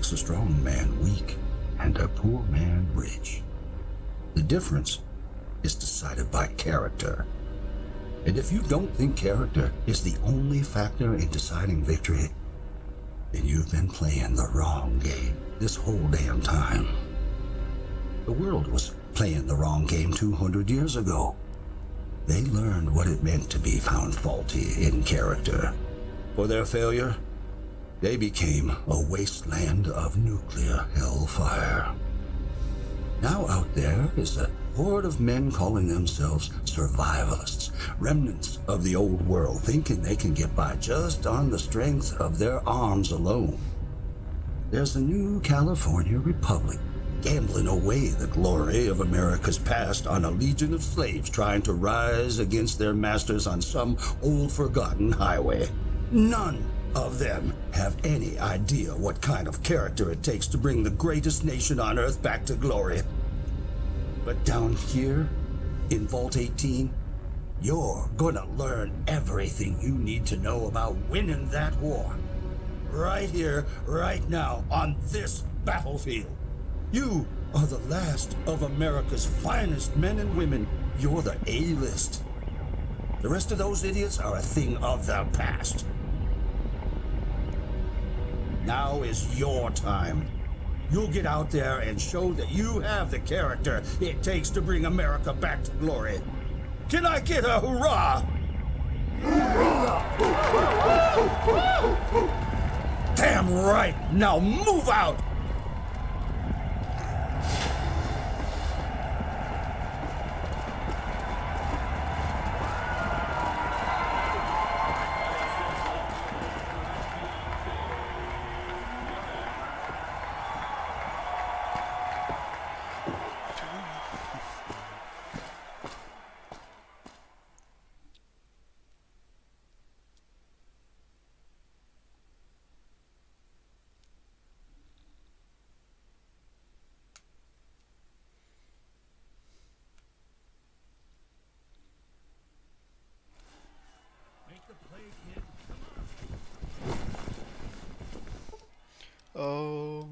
makes a strong man weak and a poor man rich. The difference is decided by character. And if you don't think character is the only factor in deciding victory, then you've been playing the wrong game this whole damn time. The world was playing the wrong game 200 years ago. They learned what it meant to be found faulty in character. For their failure, they became a wasteland of nuclear hellfire. Now out there is a horde of men calling themselves survivalists, remnants of the old world, thinking they can get by just on the strength of their arms alone. There's a new California Republic, gambling away the glory of America's past on a legion of slaves trying to rise against their masters on some old forgotten highway. None of them have any idea what kind of character it takes to bring the greatest nation on earth back to glory. But down here, in Vault 18, you're gonna learn everything you need to know about winning that war. Right here, right now, on this battlefield. You are the last of America's finest men and women. You're the A-list. The rest of those idiots are a thing of the past. Now is your time. You'll get out there and show that you have the character it takes to bring America back to glory. Can I get a hurrah? Damn right! Now move out! Oh.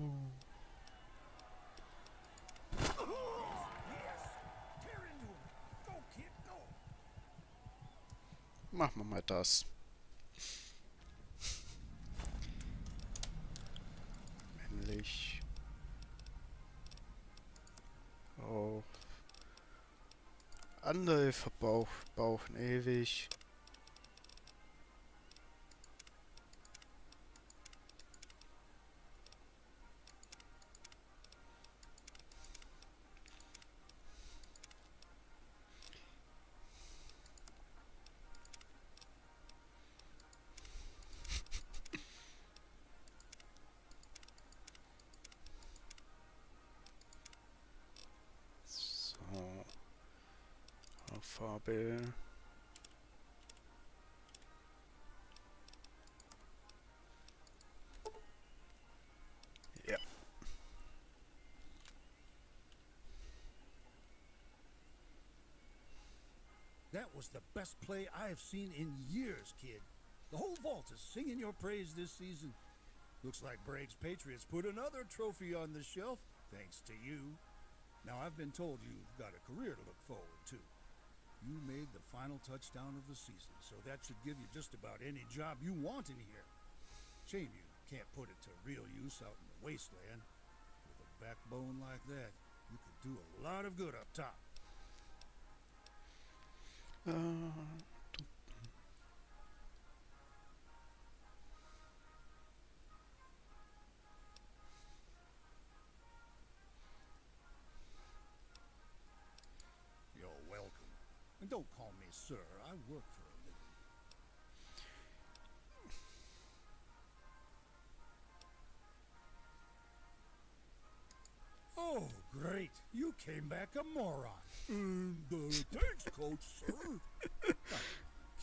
Machen wir mal das. Männlich. Oh. Andere brauchen ewig. Farbe. Ja. That was the best play I have seen in years, kid. The whole vault is singing your praise this season. Looks like Bragg's Patriots put another trophy on the shelf, thanks to you. Now, I've been told you've got a career to look forward to. You made the final touchdown of the season, so that should give you just about any job you want in here. Shame you can't put it to real use out in the wasteland. With a backbone like that, you could do a lot of good up top. You're welcome. And don't call me sir, I work for a living. Oh, great. You came back a moron. Thanks, Coach, sir. Come on,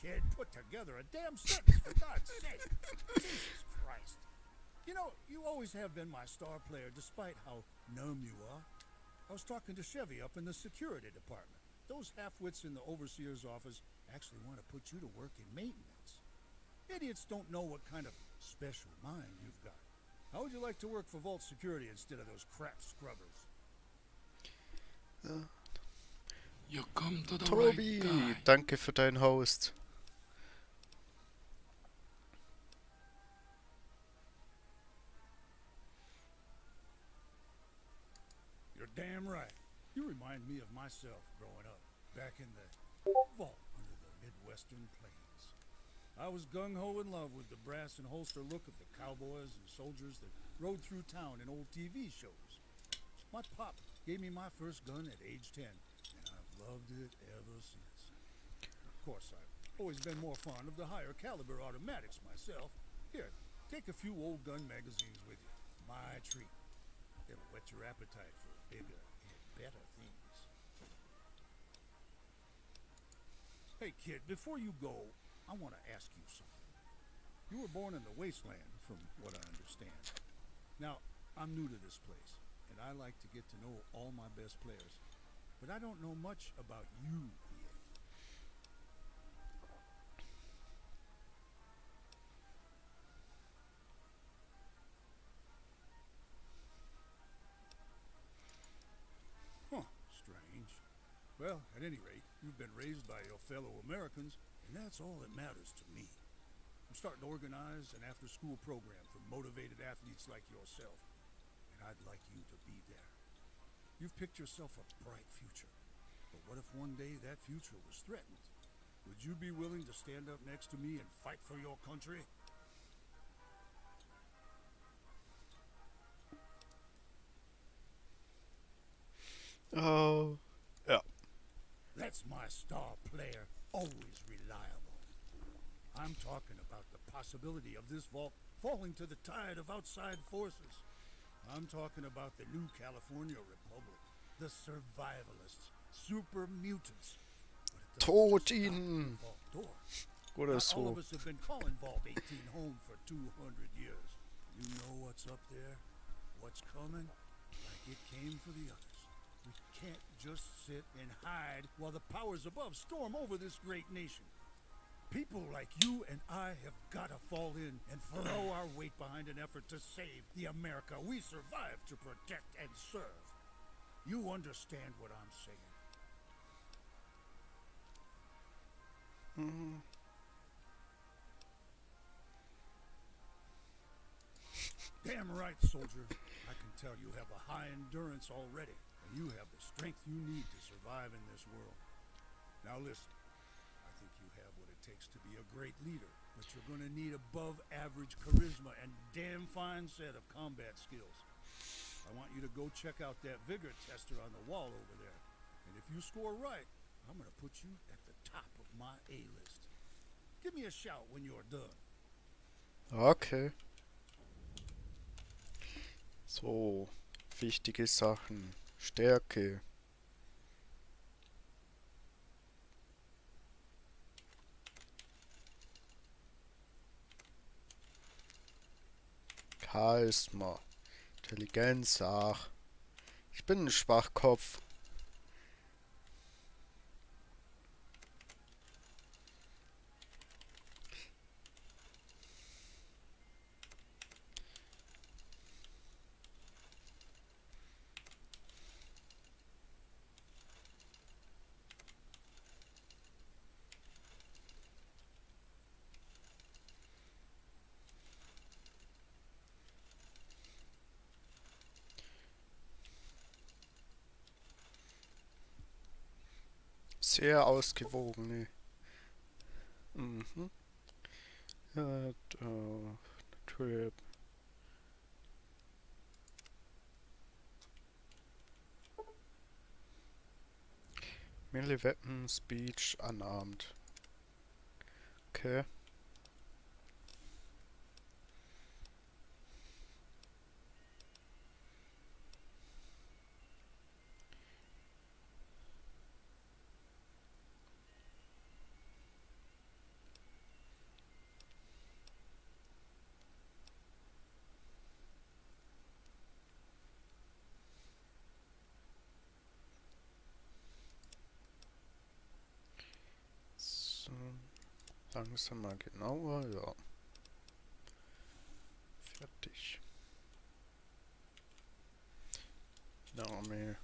kid, put together a damn sentence, for God's sake. Jesus Christ. You know, you always have been my star player, despite how numb you are. I was talking to Chevy up in the security department. Those half-wits in the overseer's office actually want to put you to work in maintenance. Idiots don't know what kind of special mind you've got. How would you like to work for Vault Security instead of those crap scrubbers? You come to the Tobi, right guy. danke für deinen Host. You're damn right. You remind me of myself growing up, back in the vault under the Midwestern plains. I was gung-ho in love with the brass and holster look of the cowboys and soldiers that rode through town in old TV shows. My pop gave me my first gun at age 10, and I've loved it ever since. Of course, I've always been more fond of the higher caliber automatics myself. Here, take a few old gun magazines with you. My treat. It'll whet your appetite for bigger and better things. Hey, kid, before you go, I want to ask you something. You were born in the wasteland, from what I understand. Now, I'm new to this place, and I like to get to know all my best players. But I don't know much about you yet. Huh, strange. Well, at any rate, you've been raised by your fellow Americans, and that's all that matters to me. I'm starting to organize an after-school program for motivated athletes like yourself, and I'd like you to be there. You've picked yourself a bright future, but what if one day that future was threatened? Would you be willing to stand up next to me and fight for your country? Oh. Ja. That's my star player, always reliable. I'm talking about the possibility of this vault falling to the tide of outside forces. I'm talking about the new California Republic, the survivalists, super mutants. But it Tod doesn't just stop ihnen. at the vault door. Oder Not all so. of us have been calling Vault 18 home for 200 years. You know what's up there, what's coming, like it came for the others. We can't just sit and hide while the powers above storm over this great nation. People like you and I have got to fall in and throw our weight behind an effort to save the America we survived to protect and serve. You understand what I'm saying? Mhm. Damn right, soldier. I can tell you have a high endurance already, and you have the strength you need to survive in this world. Now listen, I think you have what it takes to be a great leader, but you're gonna need above average charisma and damn fine set of combat skills. I want you to go check out that vigor tester on the wall over there, and if you score right, I'm gonna put you at the top of my A-list. Give me a shout when you're done. Okay. So, wichtige Sachen. Stärke. Charisma. Intelligenz, ach. Ich bin ein Schwachkopf. Sehr ausgewogen, ne? Mhm. Trip. Melee Weapon, Speech, unarmed. Okay. So. Langsam mal genauer, ja. Fertig. Aufnahme.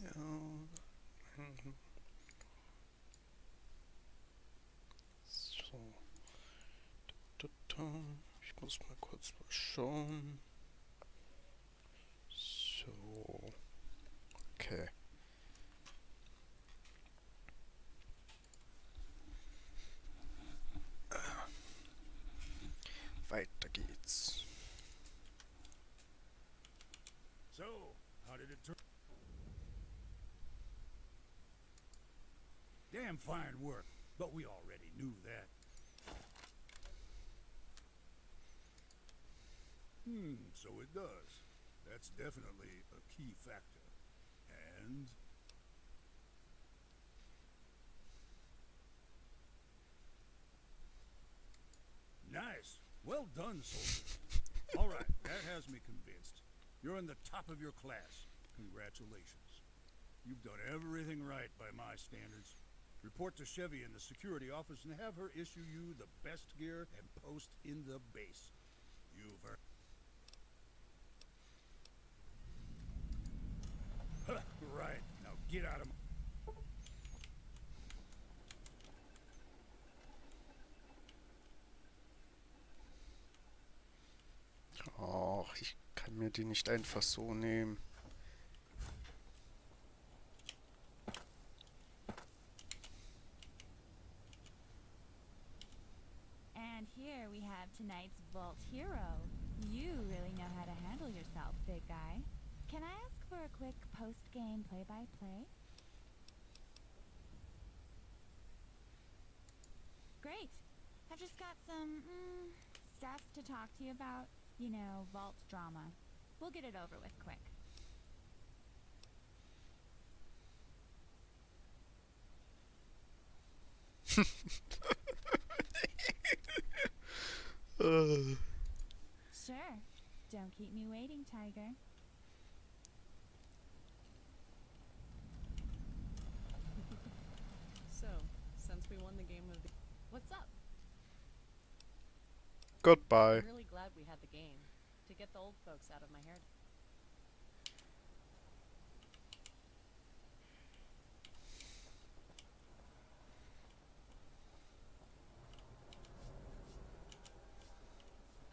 Ja. So. Ich muss mal kurz mal schauen. So. Okay. Weiter geht's. So, how did it turn? Damn fine work, but we already knew that. So it does. That's definitely a key factor. And... Nice. Well done, soldier. All right, that has me convinced. You're in the top of your class. Congratulations. You've done everything right by my standards. Report to Chevy in the security office and have her issue you the best gear and post in the base. You've earned... Right. Now get out of my... Oh, ich kann mir die nicht einfach so nehmen. And here we have tonight's Vault Hero. You really know how to handle yourself, big guy. Can I ask for a quick post-game play-by-play? Great. I've just got some, stuff to talk to you about. You know, Vault drama. We'll get it over with quick. Sure. Don't keep me waiting, Tiger. So, since we won the game of the... What's up? Goodbye. I'm really glad we had the game. To get the old folks out of my hair.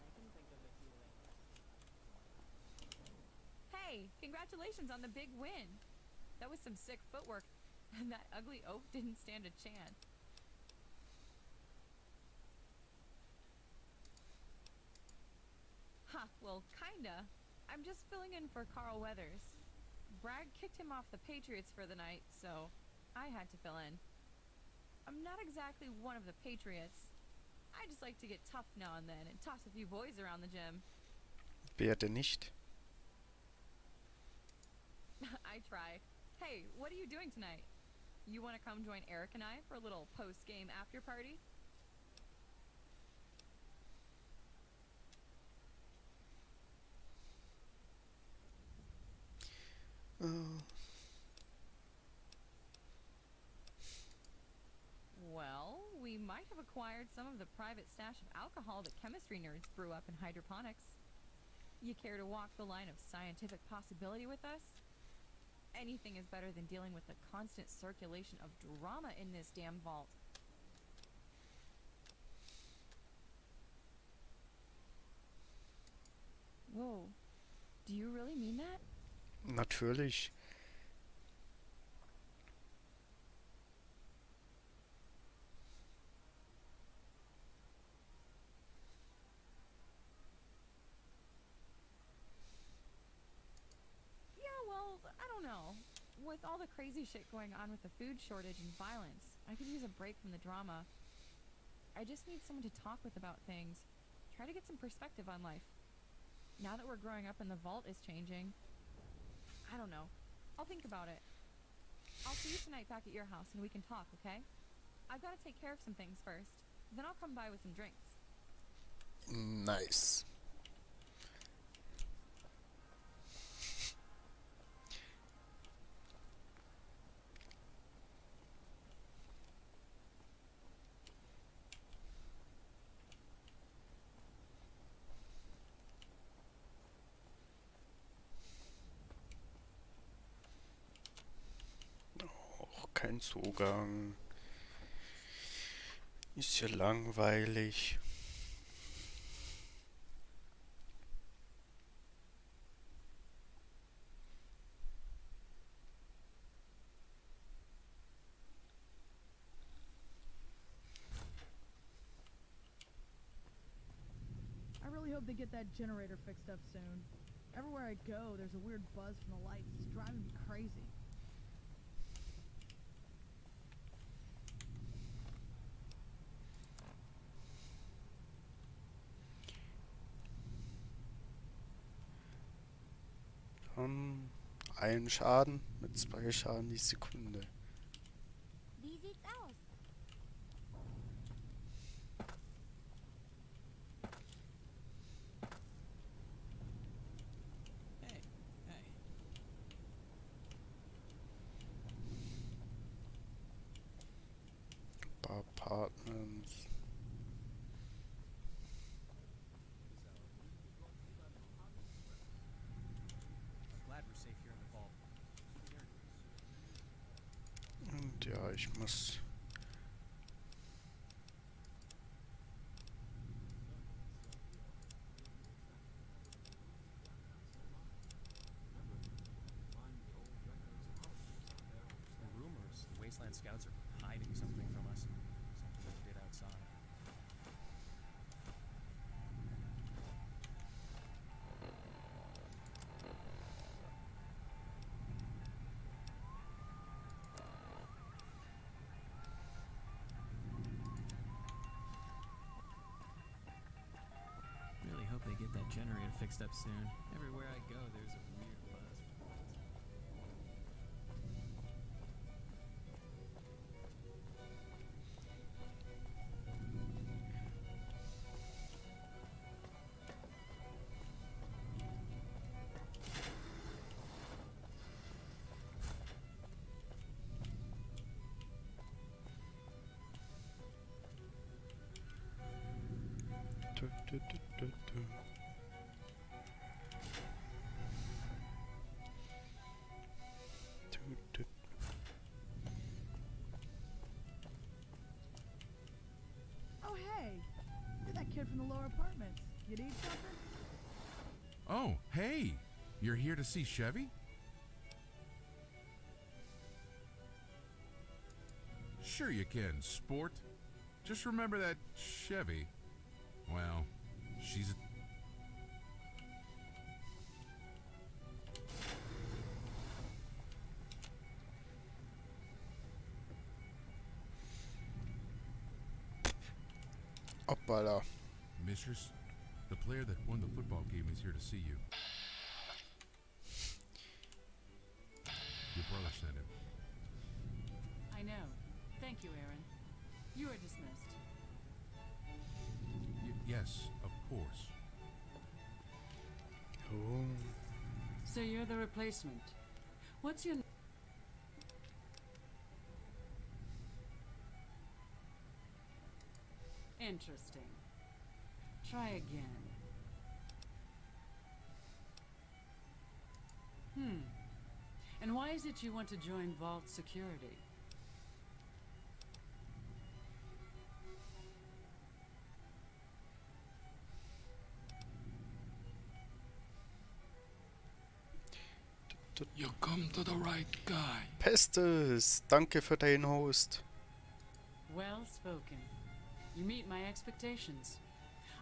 I can think of a few things. Hey, congratulations on the big win. That was some sick footwork, and that ugly oaf didn't stand a chance. Huh, well, kinda. I'm just filling in for Carl Weathers. Bragg kicked him off the Patriots for the night, so I had to fill in. I'm not exactly one of the Patriots. I just like to get tough now and then and toss a few boys around the gym. Wer denn nicht? I try. Hey, what are you doing tonight? You want to come join Eric and I for a little post-game after party? Well, we might have acquired some of the private stash of alcohol that chemistry nerds brew up in hydroponics. You care to walk the line of scientific possibility with us? Anything is better than dealing with the constant circulation of drama in this damn vault. Whoa. Do you really mean that? Natürlich. With all the crazy shit going on with the food shortage and violence, I could use a break from the drama. I just need someone to talk with about things. Try to get some perspective on life. Now that we're growing up and the vault is changing, I don't know. I'll think about it. I'll see you tonight back at your house and we can talk, okay? I've got to take care of some things first. Then I'll come by with some drinks. Nice. Kein Zugang. Ist ja langweilig. I really hope they get that generator fixed up soon. Everywhere I go, there's a weird buzz from the lights. It's driving me crazy. Ein Schaden mit 2 Schaden die Sekunde. Wie sieht's aus? Hey, hey. Apartments. Glad we're safe here in the vault. Und ja, ich muss... The rumors, the Wasteland Scouts are hiding something from us. Something they did outside. Really hope they get that generator fixed up soon. Everywhere I go, there's a weird buzz. Oh, hey! You're that kid from the lower apartments. You need something? Oh, hey! You're here to see Chevy? Sure you can, sport. Just remember that Chevy. Well, she's a... Hoppala. Mistress, the player that won the football game is here to see you. Your brother sent him. I know. Thank you, Aaron. You are dismissed. Yes, of course. Oh. So you're the replacement. What's your... Interesting. Try again. And why is it you want to join Vault Security? You come to the right guy. Pestes, danke für deinen Host. Well spoken. You meet my expectations.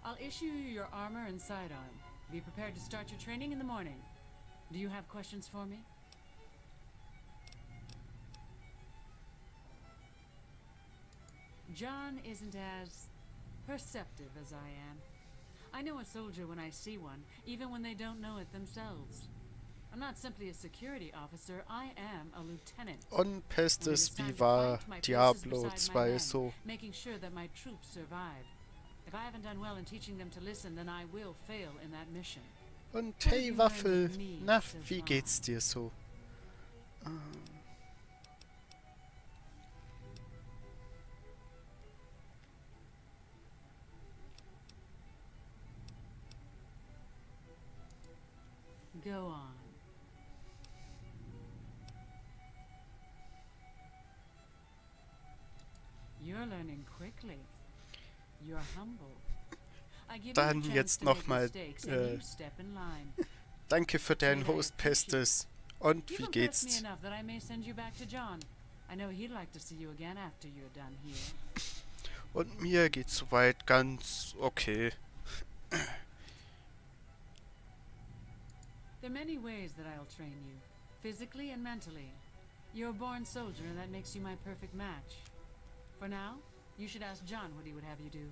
I'll issue you your armor and sidearm. Be prepared to start your training in the morning. Do you have questions for me? John isn't as perceptive as I am. I know a soldier when I see one, even when they don't know it themselves. I'm not simply a security officer, I am a lieutenant. Und Pestes wie war Diablo 2 so. Making sure that my troops survive. If I haven't done well in teaching them to listen, then I will fail in that mission. Und hey Waffel, na, wie geht's dir so? Go on. You're learning quickly. You're humble. I give Dann you a chance jetzt to make nochmal, mistakes and you step in line. Danke für deinen Host, Pestes. Und You've wie impressed geht's? me enough that I may send you back to John. I know he'd like to see you again after you're done here. Und mir geht's soweit ganz okay. There are many ways that I'll train you, physically and mentally. You're a born soldier, and that makes you my perfect match. For now, you should ask John what he would have you do.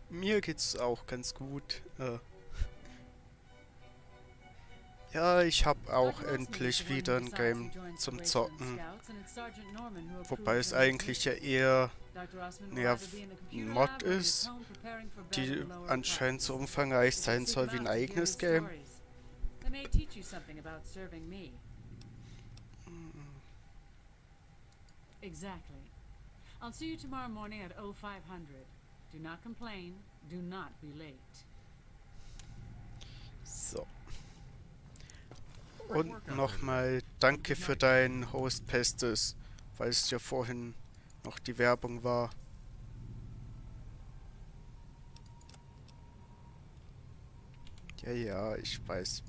Mir geht's auch ganz gut. Ja, ich hab auch endlich wieder ein Game zum Zocken. Wobei es eigentlich ja eher ein Mod ist, die anscheinend so umfangreich sein soll wie ein eigenes Game. Exactly. I'll see you tomorrow morning at 0500. Do not complain. Do not be late. So. Und nochmal danke für deinen Host, Pestes, weil es ja vorhin noch die Werbung war. Ja, ich weiß.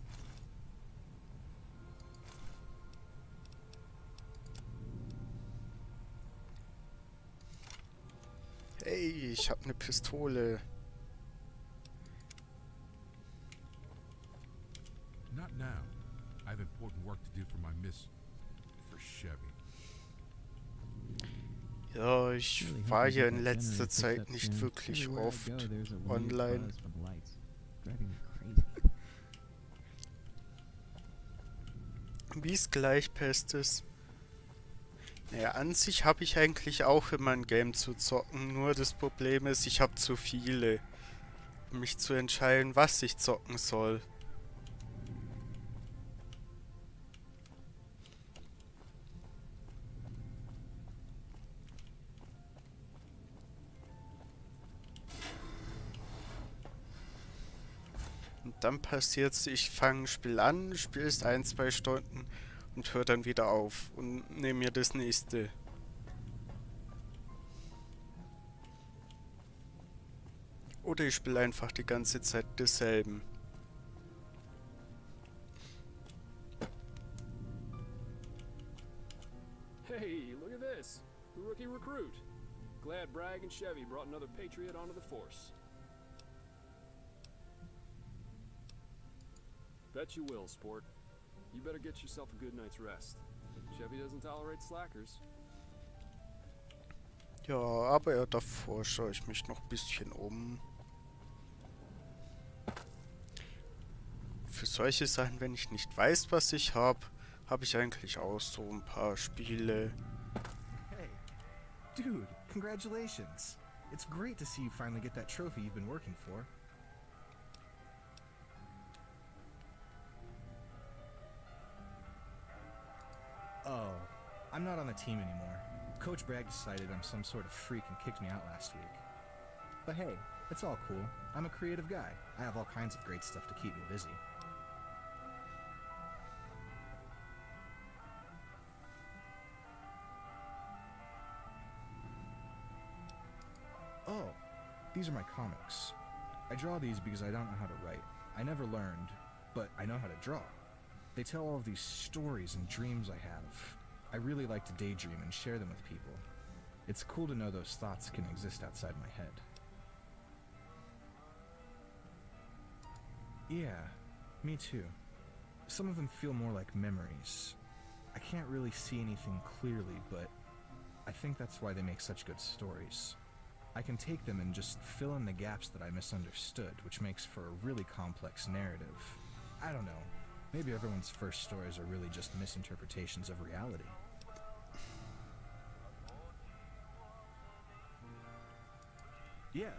Hey, ich hab ne Pistole. Not now. I have important work to do for my miss. For Chevy. Ja, ich war ja in letzter Zeit nicht wirklich oft online. Wie es gleich Pestes. Naja, an sich habe ich eigentlich auch immer ein Game zu zocken, nur das Problem ist, ich habe zu viele, um mich zu entscheiden, was ich zocken soll. Und dann passiert's, ich fange ein Spiel an, spiele es 1-2 Stunden und höre dann wieder auf und nehme mir das nächste. Oder ich spiele einfach die ganze Zeit desselben. Hey, look at this. The rookie recruit. Glad Bragg and Chevy brought another Patriot onto the force. Bet you will, sport. You better get yourself a good night's rest. Chevy doesn't tolerate slackers. Ja, aber ja, davor schaue ich mich noch ein bisschen um. Für solche Sachen, wenn ich nicht weiß, was ich habe, habe ich eigentlich auch so ein paar Spiele. Hey, dude, congratulations. It's great to see you finally get that trophy you've been working for. Oh, I'm not on the team anymore. Coach Bragg decided I'm some sort of freak and kicked me out last week. But hey, it's all cool. I'm a creative guy. I have all kinds of great stuff to keep me busy. Oh, these are my comics. I draw these because I don't know how to write. I never learned, but I know how to draw. They tell all of these stories and dreams I have. I really like to daydream and share them with people. It's cool to know those thoughts can exist outside my head. Yeah, me too. Some of them feel more like memories. I can't really see anything clearly, but I think that's why they make such good stories. I can take them and just fill in the gaps that I misunderstood, which makes for a really complex narrative. I don't know. Maybe everyone's first stories are really just misinterpretations of reality. Yeah.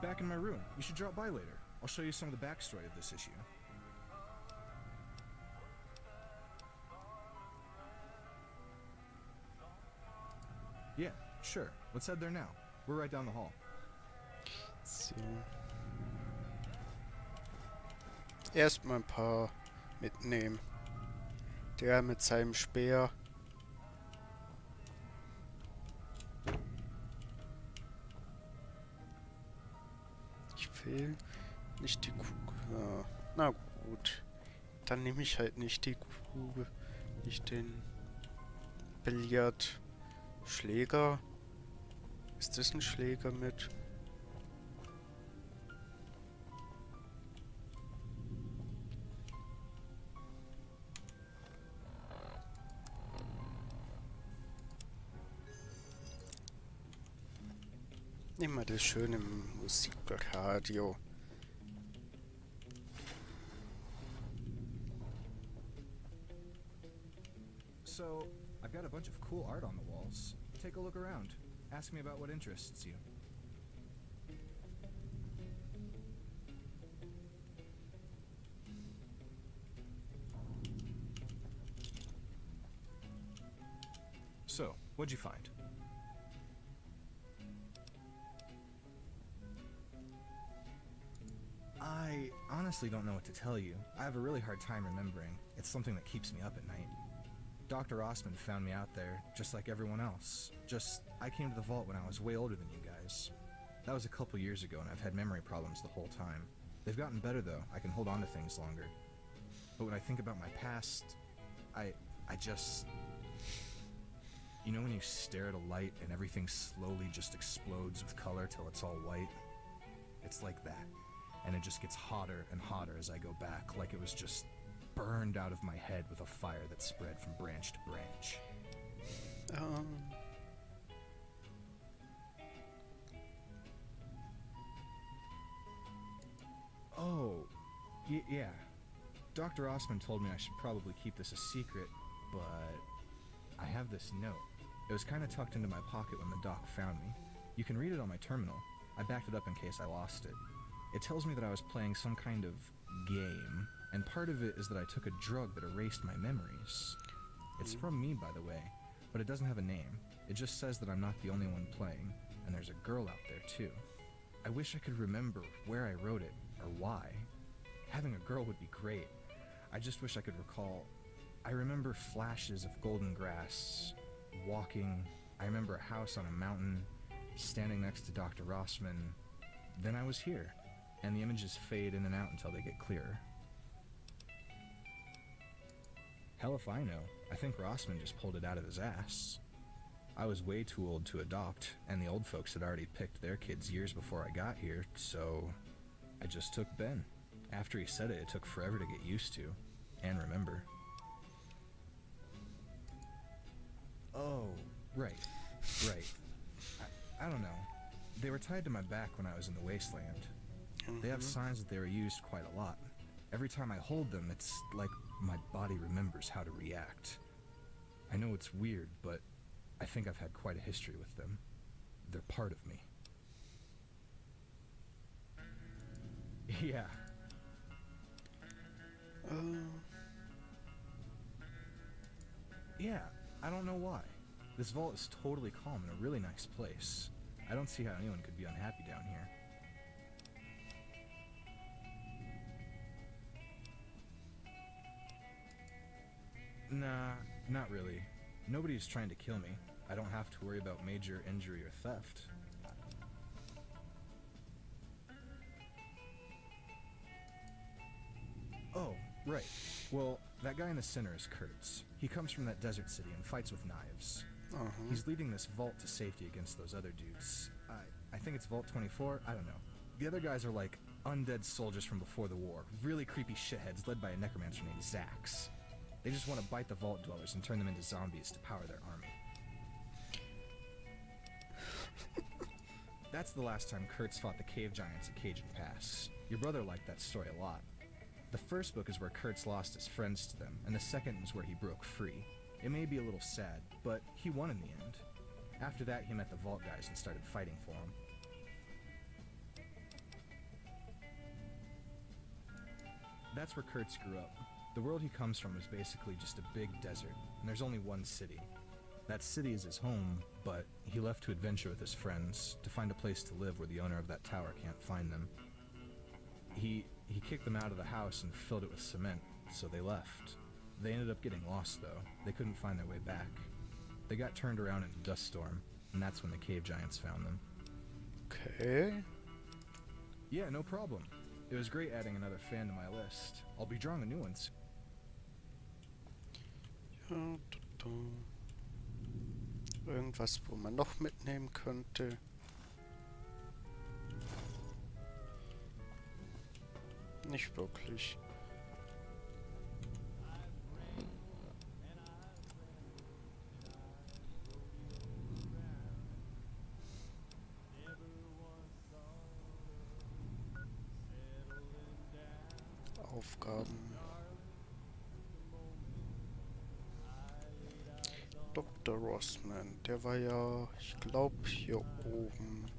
Back in my room. You should drop by later. I'll show you some of the backstory of this issue. Yeah, sure. Let's head there now. We're right down the hall. So. Erstmal ein paar mitnehmen. Der mit seinem Speer. Ich will nicht die Kugel. Ja, na gut. Dann nehme ich halt nicht die Kugel. Nicht den Billardschläger. Ist das ein Schläger mit? Nimm mal das schöne Musikradio. So, I've got a bunch of cool art on the walls. Take a look around. Ask me about what interests you. So, what'd you find? I honestly don't know what to tell you. I have a really hard time remembering. It's something that keeps me up at night. Dr. Osman found me out there, just like everyone else. I came to the vault when I was way older than you guys. That was a couple years ago, and I've had memory problems the whole time. They've gotten better, though. I can hold on to things longer. But when I think about my past, I just... You know when you stare at a light and everything slowly just explodes with color till it's all white? It's like that. And it just gets hotter and hotter as I go back, like it was just burned out of my head with a fire that spread from branch to branch. Oh, yeah. Dr. Osman told me I should probably keep this a secret, but I have this note. It was kind of tucked into my pocket when the doc found me. You can read it on my terminal. I backed it up in case I lost it. It tells me that I was playing some kind of game, and part of it is that I took a drug that erased my memories. It's from me, by the way, but it doesn't have a name. It just says that I'm not the only one playing, and there's a girl out there too. I wish I could remember where I wrote it, or why. Having a girl would be great. I just wish I could recall. I remember flashes of golden grass, walking. I remember a house on a mountain, standing next to Dr. Rossman. Then I was here, and the images fade in and out until they get clearer. Hell if I know. I think Rossman just pulled it out of his ass. I was way too old to adopt, and the old folks had already picked their kids years before I got here, so I just took Ben. After he said it, it took forever to get used to, and remember. Oh, right. I don't know. They were tied to my back when I was in the wasteland. They have signs that they were used quite a lot. Every time I hold them, it's like my body remembers how to react. I know it's weird, but I think I've had quite a history with them. They're part of me. Yeah. Yeah, I don't know why. This vault is totally calm and a really nice place. I don't see how anyone could be unhappy down here. Nah, not really. Nobody's trying to kill me. I don't have to worry about major injury or theft. Oh, right. Well, that guy in the center is Kurtz. He comes from that desert city and fights with knives. He's leading this vault to safety against those other dudes. I think it's Vault 24, I don't know. The other guys are like undead soldiers from before the war, really creepy shitheads led by a necromancer named Zax. They just want to bite the vault dwellers and turn them into zombies to power their army. That's the last time Kurtz fought the cave giants at Cajun Pass. Your brother liked that story a lot. The first book is where Kurtz lost his friends to them, and the second is where he broke free. It may be a little sad, but he won in the end. After that, he met the Vault guys and started fighting for them. That's where Kurtz grew up. The world he comes from is basically just a big desert, and there's only one city. That city is his home, but he left to adventure with his friends, to find a place to live where the owner of that tower can't find them. He kicked them out of the house and filled it with cement, so they left. They ended up getting lost, though. They couldn't find their way back. They got turned around in a dust storm, and that's when the cave giants found them. Okay. Yeah, no problem. It was great adding another fan to my list. I'll be drawing a new one soon. Ja, irgendwas, wo man noch mitnehmen könnte. Nicht wirklich. Aufgaben. Dr. Rossman, der war ja, ich glaube, hier oben.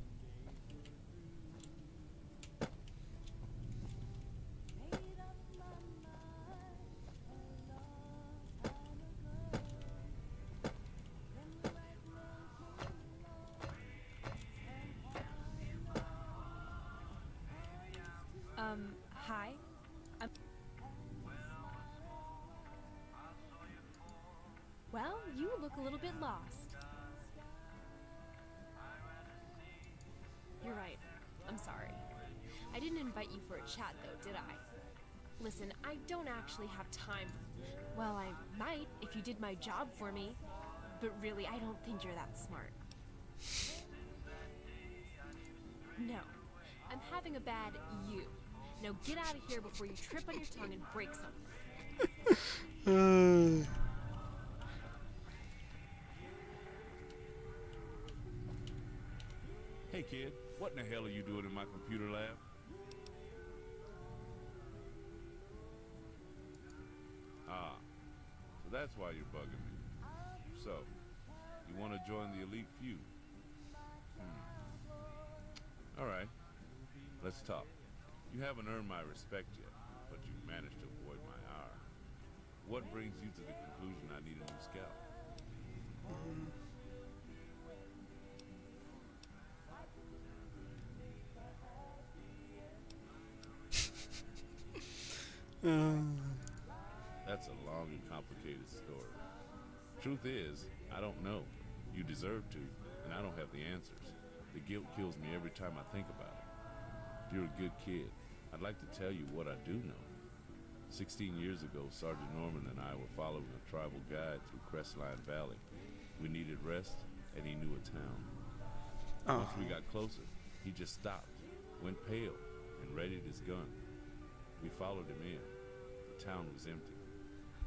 Hi. Well, you look a little bit lost. You're right. I'm sorry. I didn't invite you for a chat, though, did I? Listen, I don't actually have time. Well, I might if you did my job for me. But really, I don't think you're that smart. No. I'm having a bad you. Now get out of here before you trip on your tongue and break something. Hey kid, what in the hell are you doing in my computer lab? Ah, so that's why you're bugging me. So, you want to join the elite few? Alright, let's talk. You haven't earned my respect yet, but you've managed to avoid my ire. What brings you to the conclusion I need a new scout? That's a long and complicated story. Truth is, I don't know. You deserve to, and I don't have the answers. The guilt kills me every time I think about it. You're a good kid. I'd like to tell you what I do know. 16 years ago, Sergeant Norman and I were following a tribal guide through Crestline Valley. We needed rest, and he knew a town. Once we got closer, he just stopped, went pale, and readied his gun. We followed him in. The town was empty,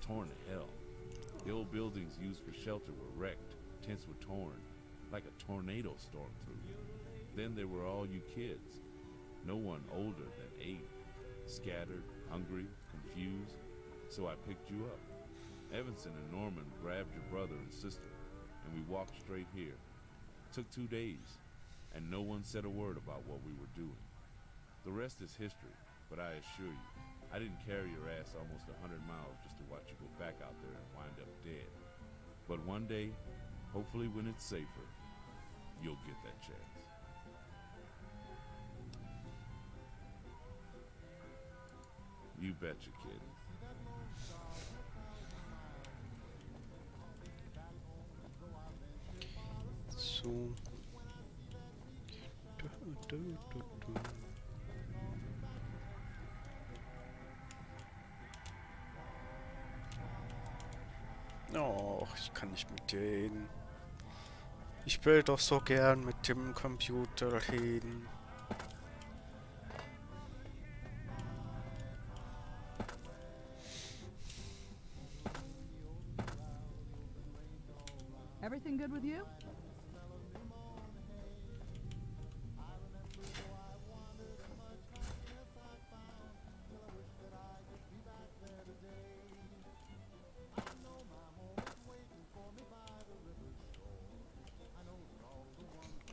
torn to hell. The old buildings used for shelter were wrecked, tents were torn, like a tornado stormed through. Then there were all you kids. No one older than 8, scattered, hungry, confused, so I picked you up. Evanson and Norman grabbed your brother and sister, and we walked straight here. Took 2 days, and no one said a word about what we were doing. The rest is history, but I assure you, I didn't carry your ass almost 100 miles just to watch you go back out there and wind up dead. But one day, hopefully when it's safer, you'll get that chance. You betcha, kid. So. Oh, ich kann nicht mit dir reden. Ich will doch so gern mit dem Computer reden. Everything good with you?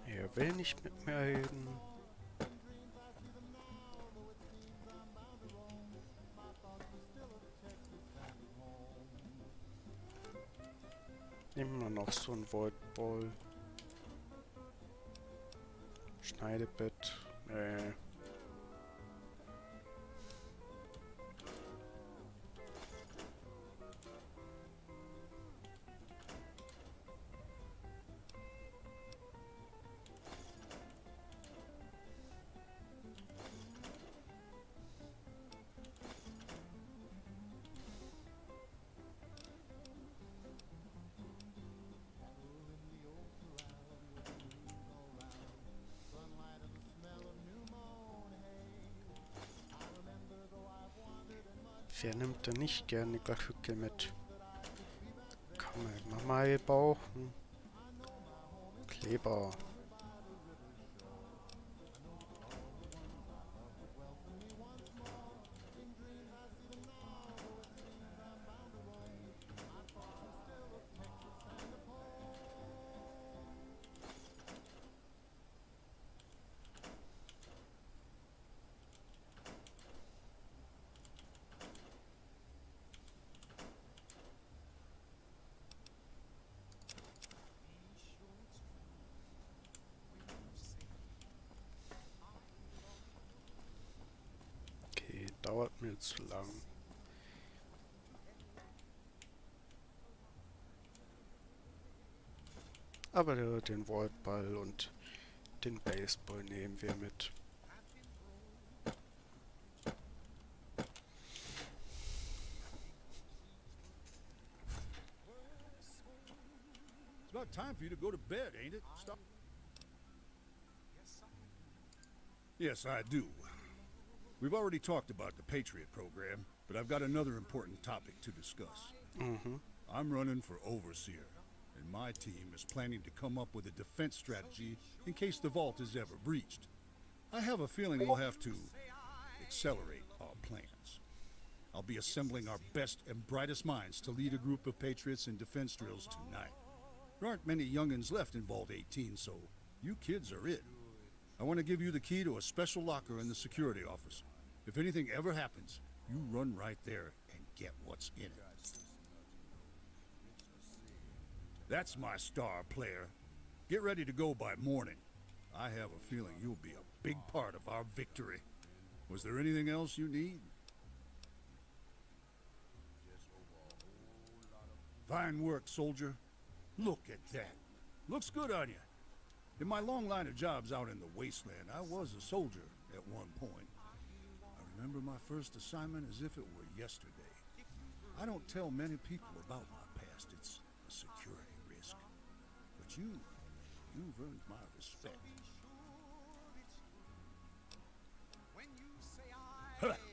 Er will nicht mit mir reden. Nehmen wir noch so ein Voidball. Schneidebett. Wer nimmt denn nicht gerne Glackhücke mit? Kann man mal brauchen. Kleber. Dauert mir zu lang. Aber den Voidball und den Baseball nehmen wir mit. It's about time for you to go to bed, ain't it? Stop. Yes, I do. We've already talked about the Patriot program, but I've got another important topic to discuss. I'm running for overseer, and my team is planning to come up with a defense strategy in case the vault is ever breached. I have a feeling we'll have to accelerate our plans. I'll be assembling our best and brightest minds to lead a group of Patriots in defense drills tonight. There aren't many youngins left in Vault 18, so you kids are it. I want to give you the key to a special locker in the security office. If anything ever happens, you run right there and get what's in it. That's my star player. Get ready to go by morning. I have a feeling you'll be a big part of our victory. Was there anything else you need? Fine work, soldier. Look at that. Looks good on you. In my long line of jobs out in the wasteland, I was a soldier at one point. I remember my first assignment as if it were yesterday. I don't tell many people about my past. It's a security risk. But you've earned my respect.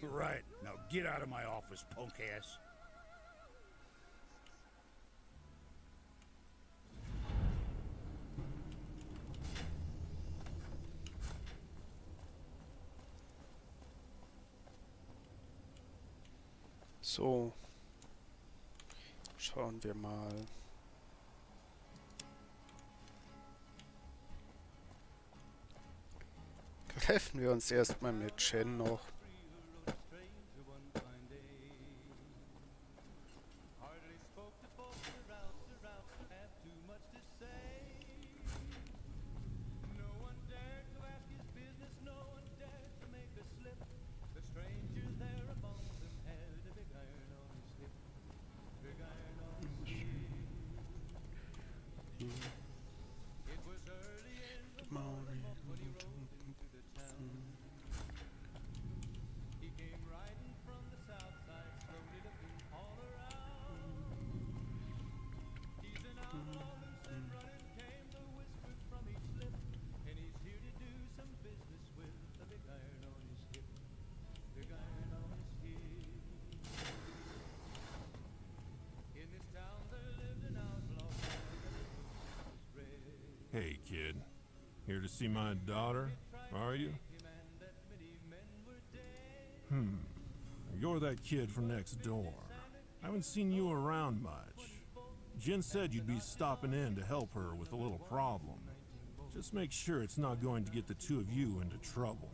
Right. Now get out of my office, punk ass. So, schauen wir mal. Treffen wir uns erstmal mit Shen noch. Hey, kid. Here to see my daughter, are you? You're that kid from next door. I haven't seen you around much. Jen said you'd be stopping in to help her with a little problem. Just make sure it's not going to get the two of you into trouble.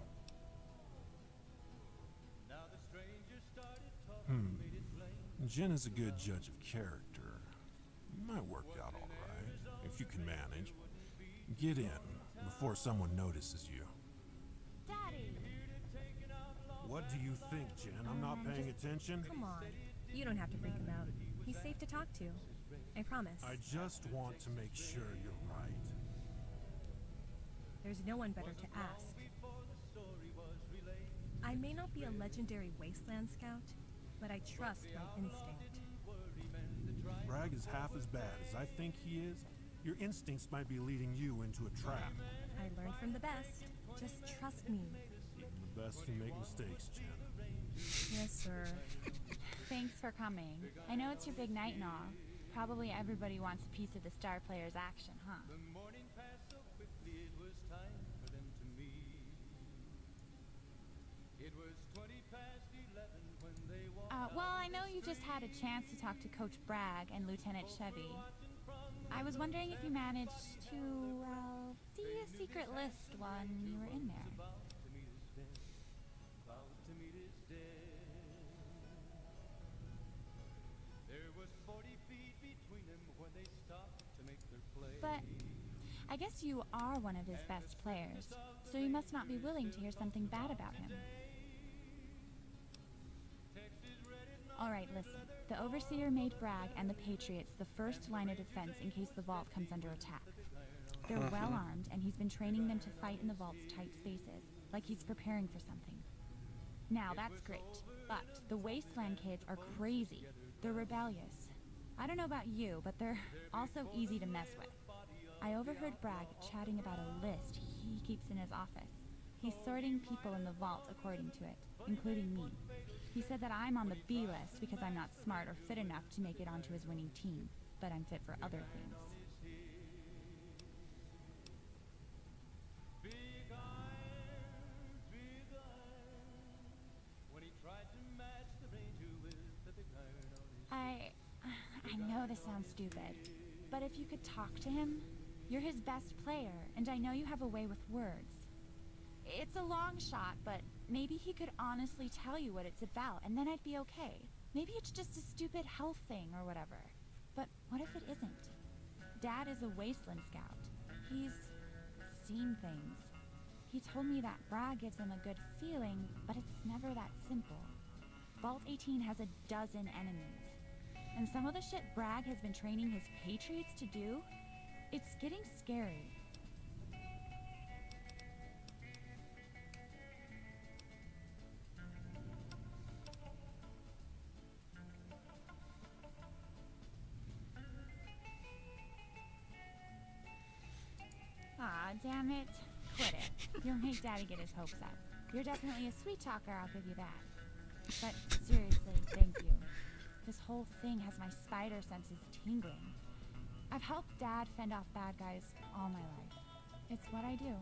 Jen is a good judge of character. You might work out all right, if you can manage. Get in, before someone notices you. Daddy! What do you think, Jen? I'm not paying attention? Come on. You don't have to freak him out. He's safe to talk to. I promise. I just want to make sure you're right. There's no one better to ask. I may not be a legendary wasteland scout, but I trust my instinct. Bragg is half as bad as I think he is. Your instincts might be leading you into a trap. I learned from the best. Just trust me. Even the best can make mistakes, Jen. Yes, sir. Thanks for coming. I know it's your big night and all. Probably everybody wants a piece of the star player's action, huh? Well, I know you just had a chance to talk to Coach Bragg and Lieutenant Chevy. I was wondering if you managed to, see a secret list when you were in there. But I guess you are one of his best players, so you must not be willing to hear something bad about him. Alright, listen. The Overseer made Bragg and the Patriots the first line of defense in case the vault comes under attack. They're well armed, and he's been training them to fight in the vault's tight spaces, like he's preparing for something. Now, that's great, but the Wasteland kids are crazy. They're rebellious. I don't know about you, but they're also easy to mess with. I overheard Bragg chatting about a list he keeps in his office. He's sorting people in the vault according to it, including me. He said that I'm on the B list because I'm not smart or fit enough to make it onto his winning team, but I'm fit for other things. I know this sounds stupid, but if you could talk to him, you're his best player, and I know you have a way with words. It's a long shot, but maybe he could honestly tell you what it's about, and then I'd be okay. Maybe it's just a stupid health thing or whatever. But what if it isn't? Dad is a Wasteland Scout. He's seen things. He told me that Bragg gives him a good feeling, but it's never that simple. Vault 18 has a dozen enemies. And some of the shit Bragg has been training his Patriots to do, it's getting scary. Aw, damn it. Quit it. You'll make Daddy get his hopes up. You're definitely a sweet talker, I'll give you that. But seriously, thank you. This whole thing has my spider senses tingling. I've helped Dad fend off bad guys all my life. It's what I do.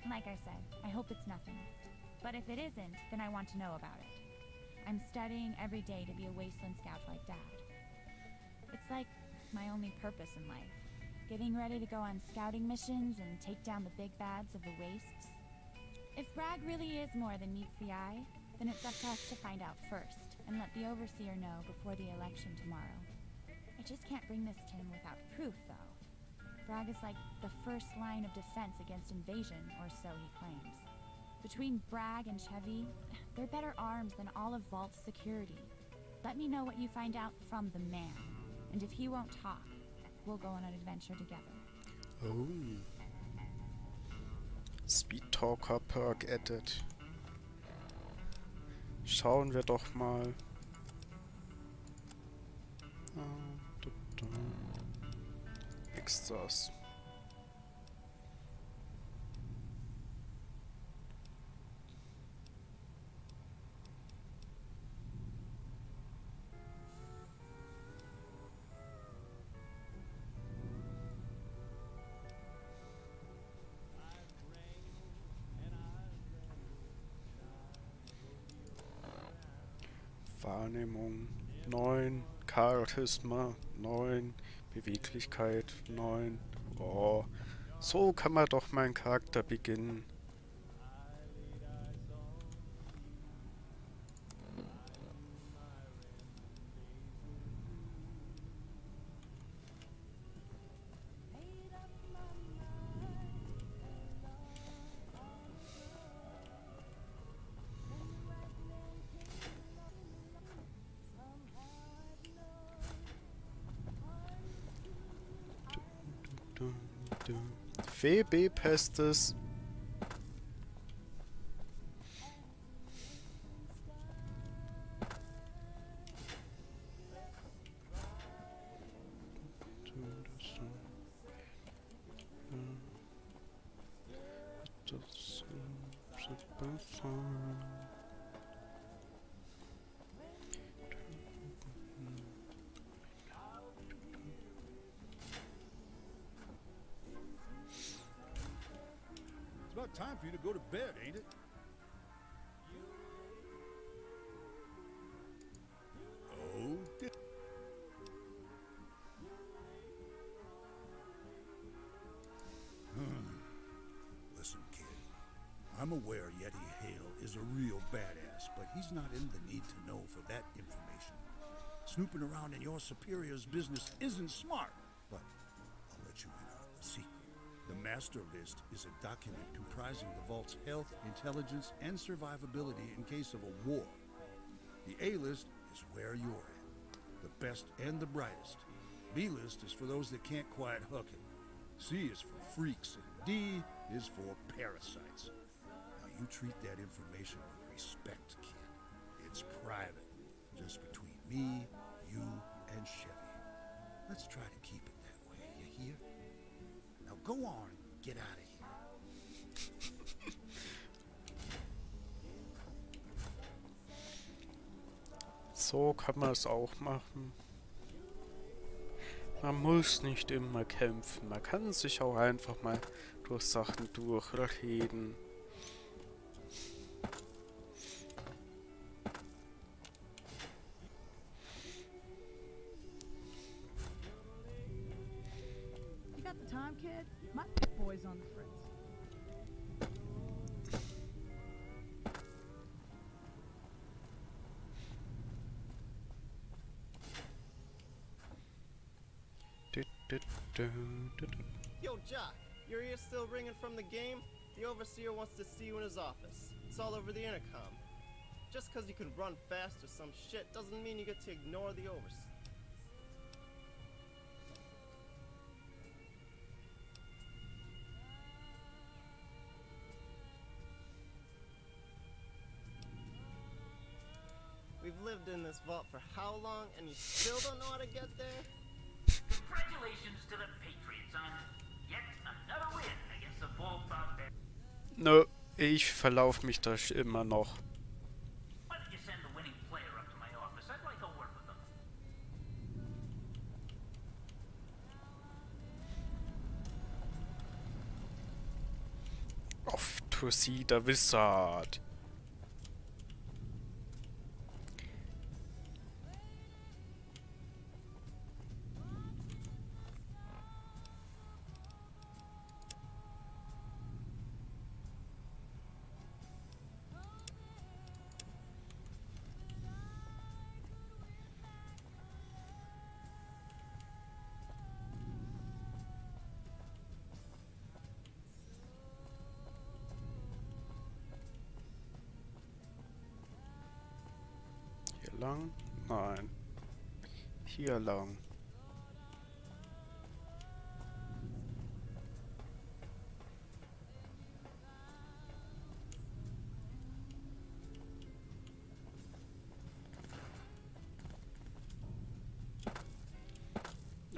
Like I said, I hope it's nothing. But if it isn't, then I want to know about it. I'm studying every day to be a Wasteland Scout like Dad. It's like my only purpose in life. Getting ready to go on scouting missions and take down the big bads of the wastes. If Bragg really is more than meets the eye, then it's up to us to find out first, and let the Overseer know before the election tomorrow. I just can't bring this to him without proof, though. Bragg is like the first line of defense against invasion, or so he claims. Between Bragg and Chevy, they're better armed than all of Vault's security. Let me know what you find out from the man, and if he won't talk, we'll go on an adventure together. Oh. Speed Talker Perk added. Schauen wir doch mal. Extras. Wahrnehmung 9, Charisma 9, Beweglichkeit 9. Oh, so kann man doch meinen Charakter beginnen. VB Pestes. It's about time for you to go to bed, ain't it? Oh, listen, kid. I'm aware Yeti Hale is a real badass, but he's not in the need to know for that information. Snooping around in your superior's business isn't smart, but I'll let you in on a secret. The master list is a document comprising the Vault's health, intelligence, and survivability in case of a war. The A list is where you're at, the best and the brightest. B list is for those that can't quite hook it. C is for freaks, and D is for parasites. Now you treat that information with respect, kid. It's private, just between me, you, and Chevy. Let's try to keep it that way, you hear? Now go on and get out of here. So kann man es auch machen. Man muss nicht immer kämpfen. Man kann sich auch einfach mal durch Sachen durchreden. You got the time, kid? My pit boy's on the fritz. Yo, Jock, your ear's still ringing from the game? The Overseer wants to see you in his office. It's all over the intercom. Just because you can run fast or some shit doesn't mean you get to ignore the Overseer. We've lived in this vault for how long, and you still don't know how to get there? Congratulations to the Patriots on yet another win against the Vault Barbarians. Nö, ich verlaufe mich da immer noch. Why don't you send the winning player up to my office? I'd like a word with them. Off to see the wizard. Lang? Nein. Hier lang.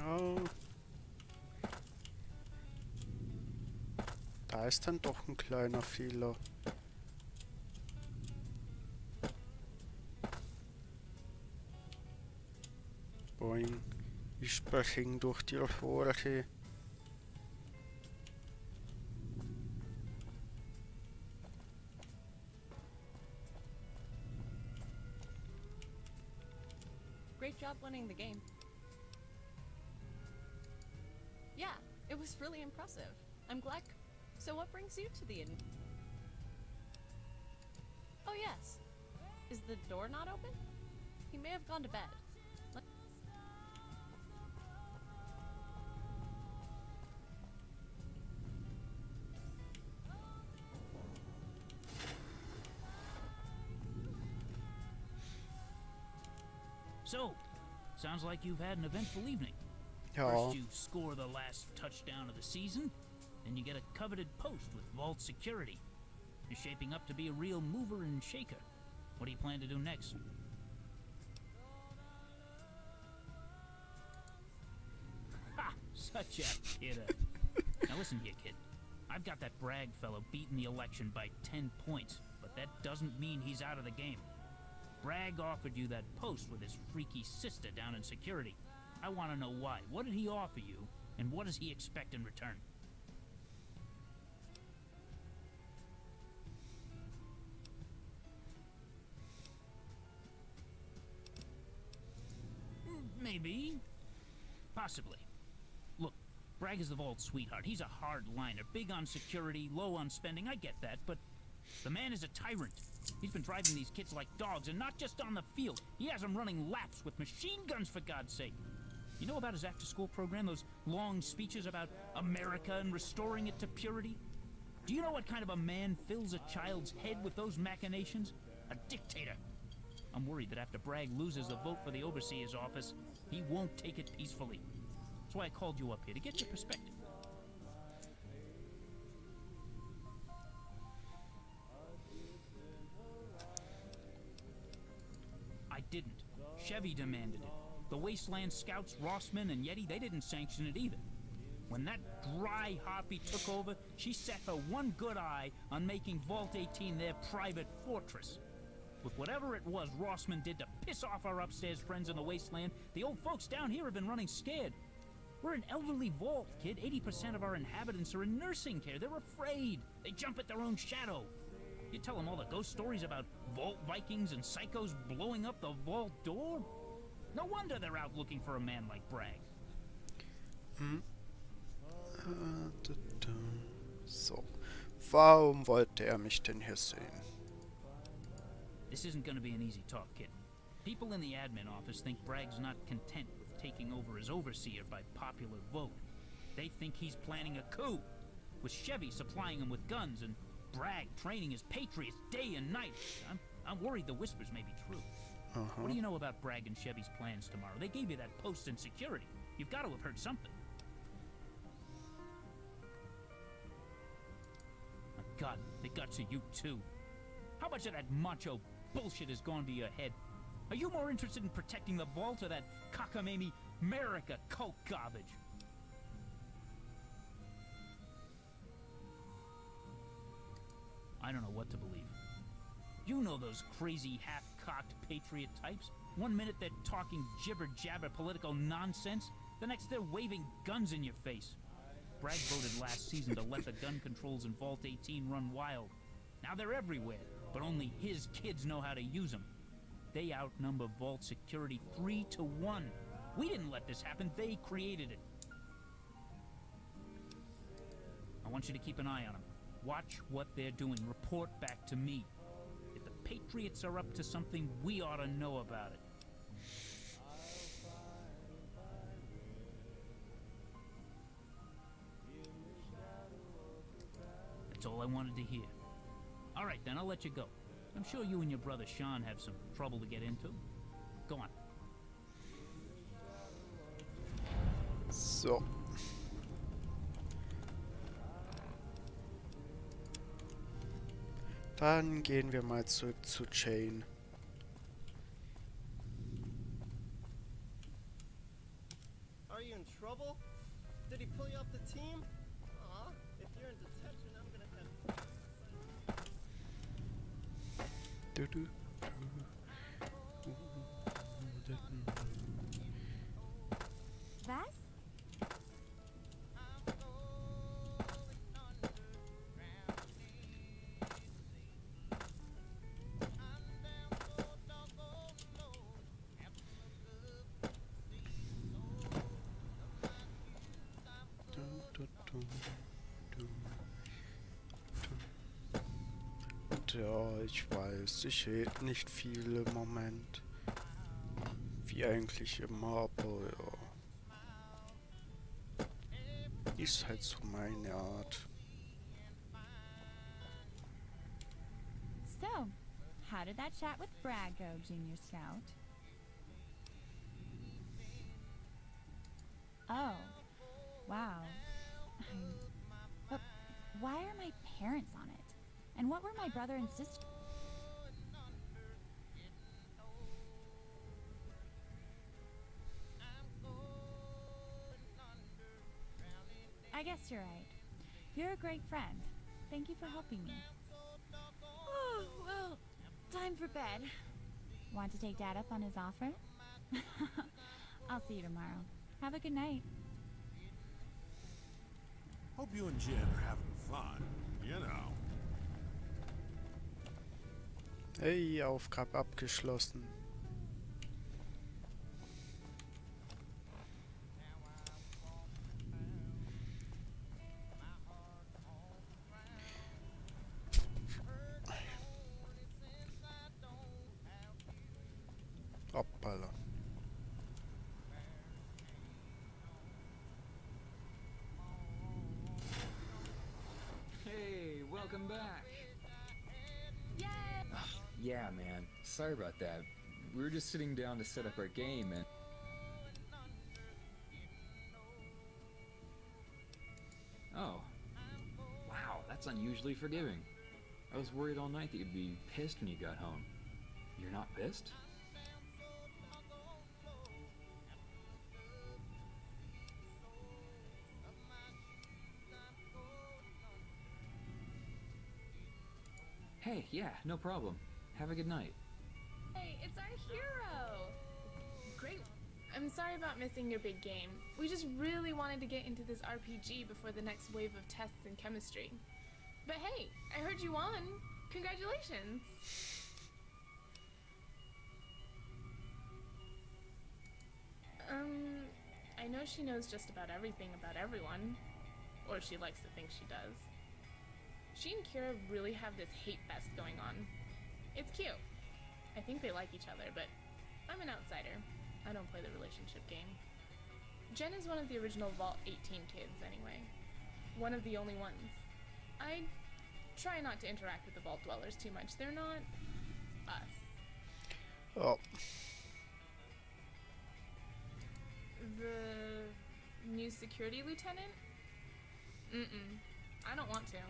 Oh. Da ist dann doch ein kleiner Fehler. Boing. Ich spreche durch die Rohre. up winning the game. Yeah, it was really impressive. I'm glad. So what brings you to the inn? Oh yes. Is the door not open? He may have gone to bed. So, sounds like you've had an eventful evening. Ja. First you score the last touchdown of the season, then you get a coveted post with vault security. You're shaping up to be a real mover and shaker. What do you plan to do next? Ha! Such a kidder. Now listen here, kid. I've got that Bragg fellow beating the election by 10 points, but that doesn't mean he's out of the game. Bragg offered you that post with his freaky sister down in security. I want to know why. What did he offer you, and what does he expect in return? Maybe. Possibly. Look, Bragg is the vault sweetheart. He's a hard liner, big on security, low on spending. I get that, but the man is a tyrant. He's been driving these kids like dogs, and not just on the field. He has them running laps with machine guns, for God's sake. You know about his after-school program, those long speeches about America and restoring it to purity? Do you know what kind of a man fills a child's head with those machinations? A dictator. I'm worried that after Bragg loses the vote for the overseer's office, he won't take it peacefully. That's why I called you up here, to get your perspective. I didn't. Chevy demanded it. The Wasteland Scouts, Rossman, and Yeti, they didn't sanction it either. When that dry harpy took over, she set her one good eye on making Vault 18 their private fortress. With whatever it was Rossman did to piss off our upstairs friends in the Wasteland, the old folks down here have been running scared. We're an elderly vault, kid. 80% of our inhabitants are in nursing care. They're afraid. They jump at their own shadow. You tell them all the ghost stories about vault Vikings and psychos blowing up the vault door? No wonder they're out looking for a man like Bragg. So, warum wollte mich denn hier sehen? This isn't going to be an easy talk, kid. People in the admin office think Bragg's not content with taking over as overseer by popular vote. They think he's planning a coup, with Chevy supplying him with guns and Bragg training his patriots day and night. I'm worried the whispers may be true. What do you know about Bragg and Chevy's plans tomorrow? They gave you that post in security. You've got to have heard something. Oh, God, they got to you too. How much of that macho bullshit has gone to your head? Are you more interested in protecting the vault or that cockamamie America cult garbage? I don't know what to believe. You know those crazy half-cocked patriot types. One minute they're talking jibber-jabber political nonsense, the next they're waving guns in your face. Bragg voted last season to let the gun controls in Vault 18 run wild. Now they're everywhere, but only his kids know how to use them. They outnumber Vault security 3-1. We didn't let this happen, they created it. I want you to keep an eye on them. Watch what they're doing. Report back to me. If the Patriots are up to something, we ought to know about it. That's all I wanted to hear. All right, then, I'll let you go. I'm sure you and your brother Sean have some trouble to get into. Go on. So. Dann gehen wir mal zurück zu Jane. Are you in trouble? Did he pull you off the team? Aw, if you're in detention, I'm gonna have... Was? Und ja, ich weiß, ich rede nicht viel im Moment. Wie eigentlich immer, aber ja. Ist halt so meine Art. So, how did that chat with Brad go, Junior Scout? Oh, wow. But why are my parents on it? And what were my brother and sister? I guess you're right. You're a great friend. Thank you for helping me. Oh, well, time for bed. Want to take Dad up on his offer? I'll see you tomorrow. Have a good night. Hope you and Jen are having fun, you know. Hey, Aufgabe abgeschlossen. Hoppala. Hey, welcome back. Yay! Yeah, man. Sorry about that. We were just sitting down to set up our game and... Oh. Wow, that's unusually forgiving. I was worried all night that you'd be pissed when you got home. You're not pissed? Hey, yeah, no problem. Have a good night. Hey, it's our hero! Great. I'm sorry about missing your big game. We just really wanted to get into this RPG before the next wave of tests in chemistry. But hey, I heard you won. Congratulations! I know she knows just about everything about everyone. Or she likes to think she does. She and Kira really have this hate fest going on. It's cute. I think they like each other, but I'm an outsider. I don't play the relationship game. Jen is one of the original Vault 18 kids, anyway. One of the only ones. I try not to interact with the Vault Dwellers too much. They're not us. Oh. The new security lieutenant? I don't want to.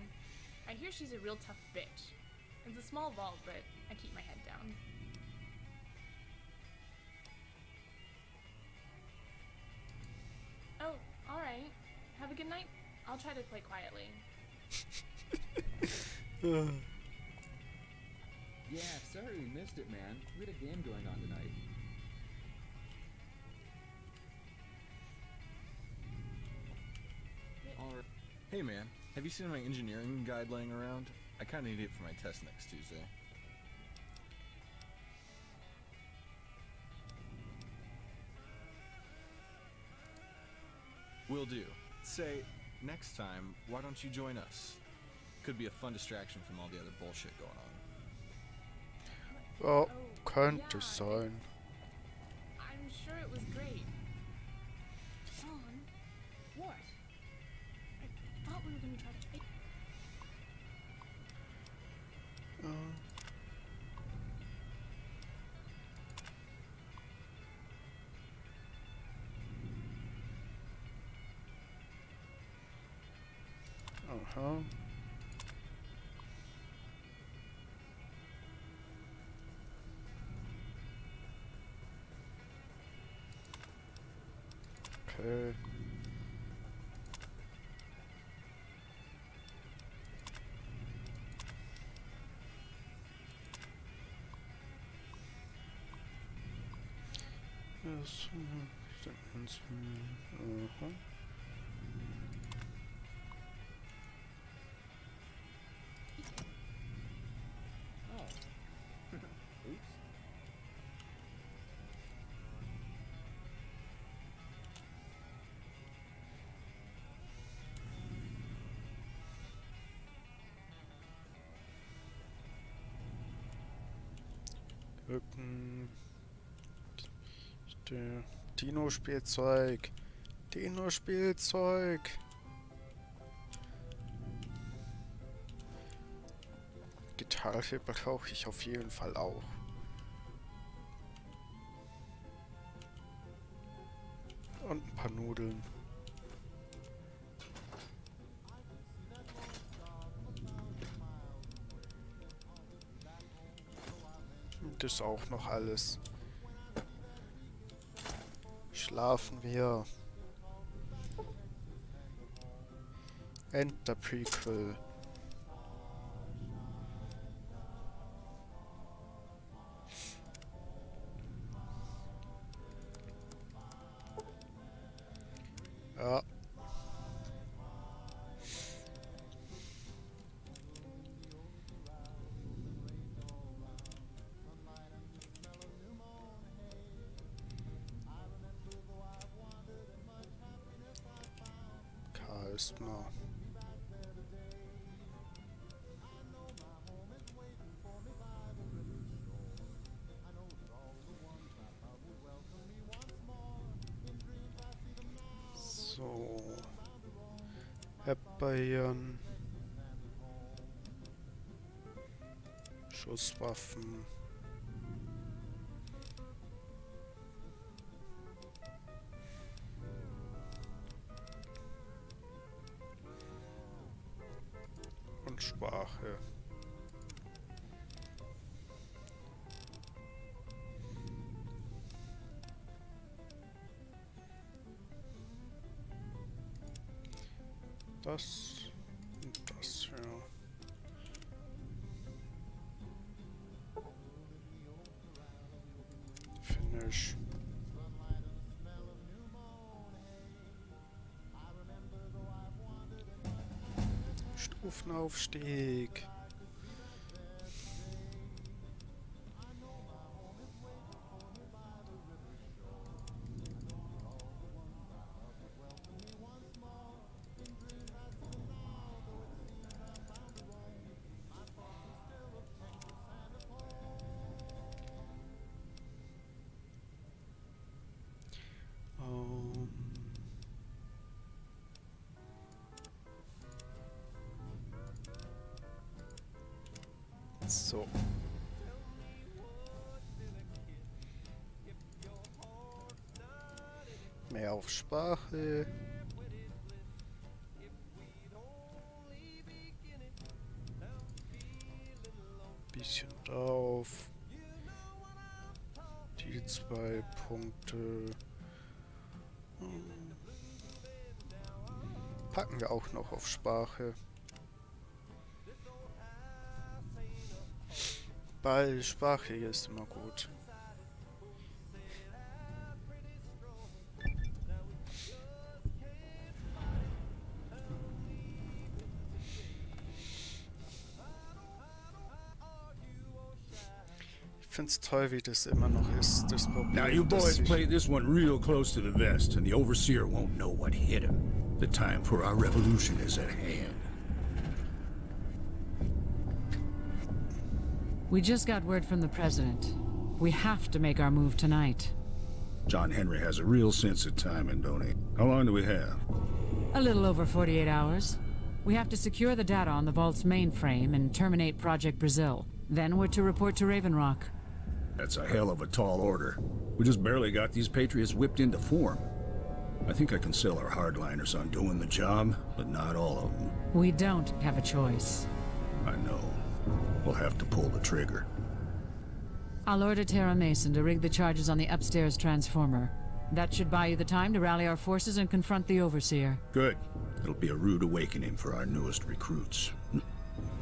I hear she's a real tough bitch. It's a small vault, but I keep my head down. Oh, alright. Have a good night. I'll try to play quietly. Yeah, sorry we missed it, man. We had a game going on tonight. Alright. Hey man, have you seen my engineering guide laying around? I kinda need it for my test next Tuesday. Will do. Say, next time, why don't you join us? Could be a fun distraction from all the other bullshit going on. Oh, könnte sein. I'm sure it was great. Sean? What? I thought we were gonna try to take... Aha. Okay. Yes, aha. Oops. Dino-Spielzeug. Dino-Spielzeug. Gitarre brauche ich auf jeden Fall auch. Und ein paar Nudeln. Das ist auch noch alles. Schlafen wir. Enter Prequel. Ja. Charisma. So. Herbeiern. Schusswaffen. Und Sprache. Das und das, ja. Finish. Stufenaufstieg. So. Mehr auf Sprache. Bisschen drauf. Die 2 Punkte. Packen wir auch noch auf Sprache. Weil Sprache hier ist immer gut. Ich find's toll, wie das immer noch ist. Das Problem, Now you boys play this one real close to the vest, and the Overseer won't know what hit him. The time for our revolution is at hand. We just got word from the President. We have to make our move tonight. John Henry has a real sense of timing, don't he? How long do we have? A little over 48 hours. We have to secure the data on the Vault's mainframe and terminate Project Brazil. Then we're to report to Raven Rock. That's a hell of a tall order. We just barely got these Patriots whipped into form. I think I can sell our hardliners on doing the job, but not all of them. We don't have a choice. I know. We'll have to pull the trigger. I'll order Tara Mason to rig the charges on the upstairs transformer. That should buy you the time to rally our forces and confront the Overseer. Good. It'll be a rude awakening for our newest recruits.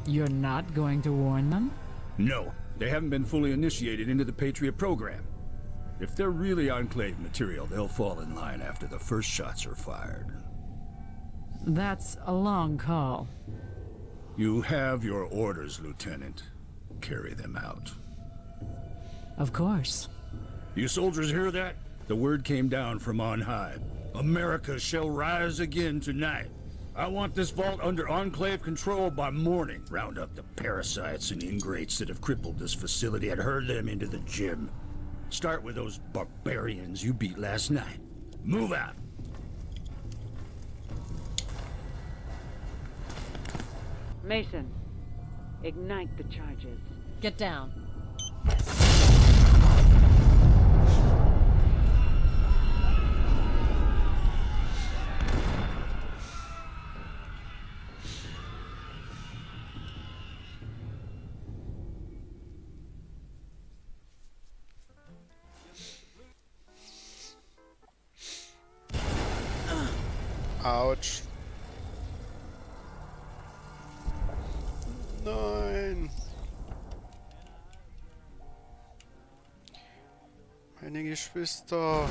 You're not going to warn them? No. They haven't been fully initiated into the Patriot program. If they're really Enclave material, they'll fall in line after the first shots are fired. That's a long call. You have your orders, Lieutenant. Carry them out. Of course. You soldiers hear that? The word came down from on high. America shall rise again tonight. I want this vault under Enclave control by morning. Round up the parasites and ingrates that have crippled this facility and herd them into the gym. Start with those barbarians you beat last night. Move out. Mason, ignite the charges. Get down. Autsch. Nein. Meine Geschwister.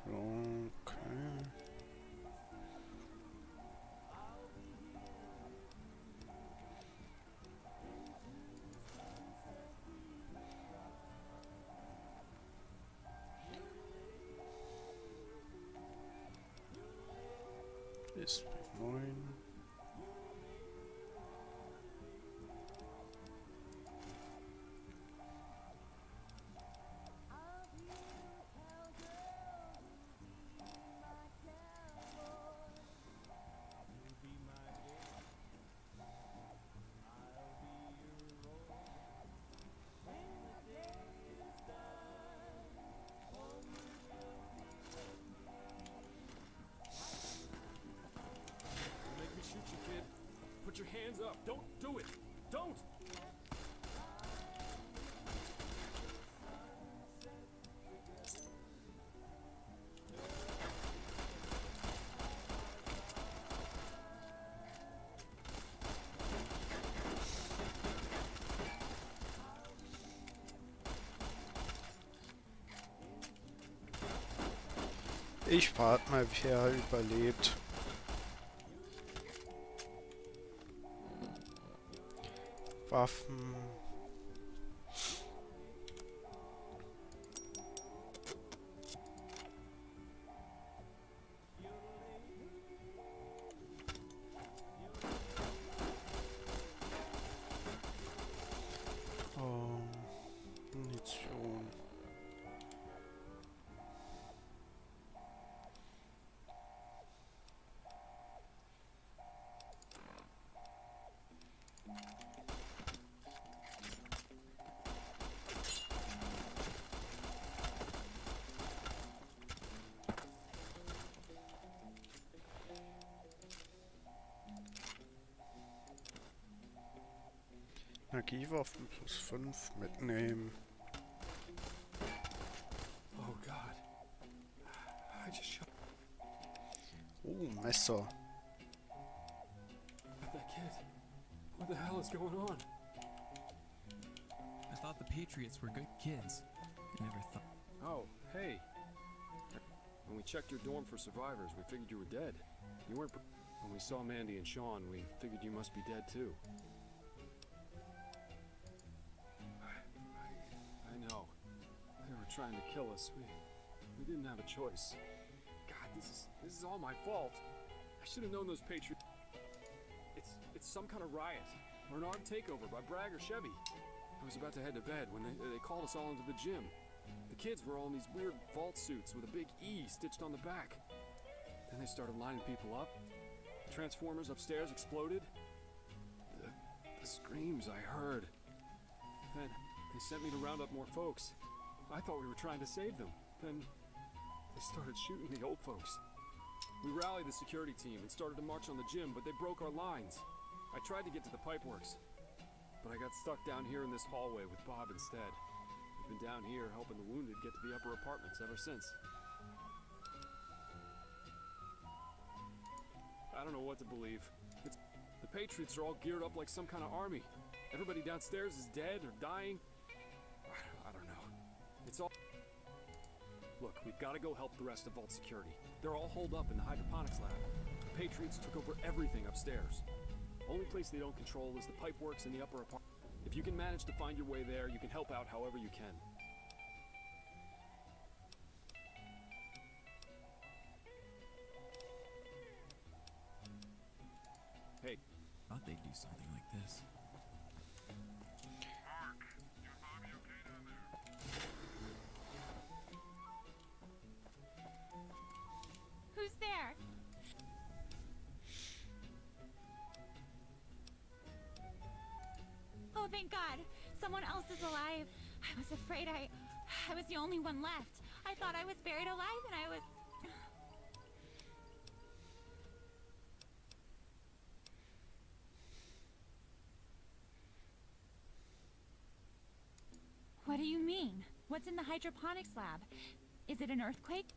Okay. Ist 9. Put your hands up. Don't do it. Don't! Ich warte mal, wer überlebt. Waffen. Munition. Energiewaffen +5 mitnehmen. Oh God. I just shot Messer. that kid. What the hell is going on? I thought the Patriots were good kids. I never thought. Oh, hey. When we checked your dorm for survivors, we figured you were dead. You weren't. When we saw Mandy and Sean, we figured you must be dead too. I know. They were trying to kill us. We didn't have a choice. God, this is all my fault. I should have known those Patriots. It's some kind of riot or an armed takeover by Bragg or Chevy. I was about to head to bed when they called us all into the gym. The kids were all in these weird vault suits with a big E stitched on the back. Then they started lining people up. The transformers upstairs exploded. the screams I heard. Then they sent me to round up more folks. I thought we were trying to save them. Then they started shooting the old folks. We rallied the security team and started to march on the gym, but they broke our lines. I tried to get to the pipeworks, but I got stuck down here in this hallway with Bob instead. We've been down here helping the wounded get to the upper apartments ever since. I don't know what to believe. The Patriots are all geared up like some kind of army. Everybody downstairs is dead or dying. I don't know. It's all... Look, we've got to go help the rest of Vault Security. They're all holed up in the hydroponics lab. The Patriots took over everything upstairs. Only place they don't control is the pipeworks in the upper apartment. If you can manage to find your way there, you can help out however you can. Hey. Thought they'd do something like this. Who's there? Oh, thank God. Someone else is alive. I was afraid I was the only one left. I thought I was buried alive and I was... What do you mean? What's in the hydroponics lab? Is it an earthquake?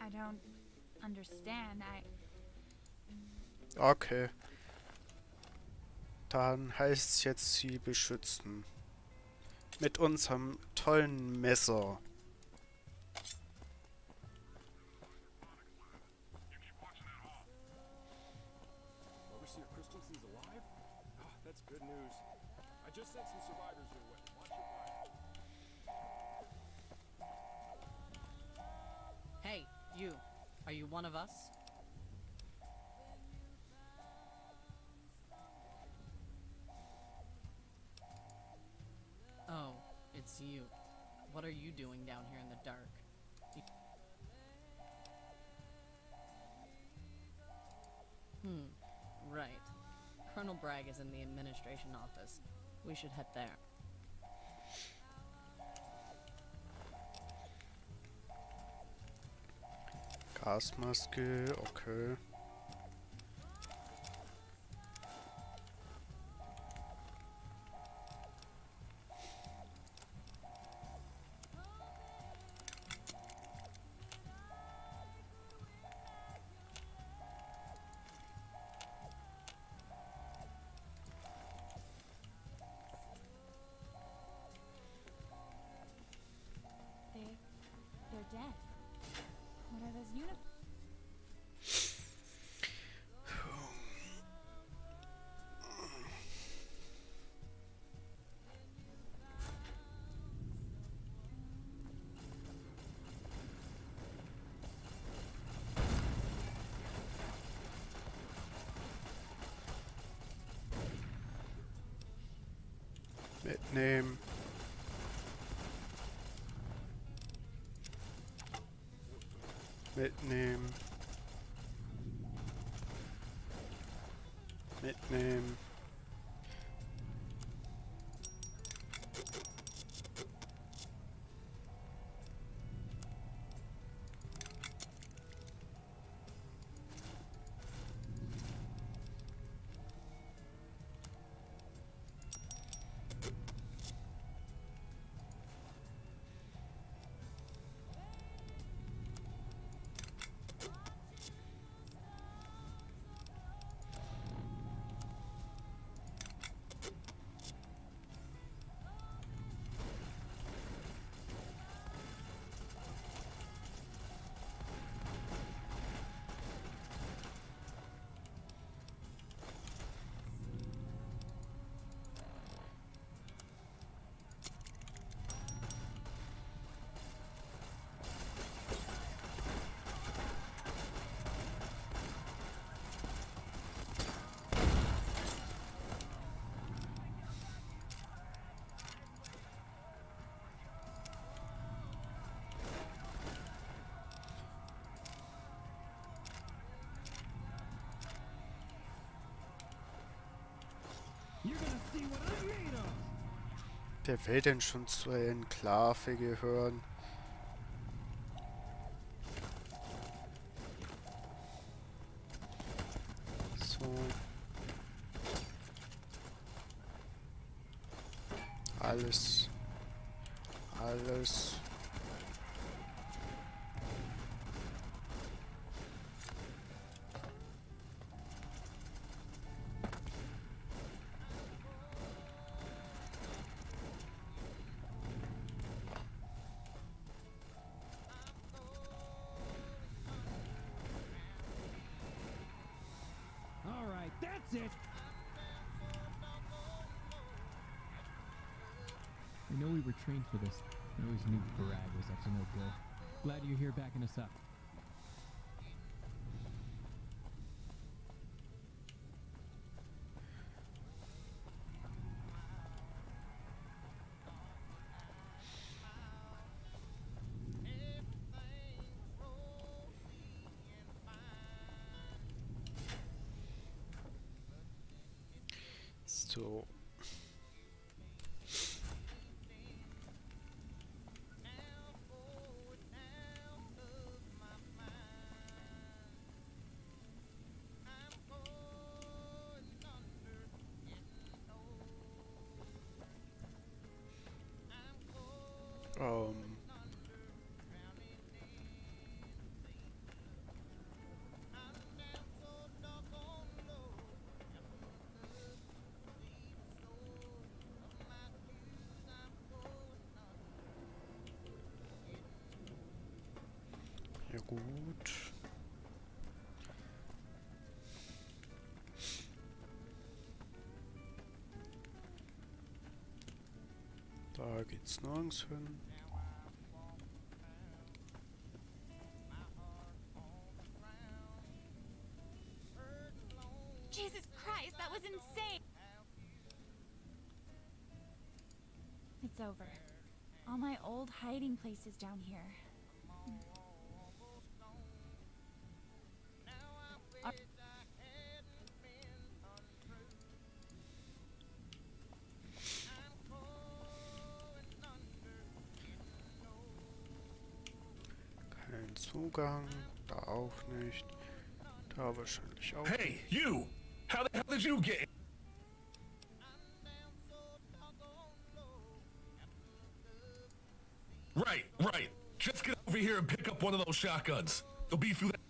I don't understand. Okay. Dann heißt es jetzt, sie beschützen. Mit unserem tollen Messer. Overseer Christensen's alive? Oh, that's good news. I just sent some survivors your way. Watch your back. Hey, you. Are you one of us? Oh, it's you. What are you doing down here in the dark? Right. Colonel Bragg is in the administration office. We should head there. Gasmaske, okay. They're dead. What are those uniforms? Mitnehmen. Mitnehmen. Mitnehmen. Wer will denn schon zur Enklave gehören? So. Alles. Alles. All right, that's it. I know we were trained for this. I always knew Bragg was up to no good. Glad you're here backing us up. So. Ja gut. Da geht's nirgends hin. Jesus Christ, that was insane! It's over. All my old hiding places down here. Kein Zugang, da auch nicht. Da wahrscheinlich auch. Hey, you! How the hell did you get in? Right. Just get over here and pick up one of those shotguns. They'll be through that.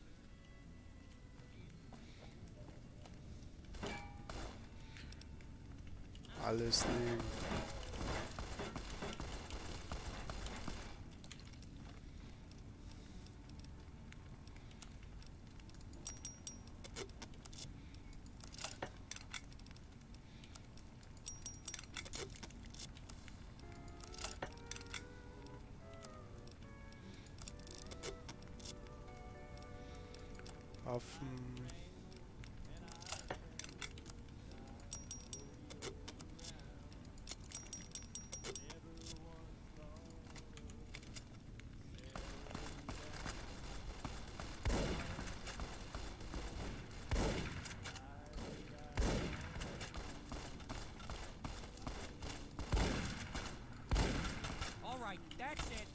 Alles nehmen. Waffen. All right, that's it.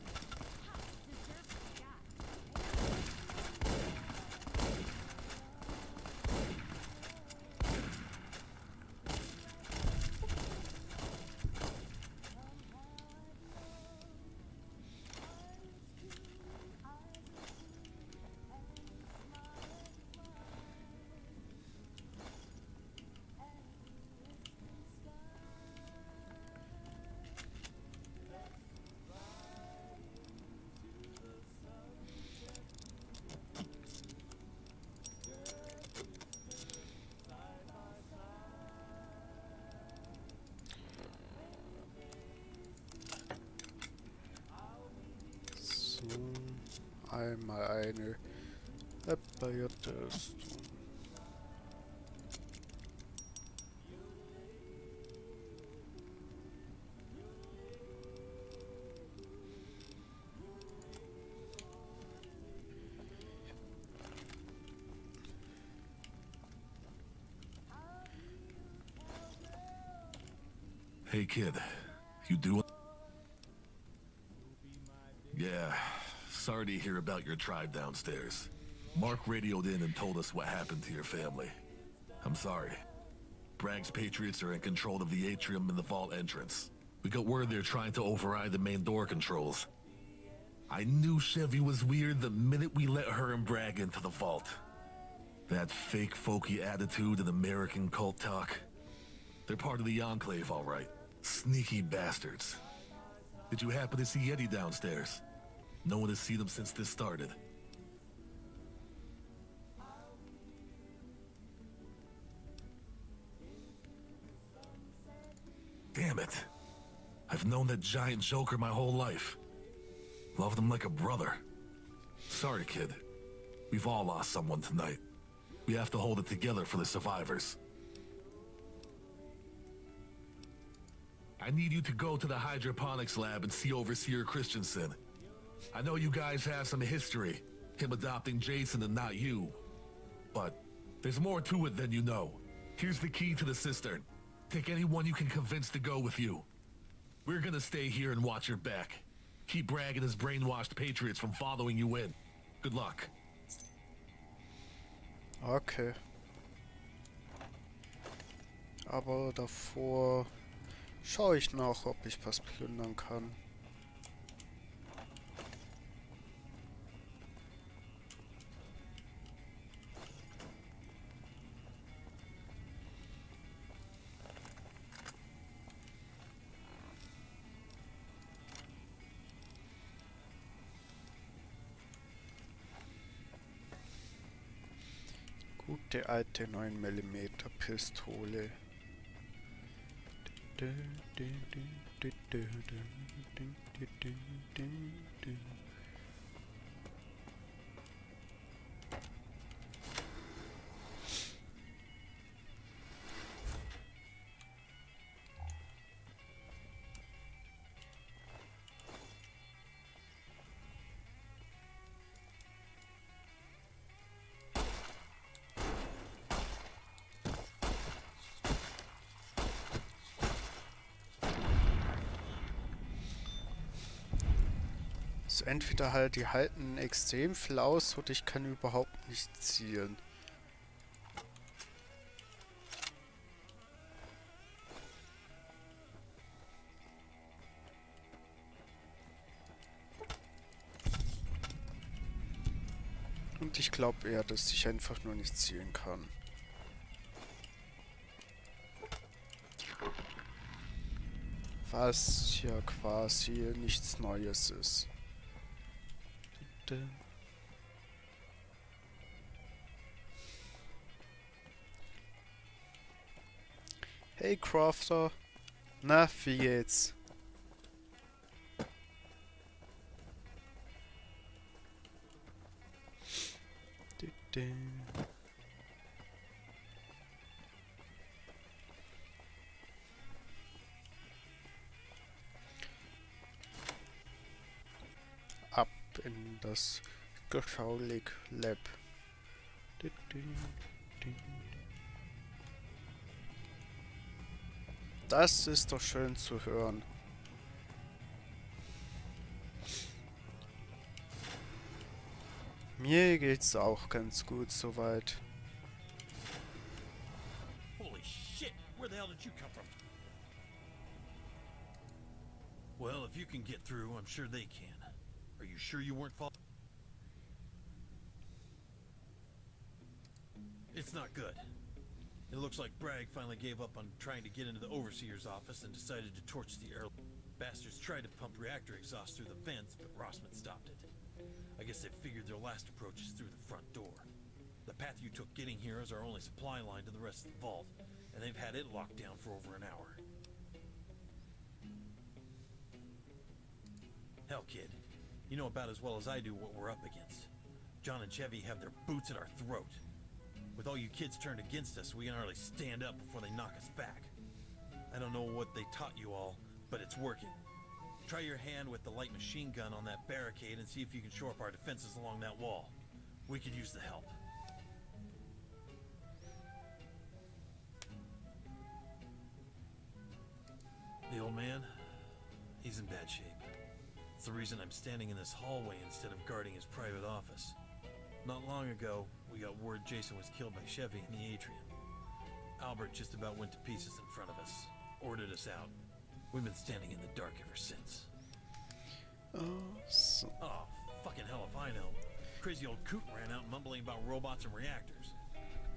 So, einmal eine reparierte Rüstung. Hey, kid. You do? Yeah, sorry to hear about your tribe downstairs. Mark radioed in and told us what happened to your family. I'm sorry. Bragg's Patriots are in control of the atrium and the vault entrance. We got word they're trying to override the main door controls. I knew Chevy was weird the minute we let her and Bragg into the vault. That fake folky attitude and American cult talk. They're part of the Enclave, all right. Sneaky bastards. Did you happen to see Yeti downstairs? No one has seen him since this started. Damn it. I've known that giant joker my whole life. Loved him like a brother. Sorry, kid. We've all lost someone tonight. We have to hold it together for the survivors. I need you to go to the hydroponics lab and see Overseer Christensen. I know you guys have some history, him adopting Jason and not you. But there's more to it than you know. Here's the key to the cistern. Take anyone you can convince to go with you. We're gonna stay here and watch your back. Keep Bragg and his brainwashed patriots from following you in. Good luck. Okay. Aber davor schaue ich noch, ob ich was plündern kann. Gute alte 9mm Pistole. So, entweder halt, die halten extrem viel aus oder ich kann überhaupt nicht zielen. Und ich glaube eher, dass ich einfach nur nicht zielen kann. Was ja quasi nichts Neues ist. Hey Crafter, na, wie geht's? Ab in das Geschaulig Lab. Das ist doch schön zu hören. Mir geht's auch ganz gut soweit. Holy shit! Where the hell did you come from? Well, if you can get through, I'm sure they can. Are you sure you weren't following? It's not good. It looks like Bragg finally gave up on trying to get into the Overseer's office and decided to torch the air. Bastards tried to pump reactor exhaust through the vents, but Rossman stopped it. I guess they figured their last approach is through the front door. The path you took getting here is our only supply line to the rest of the vault, and they've had it locked down for over an hour. Hell, kid, you know about as well as I do what we're up against. John and Chevy have their boots at our throat. With all you kids turned against us, we can hardly stand up before they knock us back. I don't know what they taught you all, but it's working. Try your hand with the light machine gun on that barricade and see if you can shore up our defenses along that wall. We could use the help. The old man? He's in bad shape. It's the reason I'm standing in this hallway instead of guarding his private office. Not long ago, we got word Jason was killed by Chevy in the atrium. Albert just about went to pieces in front of us, ordered us out. We've been standing in the dark ever since. Oh, fucking hell if I know. Crazy old coot ran out mumbling about robots and reactors.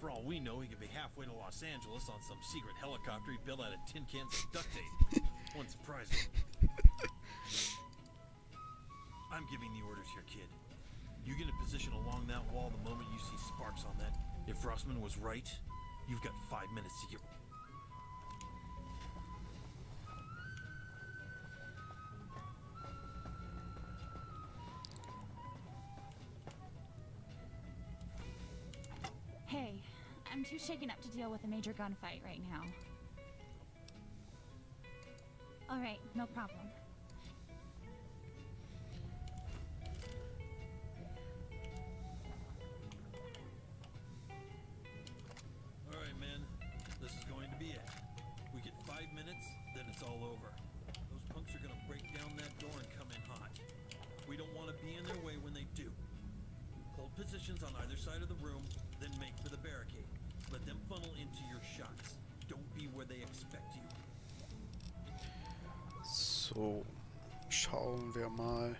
For all we know, he could be halfway to Los Angeles on some secret helicopter he built out of tin cans and duct tape. Wouldn't surprise me. I'm giving the orders here, kid. You get a position along that wall the moment you see sparks on that. If Rossman was right, you've got 5 minutes to get... Hey, I'm too shaken up to deal with a major gunfight right now. Alright, no problem. Alright, man. This is going to be it. We get 5 minutes, then it's all over. Those punks are gonna break down that door and come in hot. We don't want to be in their way when they do. Hold positions on either side of the room, then make for the barricade. Let them funnel into your shots. Don't be where they expect you. So, schauen wir mal.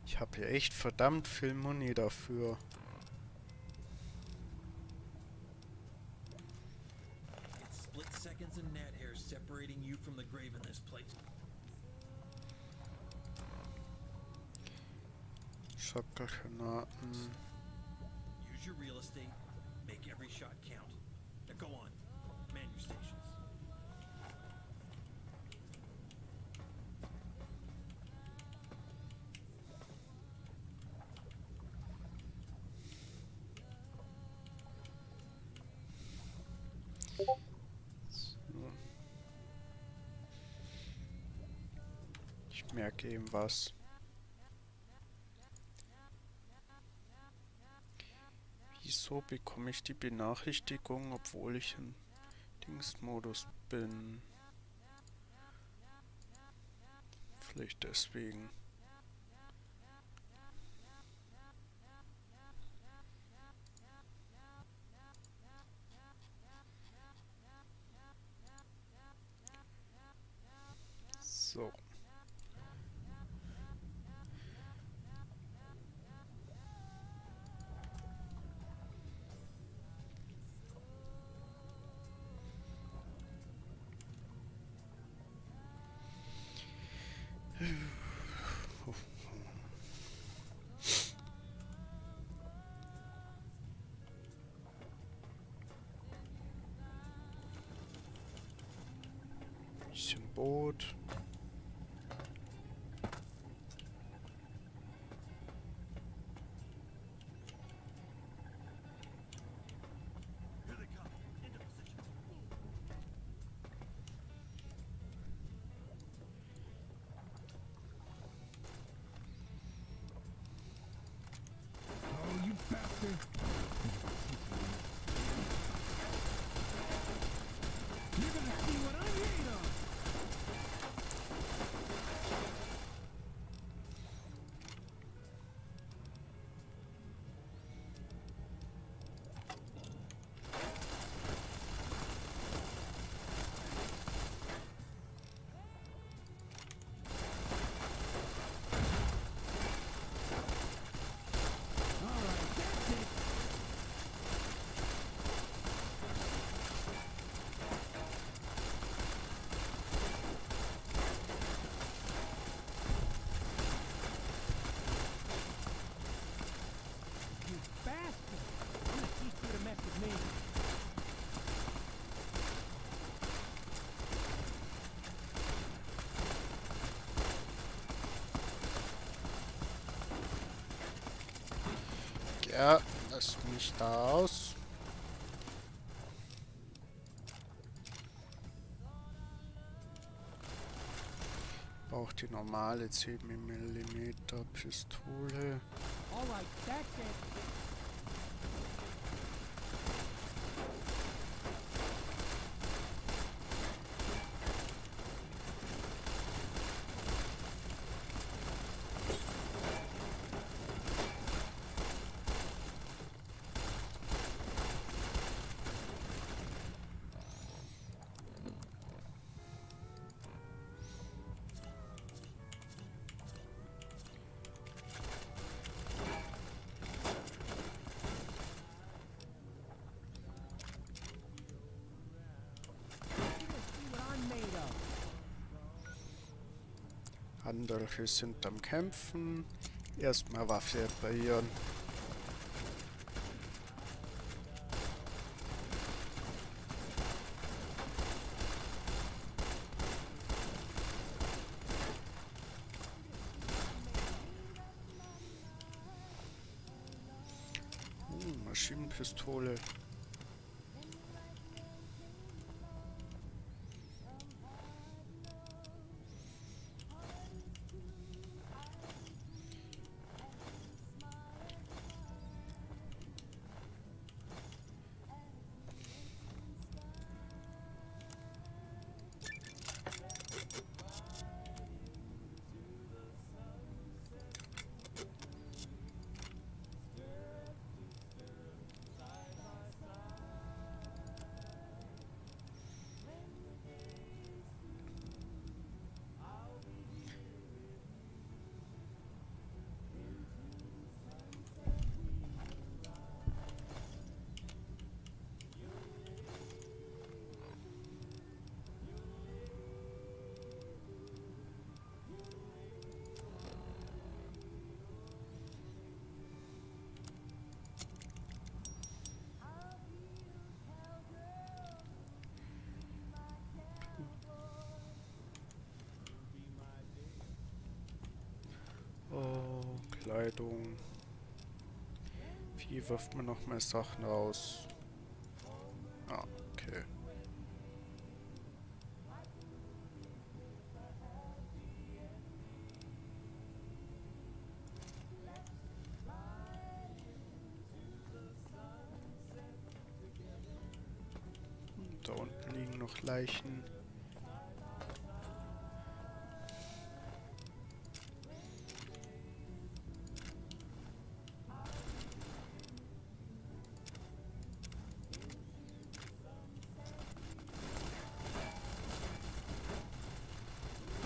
Ich habe hier echt verdammt viel Money dafür. It's split seconds and gnat hair separating you from the grave in this place. Shotgun-Granaten. Use your real estate. Make every shot count. Now go on. Man your stations. Ich merke ihm was. Wieso bekomme ich die Benachrichtigung, obwohl ich in Dingsmodus bin? Vielleicht deswegen. So. Bisschen Boot. Oh, you bastard! You're gonna see what I'm made of! Ja, lass nicht aus. Auch die normale 10 mm Pistole. Alright, that's it. Andere sind am Kämpfen. Erstmal Waffe reparieren. Maschinenpistole. Oh, Kleidung. Wie wirft man noch mehr Sachen raus? Ah, okay. Da unten liegen noch Leichen.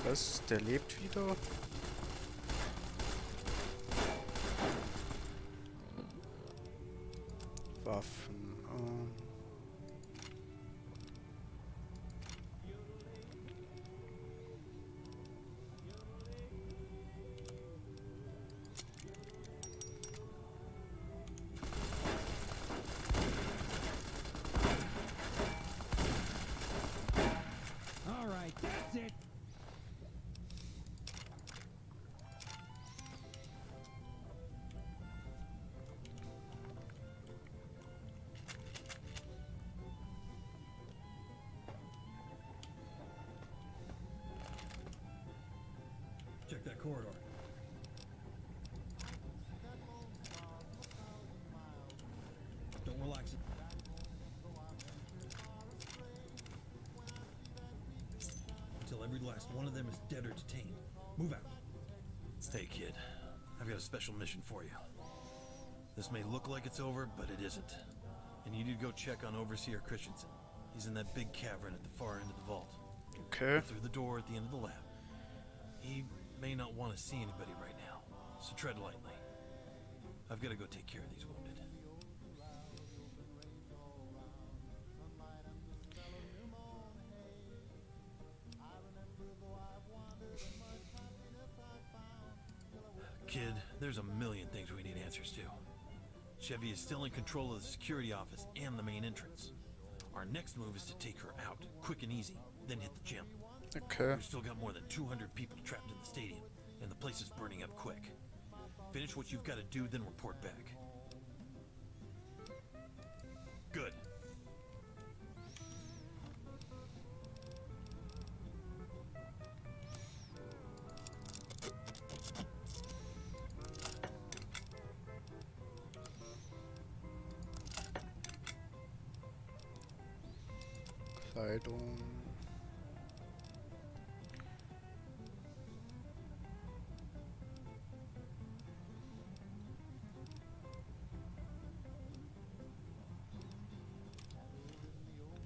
Was? Der lebt wieder? Waffen. All right, that's it. Check that corridor. Don't relax. Until every last one of them is dead or detained. Move out. Hey, kid. I've got a special mission for you. This may look like it's over, but it isn't. I need you to go check on Overseer Christensen. He's in that big cavern at the far end of the vault. Okay. Through the door at the end of the lab. He may not want to see anybody right now, so tread lightly. I've got to go take care of these wounded. Kid, there's a million things we need answers to. Chevy is still in control of the security office and the main entrance. Our next move is to take her out, quick and easy, then hit the gym. Okay. We've still got more than 200 people trapped in the stadium, and the place is burning up quick. Finish what you've got to do, then report back. Good. Kleidung.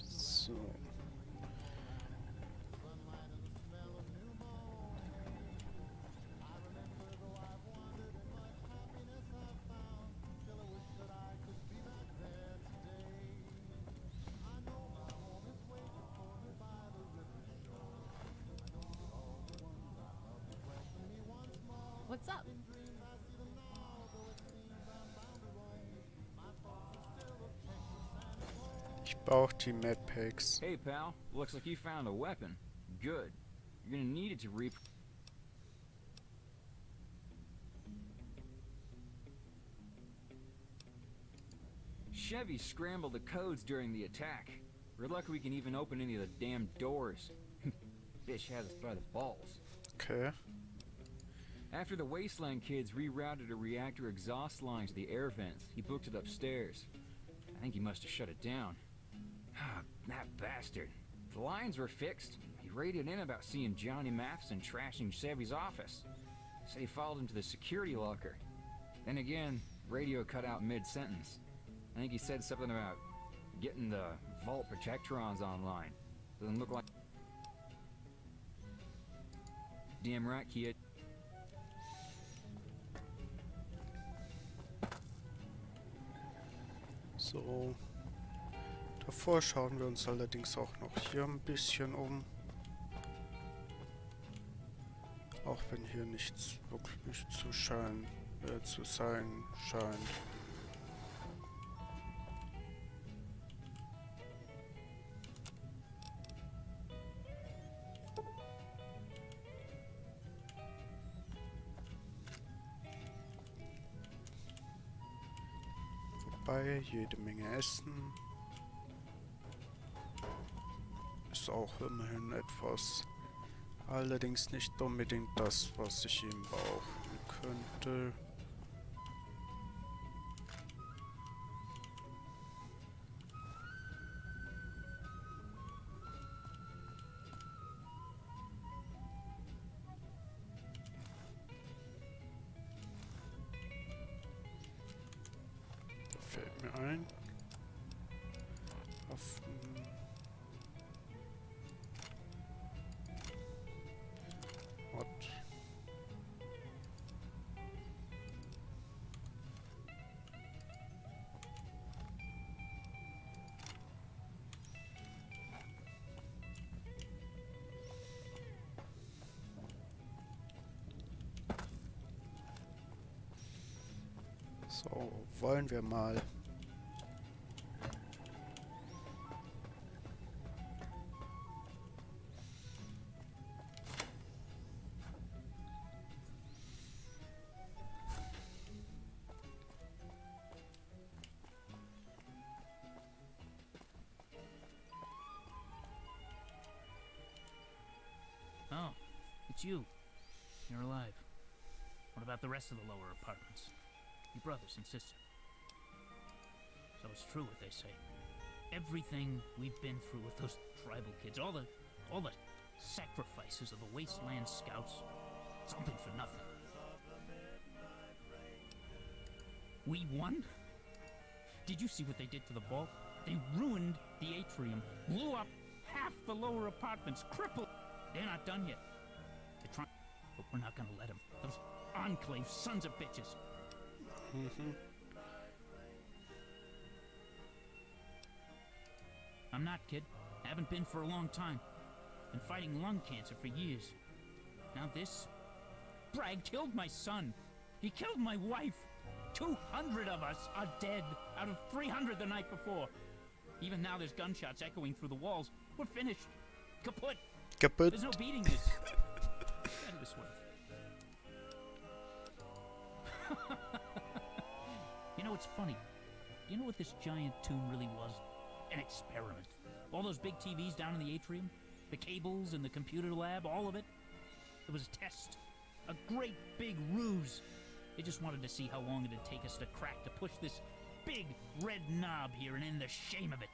So. What's up? Ich brauche die Medpacks. Hey, pal. Looks like you found a weapon. Good. You're gonna need it to Chevy scrambled the codes during the attack. We're lucky we can even open any of the damn doors. Bitch had us by the balls. Okay. After the Wasteland kids rerouted a reactor exhaust line to the air vents, he booked it upstairs. I think he must have shut it down. That bastard. The lines were fixed. He radioed in about seeing Johnny Matheson trashing Chevy's office. Said he followed him to the security locker. Then again, radio cut out mid-sentence. I think he said something about getting the vault protectrons online. Doesn't look like... Damn right, kid. So. Davor schauen wir uns allerdings auch noch hier ein bisschen um. Auch wenn hier nichts wirklich zu sein scheint. Wobei, jede Menge Essen ist auch immerhin etwas. Allerdings nicht unbedingt das, was ich ihm brauchen könnte. Da fällt mir ein. So, wollen wir mal. Oh, it's you. You're alive. What about the rest of the lower apartments? Your brothers and sister. So it's true what they say. Everything we've been through with those tribal kids, all the sacrifices of the Wasteland Scouts, something for nothing. We won? Did you see what they did to the vault? They ruined the atrium, blew up half the lower apartments, crippled. They're not done yet. They're trying, but we're not gonna let them. Those Enclave sons of bitches. I'm not, kid. Haven't been for a long time. Been fighting lung cancer for years. Now this... Bragg killed my son. He killed my wife. 200 of us are dead out of 300 the night before. Even now there's gunshots echoing through the walls. We're finished. Kaput. Kaput. There's no beating this. Better this way. You know, it's funny. you know what this giant tomb really was? An experiment. All those big TVs down in the atrium, the cables in the computer lab, all of it. It was a test. A great big ruse. They just wanted to see how long it'd take us to crack to push this big red knob here and end the shame of it.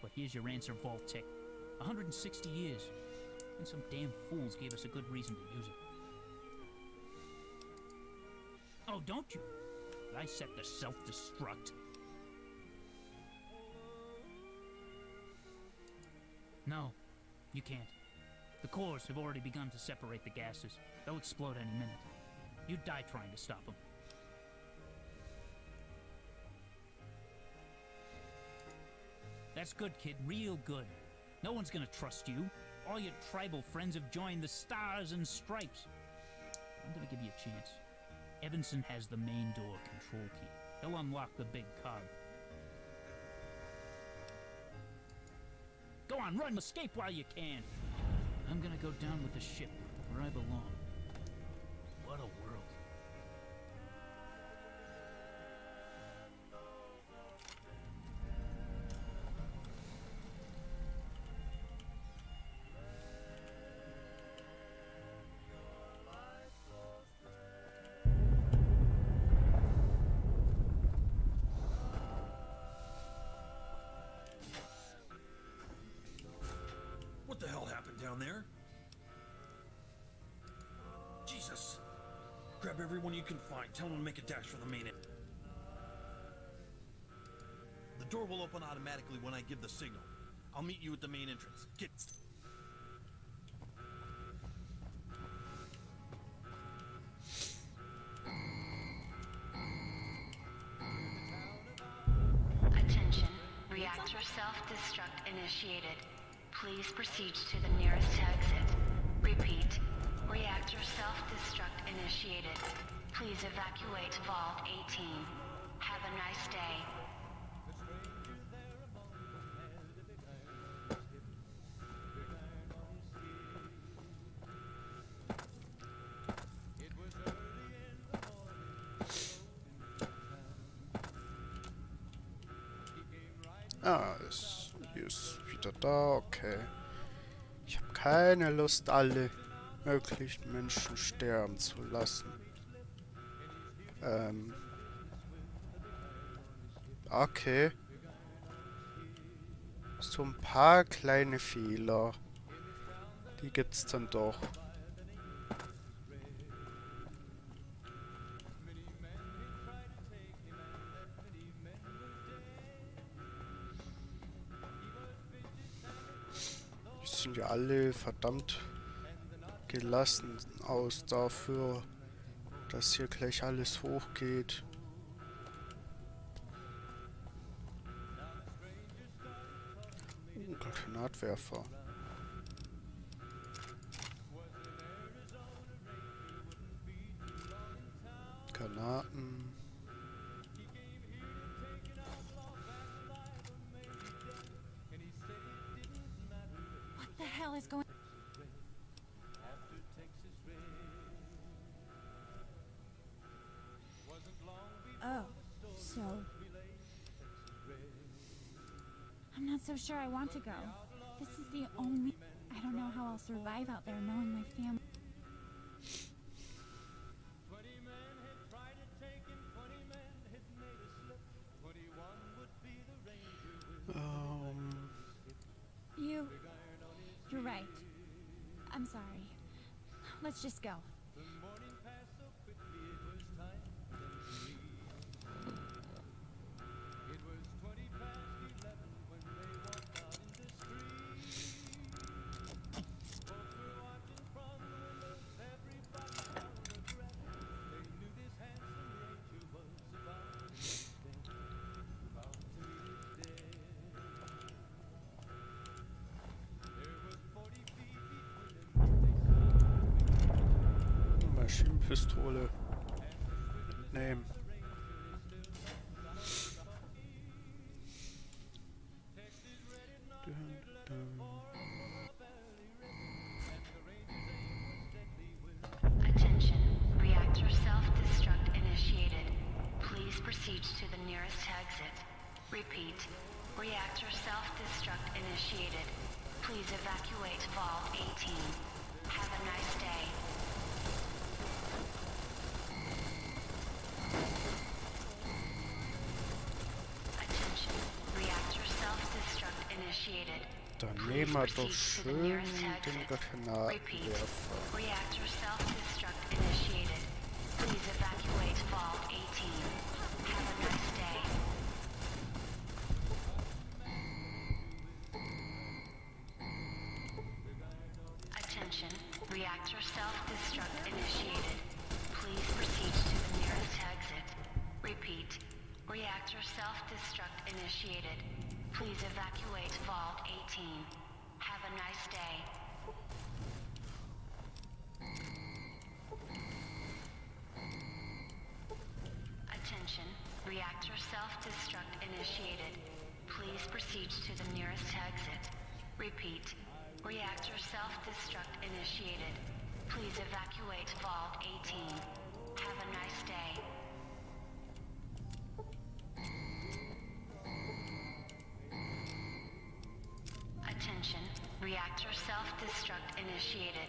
But here's your answer, Vault Tech. 160 years. And some damn fools gave us a good reason to use it. Oh, don't you? I set the self-destruct. No, you can't. The cores have already begun to separate the gases. They'll explode any minute. You'd die trying to stop them. That's good, kid. Real good. No one's gonna trust you. All your tribal friends have joined the Stars and Stripes. I'm gonna give you a chance. Evanson has the main door control key. He'll unlock the big cog. Go on, run, escape while you can. I'm gonna go down with the ship, where I belong. What a world. What the hell happened down there? Jesus! Grab everyone you can find. Tell them to make a dash for the main end. The door will open automatically when I give the signal. I'll meet you at the main entrance. Get... Attention. Reactor self-destruct initiated. Please proceed to the nearest exit. Repeat. Reactor self-destruct initiated. Please evacuate Vault 18. Have a nice day. Ah, es ist wieder da, okay. Ich habe keine Lust, alle möglichen Menschen sterben zu lassen. Okay. So ein paar kleine Fehler. Die gibt's dann doch. Die sind ja alle verdammt gelassen aus dafür, dass hier gleich alles hochgeht. Granatwerfer. Granaten. What the hell is going? Oh, so I'm not so sure I want to go. This is the only... I don't know how I'll survive out there knowing my family... You're right. I'm sorry. Let's just go. Maschinenpistole mitnehmen. Attention. Reactor self-destruct initiated. Please proceed to the nearest exit. Vault 18. Have a nice day. Attention. Reactor self-destruct initiated. Dann nehmen wir doch schön den Granatenwerfer. Reactor self-destruct initiated. Please evacuate Vault 18. Have a nice day. Attention. Reactor self-destruct initiated. Please proceed to the nearest exit. Repeat. Reactor self-destruct initiated. Please evacuate Vault 18. Have a nice day. Attention. Reactor self-destruct initiated. Please proceed to the nearest exit. Repeat. Reactor self-destruct initiated. Please evacuate Vault 18. Have a nice day. Attention. Reactor self-destruct initiated.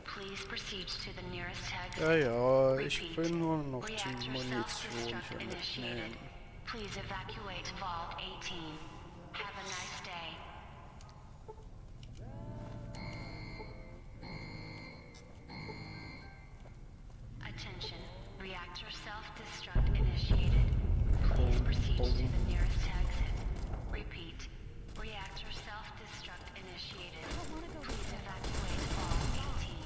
Please proceed to the nearest exit. Ja, ich Repeat. will nur noch die Reactor Munition self-destruct hier initiated. mitnehmen. Please evacuate Vault 18. Have a nice day. Attention. Reactor self-destruct initiated. Please proceed to the nearest exit. Repeat. Reactor self-destruct initiated. Please evacuate Vault 18.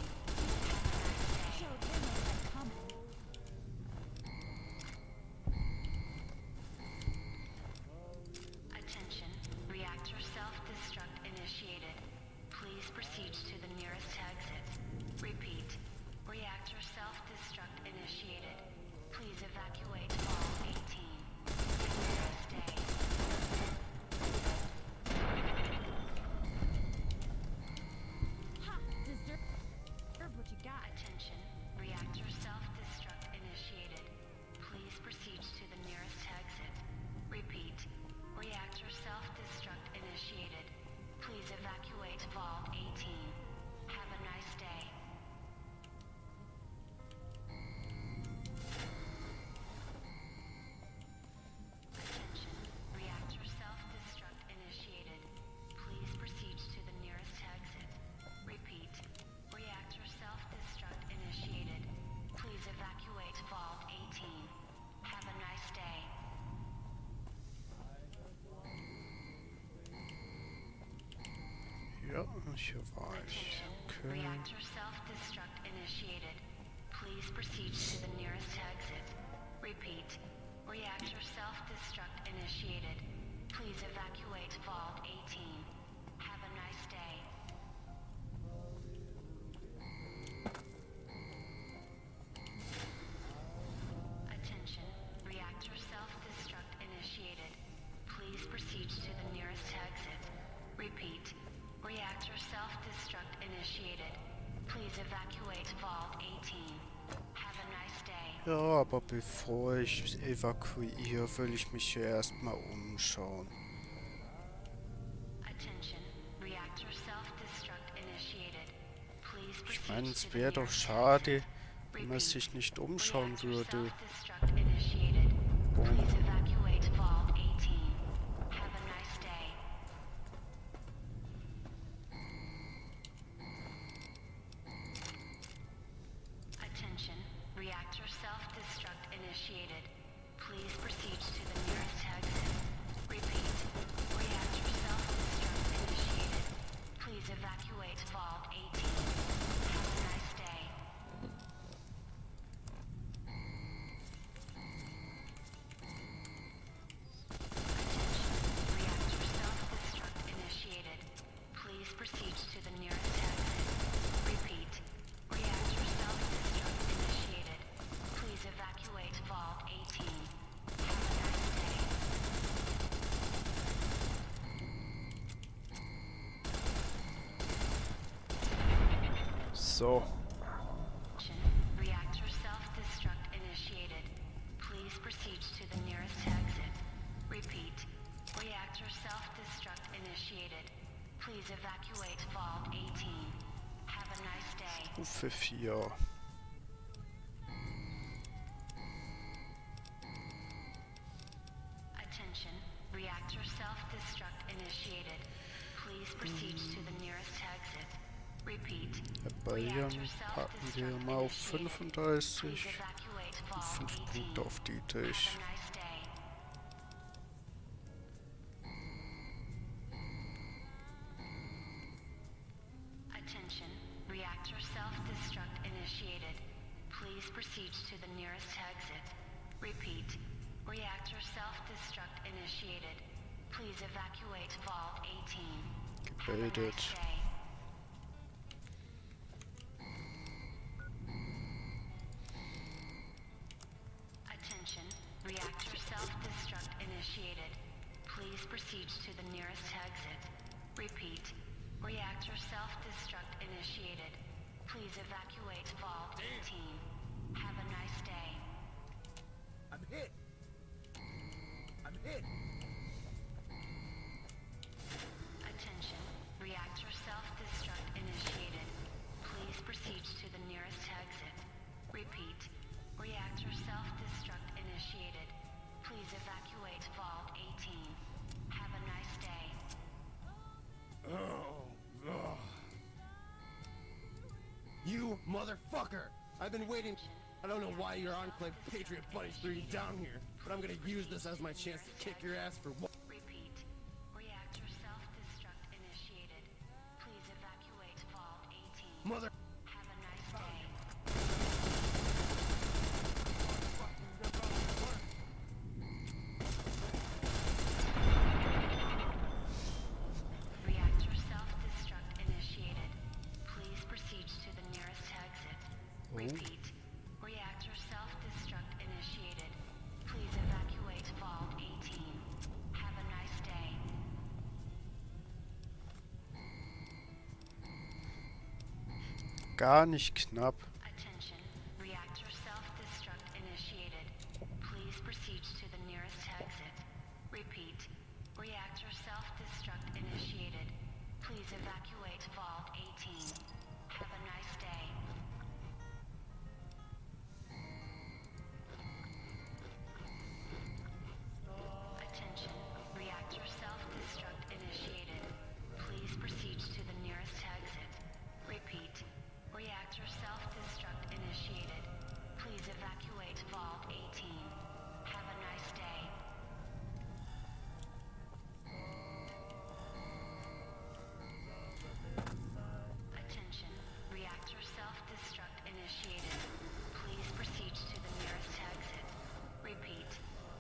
Have a nice day. Attention. Reactor self-destruct initiated. Please proceed to the nearest exit. Repeat. Reactor self-destruct initiated. Please evacuate Vault 18. Have a nice day. Ha! Deserve what you got. Attention. Reactor self-destruct initiated. Please proceed to the nearest exit. Repeat. Reactor self-destruct initiated. Please evacuate Vault 18. Have a nice day. Attention. Reactor self-destruct initiated. Please proceed to the nearest exit. Repeat. Reactor self-destruct initiated. Please evacuate Vault 18. Have a nice day. Ja, hier war ich. Okay. Reactor self-destruct initiated. Please proceed to the nearest exit. Repeat. Reactor self-destruct initiated. Please evacuate Vault 18. Have a nice day. Attention. Reactor self-destruct initiated. Please proceed to the nearest exit. Repeat. Reactor self-destruct initiated. Please evacuate Vault 18. Have a nice day. Ja, aber bevor ich evakuiere, will ich mich hier erstmal umschauen. Attention. Reactor self-destruct initiated. Please Ich proceed meine, to es the wäre doch nearest schade, exit. wenn man sich nicht umschauen Reactor würde. self-destruct initiated. Please evacuate Vault 18. Have a nice day. Attention. Reactor self-destruct initiated. Please proceed to the nearest exit. Repeat. Reactor self-destruct initiated. Please evacuate Vault 18. Have a nice day. Reactor self-destruct initiated. Please proceed to the nearest exit. Repeat. Reactor self-destruct initiated. Please evacuate Vault 18. Have a nice day. So, Reactor self-destruct initiated. Please proceed to the nearest exit. Repeat. Reactor self-destruct initiated. Please evacuate Vault 18. Have a nice day. Stufe 4. Attention, reactor self-destruct initiated. Please proceed to the nearest exit. Repeat. Rebellion packen wir mal auf 35 und 5 Punkte auf Dietrich. Attention, reactor self-destruct initiated. Please proceed to the nearest exit. Repeat. Reactor self-destruct initiated. Please evacuate Vault 18. Gebildet. Attention, reactor self-destruct initiated. Please proceed to the nearest exit. Repeat. Reactor self-destruct initiated. Please evacuate Vault 18. Have a nice day. I'm hit. I'm hit. Attention, reactor self-destruct initiated. Please proceed to the nearest exit. Repeat. Reactor self-destruct initiated. Please evacuate Vault 18. Have a nice day. You motherfucker! I've been waiting. I don't know why your Enclave Patriot buddies threw you down here, but I'm gonna use this as my chance to kick your ass for what? Repeat. Reactor self-destruct initiated. Please evacuate Vault 18. Mother. Have a nice day. Reactor self-destruct initiated. Please proceed to the nearest exit. Repeat. Reactor self-destruct initiated. Please evacuate Vault 18. Have a nice day. Gar nicht knapp. Attention. Reactor self-destruct initiated. Please proceed to the nearest exit. Repeat. Reactor self-destruct initiated. Please evacuate Vault 18. Have a nice day. Attention. Reactor self-destruct initiated. Please proceed to the nearest exit. Repeat. Reactor self-destruct initiated. Please evacuate Vault 18. Have a nice day. Attention. Reactor self-destruct initiated. Please proceed to the nearest exit. Repeat.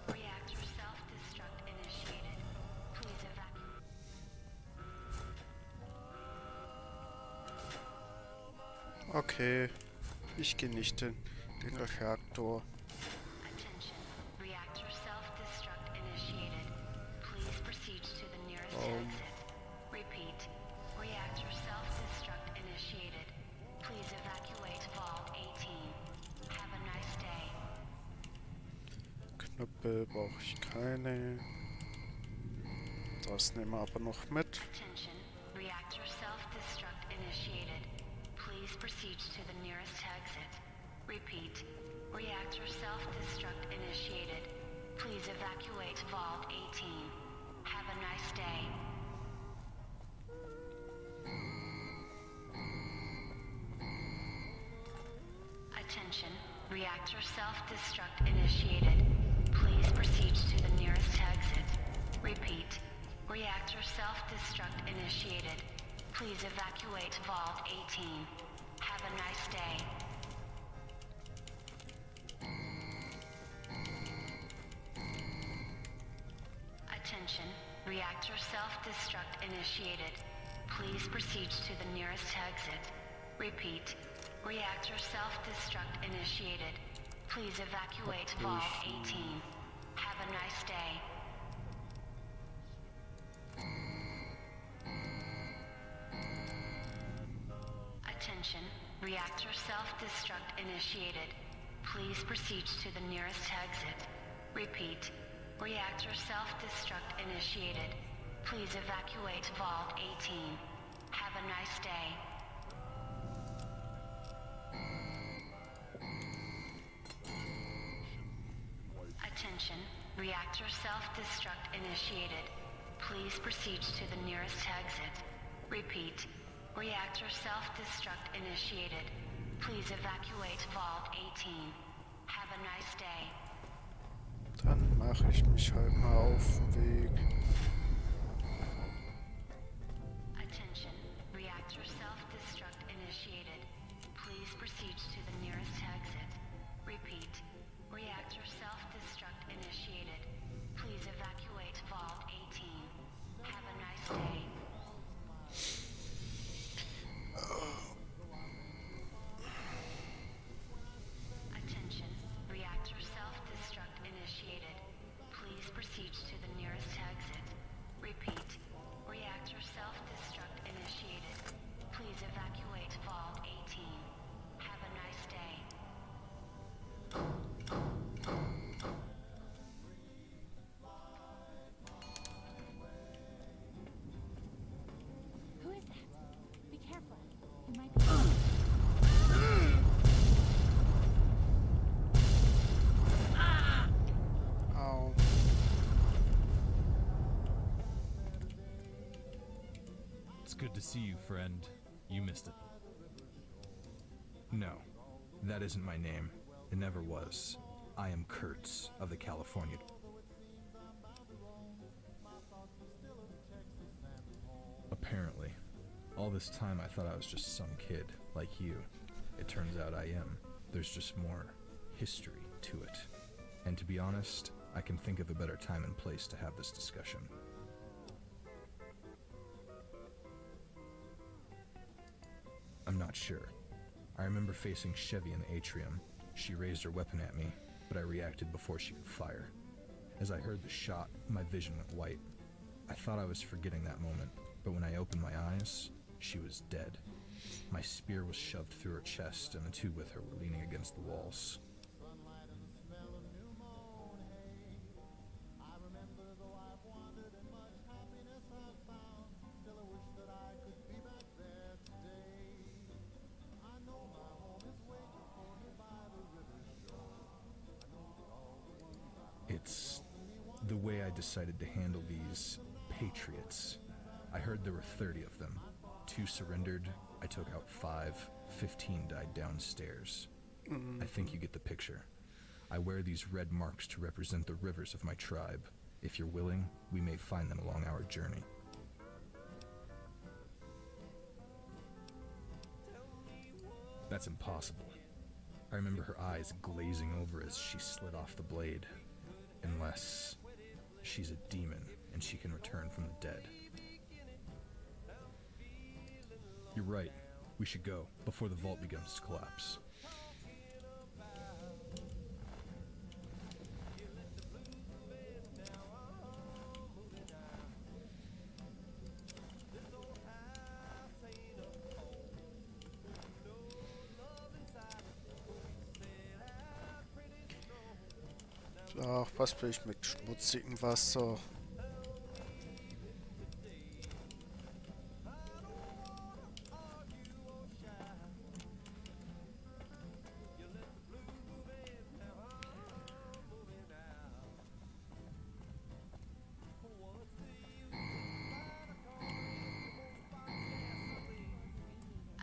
Reactor self-destruct initiated. Please evacuate. Okay, ich gehe nicht in den Reaktor. Attention. Reactor self-destruct initiated. Please proceed to the nearest exit. Repeat. Reactor self-destruct initiated. Please evacuate Vault 18. Have a nice day. Knüppel brauche ich keine. Das nehmen wir aber noch mit. Attention. Reactor self-destruct initiated. Please proceed to the nearest exit. Repeat. Reactor self-destruct initiated. Please evacuate Vault 18. Have a nice day. Attention. Reactor self-destruct initiated. Please proceed to the nearest exit. Repeat. Reactor self-destruct initiated. Please evacuate Vault 18. Have a nice day. Attention. Reactor self-destruct initiated. Please proceed to the nearest exit. Repeat. Reactor self-destruct initiated. Please evacuate Vault 18. Have a nice day. Attention. Reactor self-destruct initiated. Please proceed to the nearest exit. Repeat. Reactor self-destruct initiated. Please evacuate Vault 18. Have a nice day. Attention, reactor self-destruct initiated. Please proceed to the nearest exit. Repeat, reactor self-destruct initiated. Please evacuate Vault 18. Have a nice day. Dann mache ich mich halt mal auf den Weg. Attention, reactor self-destruct initiated. Please proceed to the nearest exit. Repeat, reactor self-destruct initiated. Please evacuate Vault 18. Have a nice day. Attention, reactor self-destruct initiated. Please proceed to the nearest exit. Repeat, reactor self-destruct initiated. Please evacuate Vault 18. Have a nice day. Who is that? Be careful. He might be. Au. It's good to see you, friend. You missed it. No, that isn't my name. It never was. I am Kurtz of the California. Apparently. All this time I thought I was just some kid, like you. It turns out I am. There's just more history to it. And to be honest, I can think of a better time and place to have this discussion. I'm not sure. I remember facing Chevy in the atrium. She raised her weapon at me, but I reacted before she could fire. As I heard the shot, my vision went white. I thought I was forgetting that moment, but when I opened my eyes, she was dead. My spear was shoved through her chest, and the two with her were leaning against the walls. It's the way I decided to handle these patriots. I heard there were 30 of them. 2 surrendered, I took out 5, 15 died downstairs. I think you get the picture. I wear these red marks to represent the rivers of my tribe. If you're willing, we may find them along our journey. That's impossible. I remember her eyes glazing over as she slid off the blade. Unless she's a demon and she can return from the dead. You're right. We should go before the vault begins to collapse. Ach, was will ich mit schmutzigem Wasser?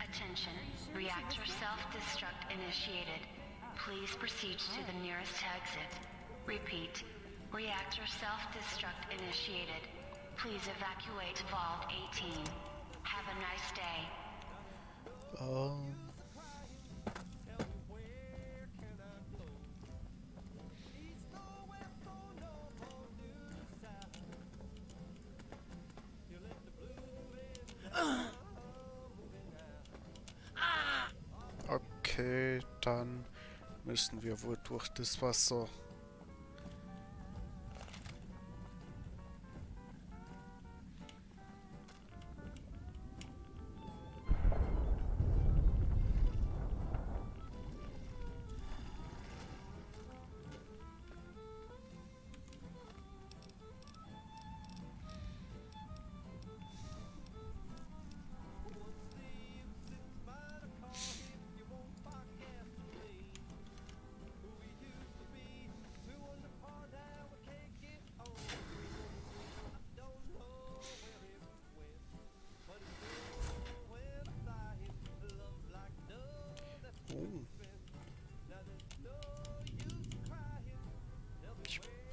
Attention, reactor self-destruct initiated. Please proceed to the nearest exit. Repeat, reactor self-destruct initiated. Please evacuate Vault 18. Have a nice day. Okay, dann müssen wir wohl durch das Wasser.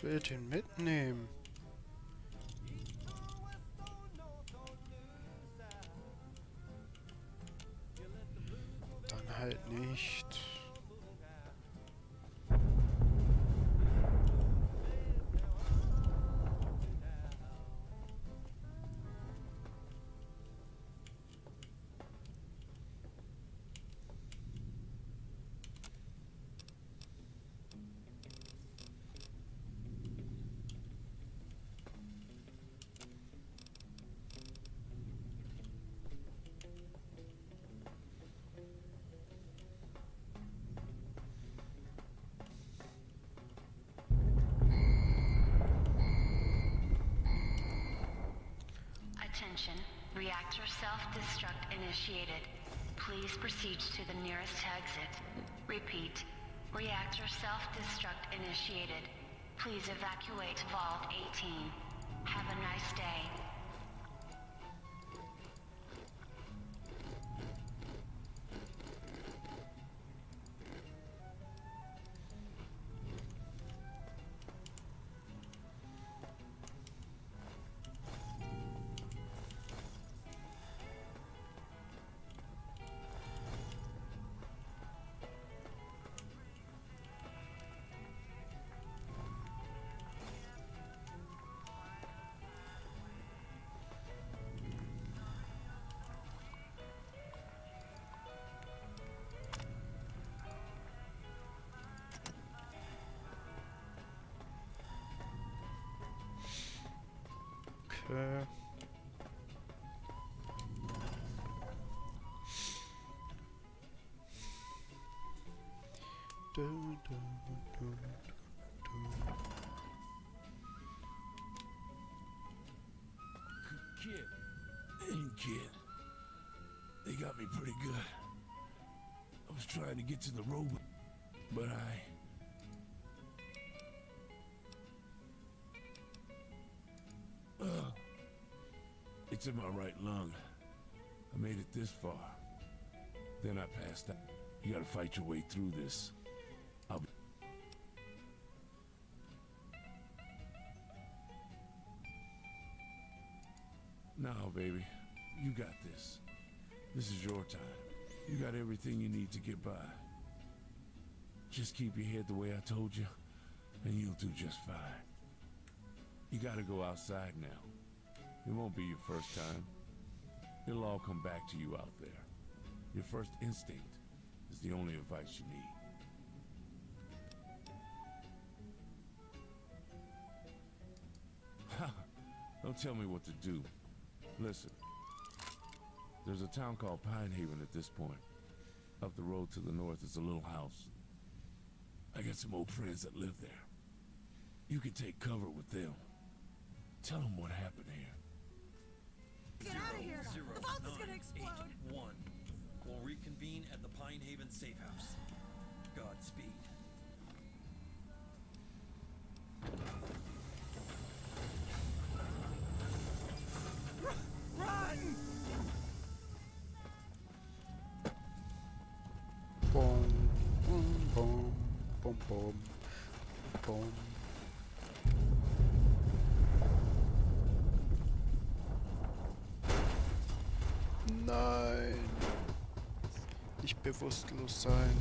will den mitnehmen. Dann halt nicht. Attention, reactor self-destruct initiated. Please proceed to the nearest exit. Repeat, reactor self-destruct initiated. Please evacuate Vault 18. Have a nice day. Okay. Kid. They got me pretty good. I was trying to get to the robot, but it's in my right lung. I made it this far. Then I passed out. You gotta fight your way through this. I'll be... No, baby. You got this. This is your time. You got everything you need to get by. Just keep your head the way I told you, and you'll do just fine. You gotta go outside now. It won't be your first time. It'll all come back to you out there. Your first instinct is the only advice you need. Don't tell me what to do. Listen. There's a town called Pine Haven at this point. Up the road to the north is a little house. I got some old friends that live there. You can take cover with them. Tell them what happened here. Get out of here! The vault is gonna explode! 1. We'll reconvene at the Pine Haven safe house. Godspeed. Run! Boom, boom, boom, boom, boom, boom. Nein! Nicht bewusstlos sein.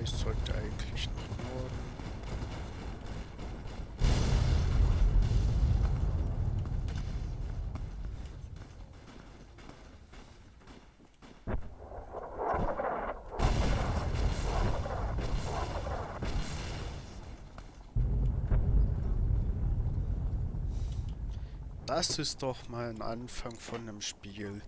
Ich sollte eigentlich nach Norden. Das ist doch mal ein Anfang von einem Spiel.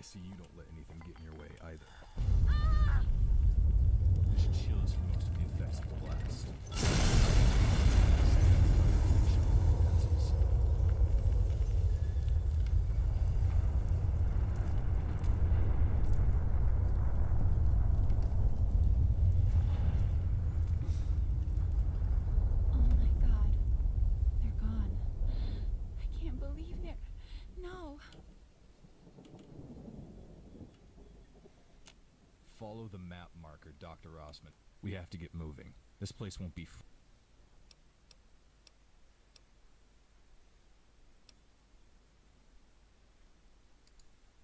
see you don't let anything get in your way either. This should shield us from most of the effects of the blast. Oh my god. They're gone. I can't believe they're... No. Follow the map marker, Dr. Rossman. We have to get moving. This place won't be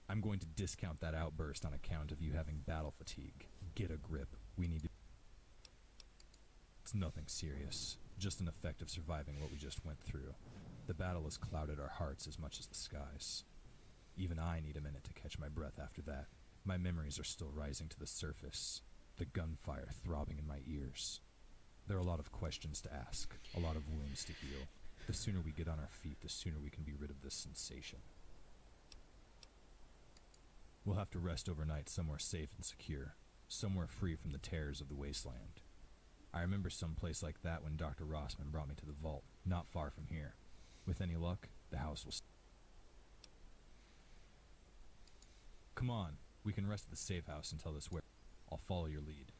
I'm going to discount that outburst on account of you having battle fatigue. Get a grip. We need to... It's nothing serious. Just an effect of surviving what we just went through. The battle has clouded our hearts as much as the skies. Even I need a minute to catch my breath after that. My memories are still rising to the surface, the gunfire throbbing in my ears. There are a lot of questions to ask, a lot of wounds to heal. The sooner we get on our feet, the sooner we can be rid of this sensation. We'll have to rest overnight somewhere safe and secure, somewhere free from the terrors of the wasteland. I remember some place like that when Dr. Rossman brought me to the vault, not far from here. With any luck, the house will... Come on, we can rest at the safe house until this wears. I'll follow your lead.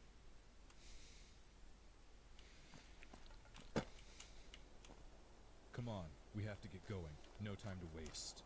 Come on, we have to get going. No time to waste.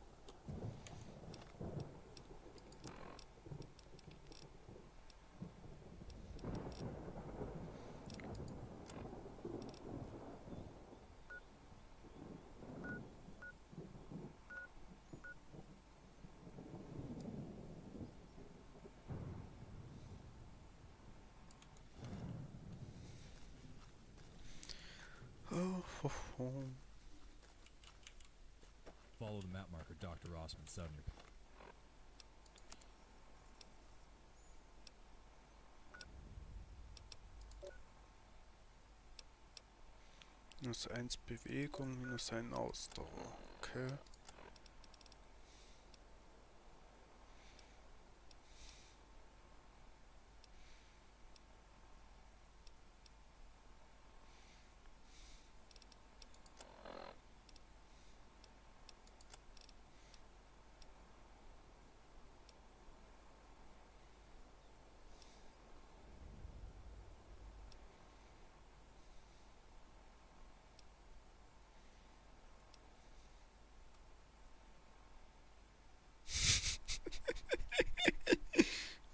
Follow the map marker Dr. Rossman set on your... -1 Bewegung, -1 Ausdauer. Okay.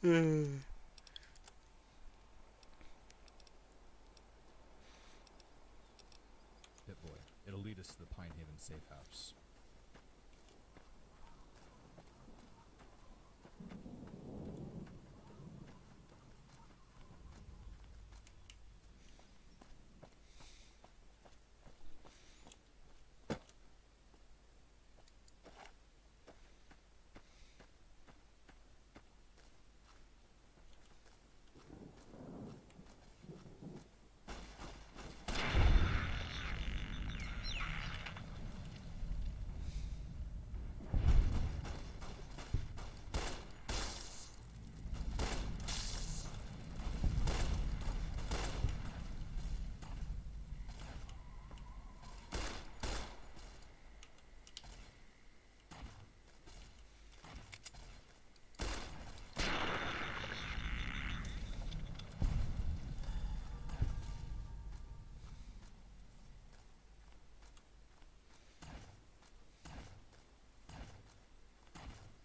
Hit boy. It'll lead us to the Pine Haven safe house.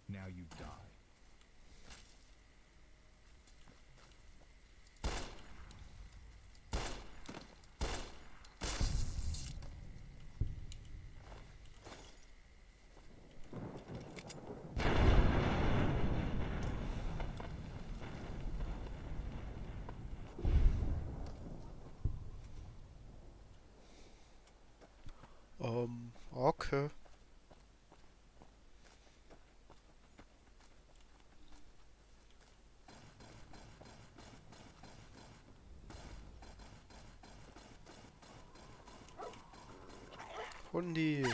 Now you die. Okay. Hundi.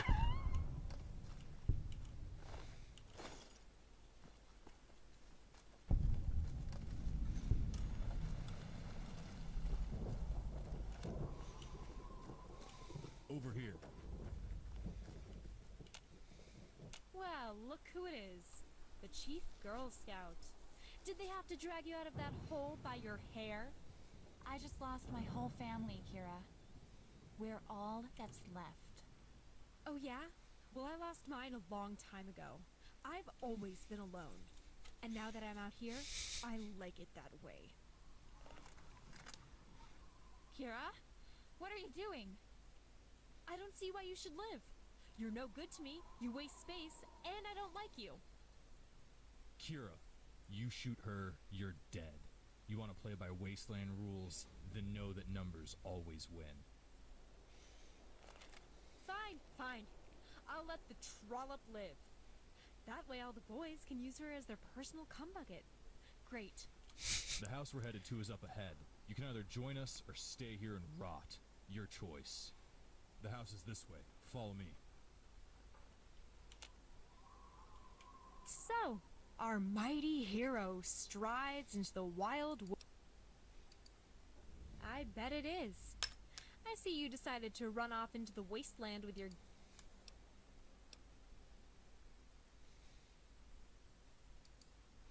look who it is. The Chief Girl Scout. Did they have to drag you out of that hole by your hair? I just lost my whole family, Kira. We're all that's left. Oh yeah? Well, I lost mine a long time ago. I've always been alone. And now that I'm out here, I like it that way. Kira? What are you doing? I don't see why you should live. You're no good to me, you waste space, and I don't like you. Kira, you shoot her, you're dead. You want to play by Wasteland rules, then know that numbers always win. Fine, fine. I'll let the trollop live. That way all the boys can use her as their personal cum bucket. Great. The house we're headed to is up ahead. You can either join us or stay here and rot. Your choice. The house is this way. Follow me. So, our mighty hero strides into the wild I bet it is. I see you decided to run off into the wasteland with your...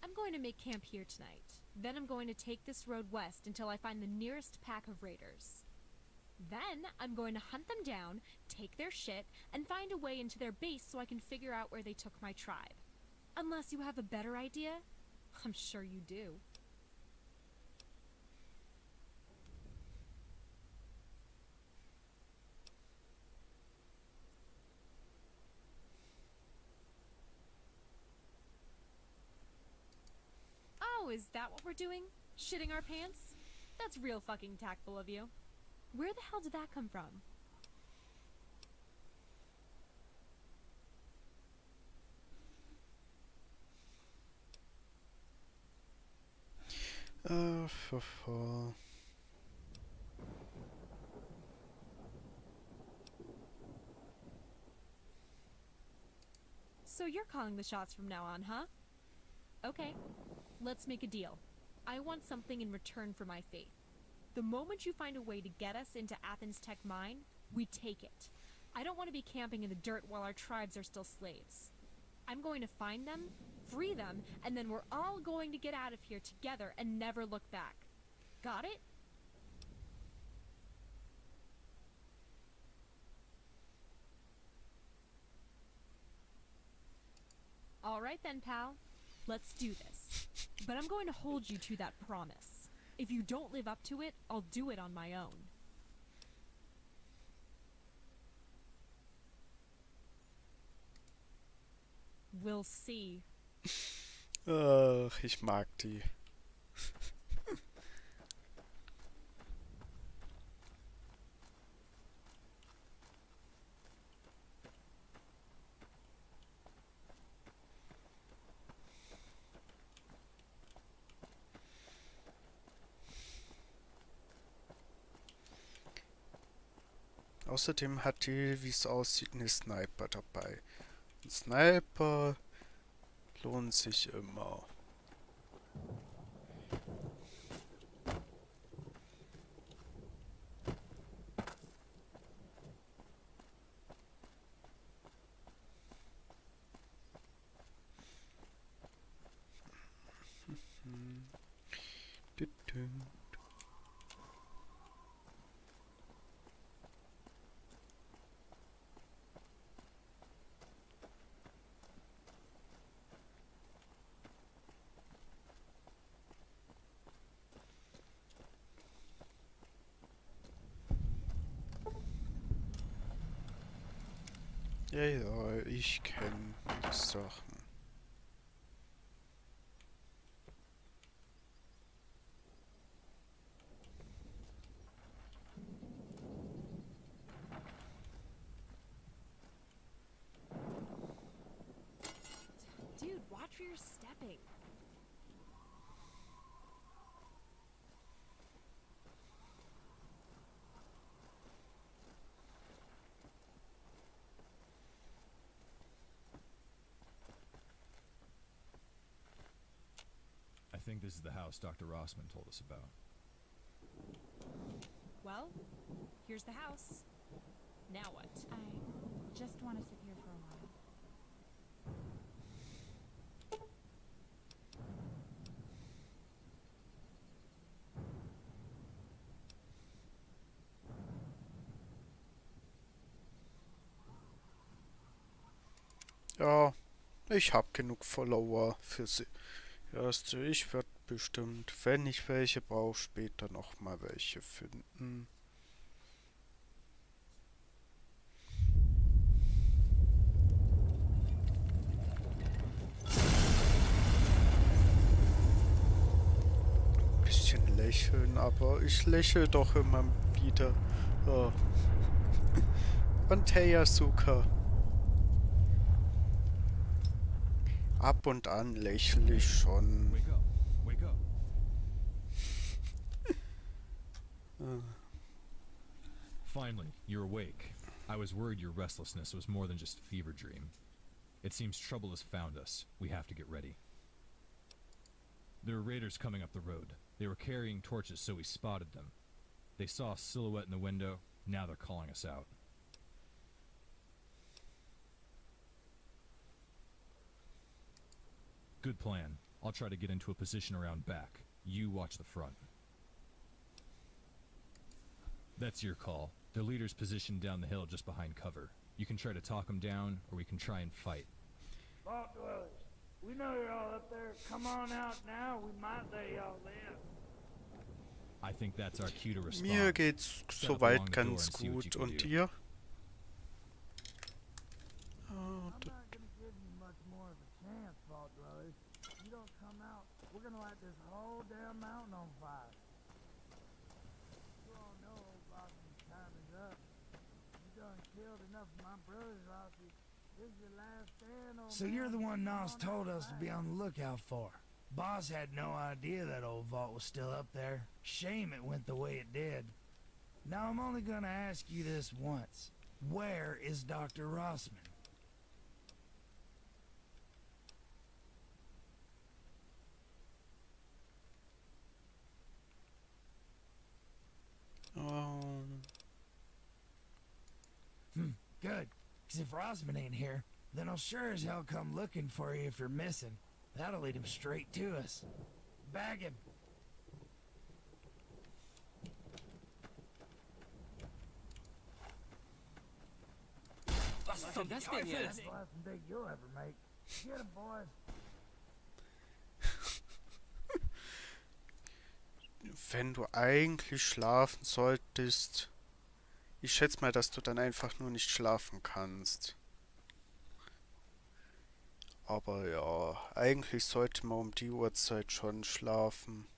I'm going to make camp here tonight. Then I'm going to take this road west until I find the nearest pack of raiders. Then I'm going to hunt them down, take their shit, and find a way into their base so I can figure out where they took my tribe. Unless you have a better idea? I'm sure you do. Oh, is that what we're doing? Shitting our pants? That's real fucking tactful of you. Where the hell did that come from? So you're calling the shots from now on, huh? Okay, let's make a deal. I want something in return for my faith. The moment you find a way to get us into Athens Tech Mine, we take it. I don't want to be camping in the dirt while our tribes are still slaves. I'm going to find them, free them, and then we're all going to get out of here together and never look back. Got it? All right then, pal. Let's do this. But I'm going to hold you to that promise. If you don't live up to it, I'll do it on my own. We'll see. Ach, ich mag die. Außerdem hat die, wie es aussieht, eine Sniper dabei. Ein Sniper lohnt sich immer. Ja, ja, ich kenne die Sachen. Dude, watch where you're stepping. I think this is the house Dr. Rossman told us about. Well, here's the house. Now what? I just want to sit here for a while. Ja, ich hab genug Follower für sie. Erste, ich werde bestimmt, wenn ich welche brauche, später nochmal welche finden. Bisschen lächeln, aber ich lächle doch immer wieder. Oh. Und hey Asuka. Ab und an lächle ich schon. Wake up. Wake up. Finally, you're awake. I was worried your restlessness was more than just a fever dream. It seems trouble has found us. We have to get ready. There are raiders coming up the road. They were carrying torches, so we spotted them. They saw a silhouette in the window. Now they're calling us out. Good plan. I'll try to get into a position around back. You watch the front. That's your call. The leader's positioned down the hill just behind cover. You can try to talk him down, or we can try and fight. Vault dwellers, we know you're all up there. Come on out now. We might let y'all live. I think that's our cue to respond. Mir geht's soweit ganz gut. Und dir? Oh, I'm not gonna give you much more of a chance, Vault dwellers. If you don't come out, we're gonna light this whole damn mountain on fire. You all know old Rossman's time is up. You done killed enough of my brothers, Rossi. This is your last stand, old So man. you're the one Nos told us to be on the lookout for. Boss had no idea that old vault was still up there. Shame it went the way it did. Now I'm only gonna ask you this once. Where is Dr. Rossman? Good. Because if Rossman ain't here, then I'll sure as hell come looking for you if you're missing. That'll lead him straight to us. Bag him. That's the best thing you'll ever make. Get him, boys. Wenn du eigentlich schlafen solltest... Ich schätze mal, dass du dann einfach nur nicht schlafen kannst. Aber ja, eigentlich sollte man um die Uhrzeit schon schlafen.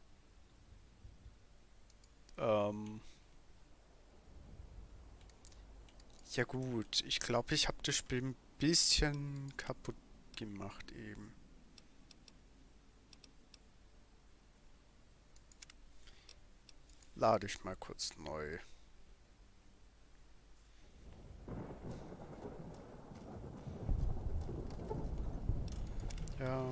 Ja gut, ich glaube, ich habe das Spiel ein bisschen kaputt gemacht eben. Lade ich mal kurz neu. Ja.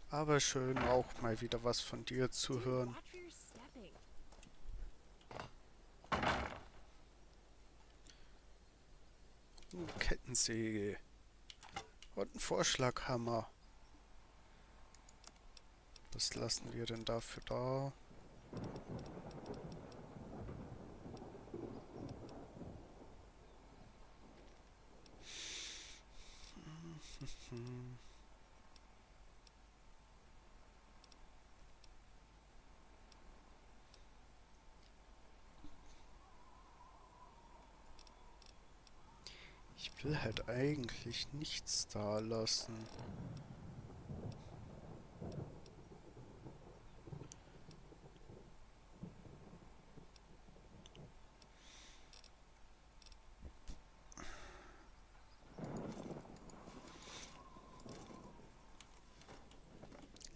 Aber schön auch mal wieder was von dir zu hören. Kettensäge. Und ein Vorschlaghammer. Was lassen wir denn dafür da? Ich will halt eigentlich nichts da lassen.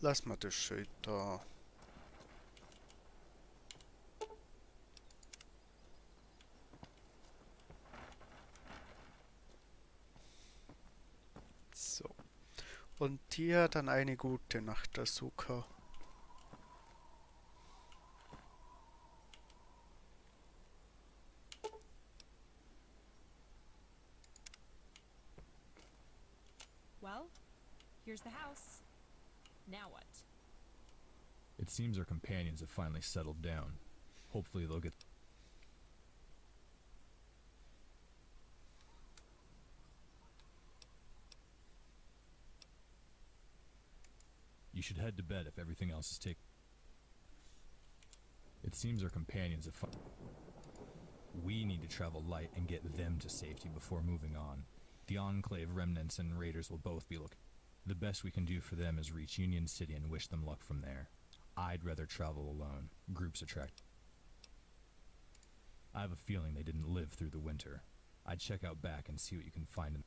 Lass mal das Schild da. So. Und dir dann eine gute Nacht, Asuka. Well, here's the house. Now what? It seems our companions have finally settled down. Hopefully they'll get... You should head to bed if everything else is taken. It seems our companions have... We need to travel light and get them to safety before moving on. The Enclave remnants and raiders will both be looking. The best we can do for them is reach Union City and wish them luck from there. I'd rather travel alone. Groups attract. I have a feeling they didn't live through the winter. I'd check out back and see what you can find in...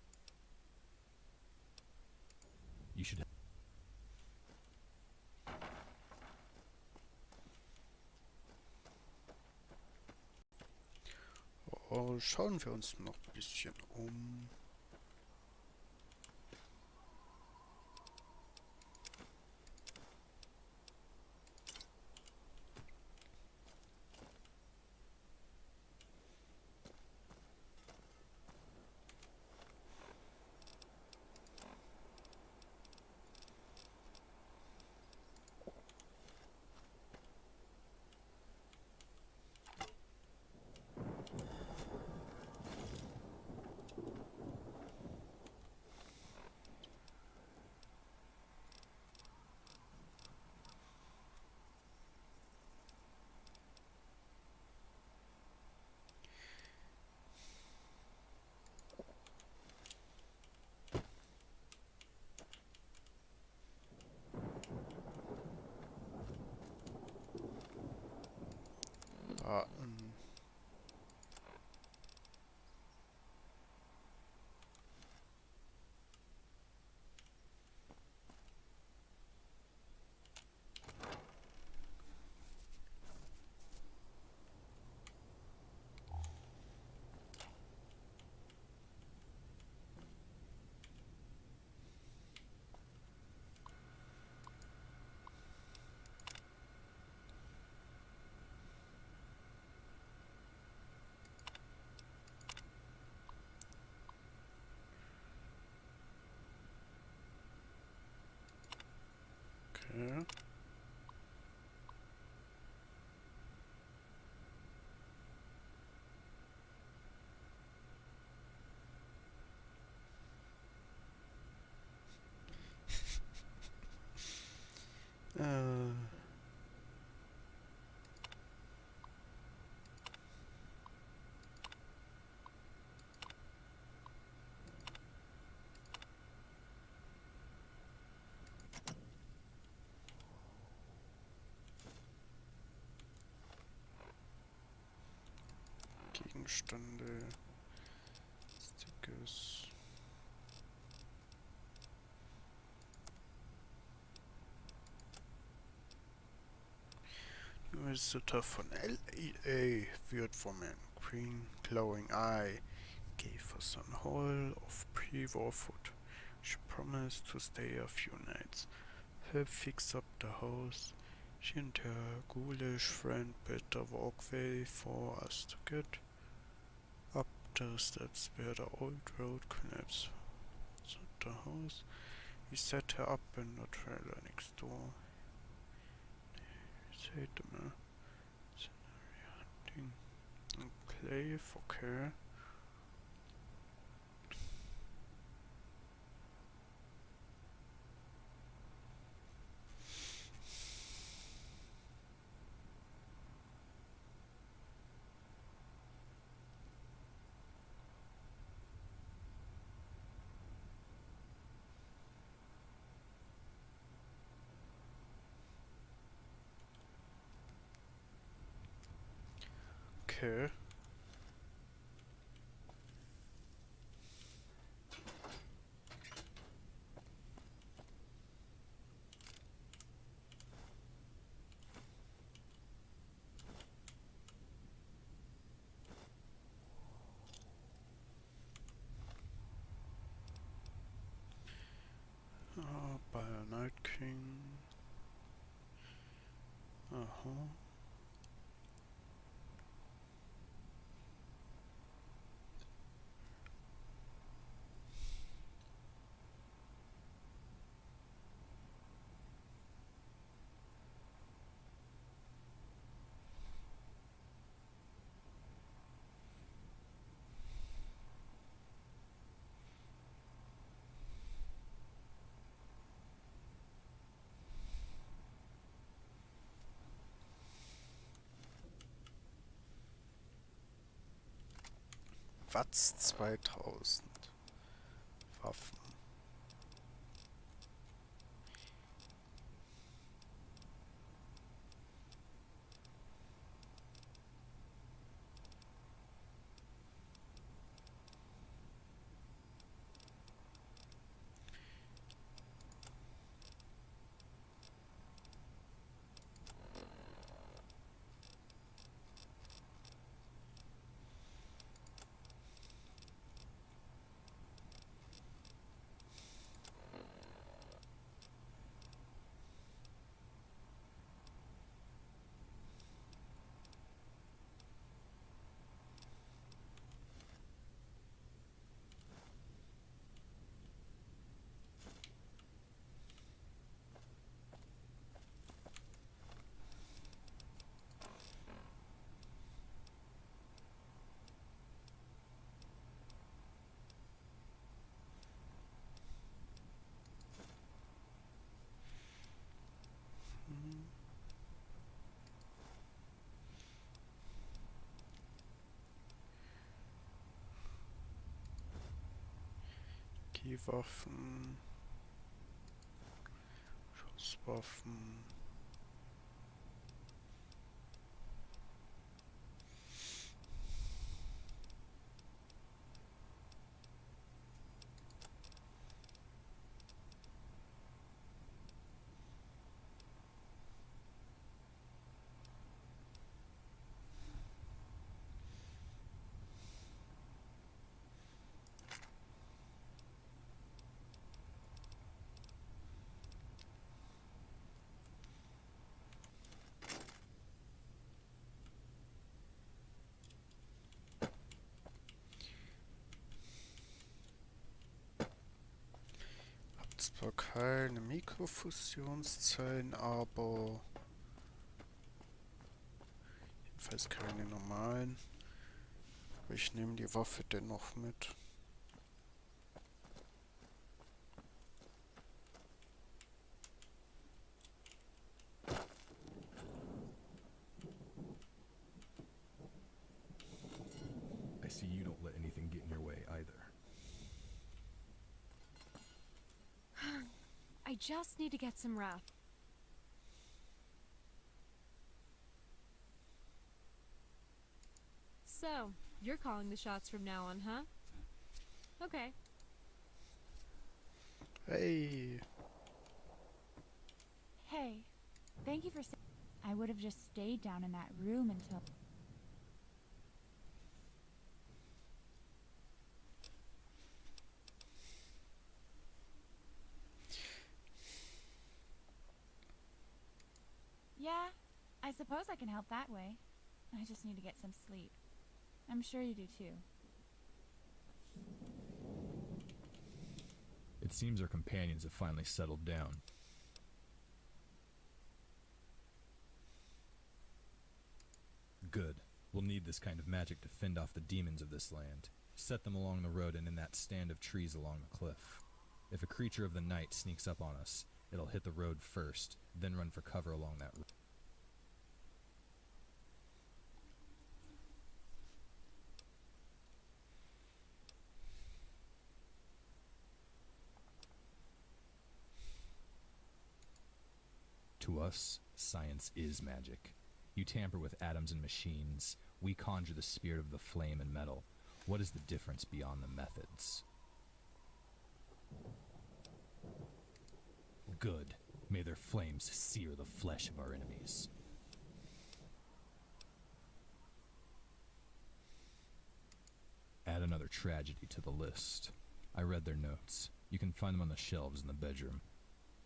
You should... Oh, schauen wir uns noch ein bisschen um. Okay. Gegenstände, Stickers. Die Visitor von LEA wird vom Green Glowing Eye gave us a haul of pre-war food. She promised to stay a few nights, help fix up the house. She and her ghoulish friend built a walkway for us to get up the steps where the old road connects to the house. We set her up in the trailer next door. Say to me, hunting enclave, okay. Okay. By a Night King. Watts 2000. Waffen. Waffen, Schusswaffen. Zwar keine Mikrofusionszellen, aber jedenfalls keine normalen. Aber ich nehme die Waffe dennoch mit. I see you don't let anything get in your way either. I just need to get some rest. So, you're calling the shots from now on, huh? Okay. Hey. Hey, thank you for saying. I would have just stayed down in that room until. Yeah, I suppose I can help that way. I just need to get some sleep. I'm sure you do too. It seems our companions have finally settled down. Good. We'll need this kind of magic to fend off the demons of this land. Set them along the road and in that stand of trees along the cliff. If a creature of the night sneaks up on us, it'll hit the road first, then run for cover along that road. To us, science is magic. You tamper with atoms and machines. We conjure the spirit of the flame and metal. What is the difference beyond the methods? Good. May their flames sear the flesh of our enemies. Add another tragedy to the list. I read their notes. You can find them on the shelves in the bedroom.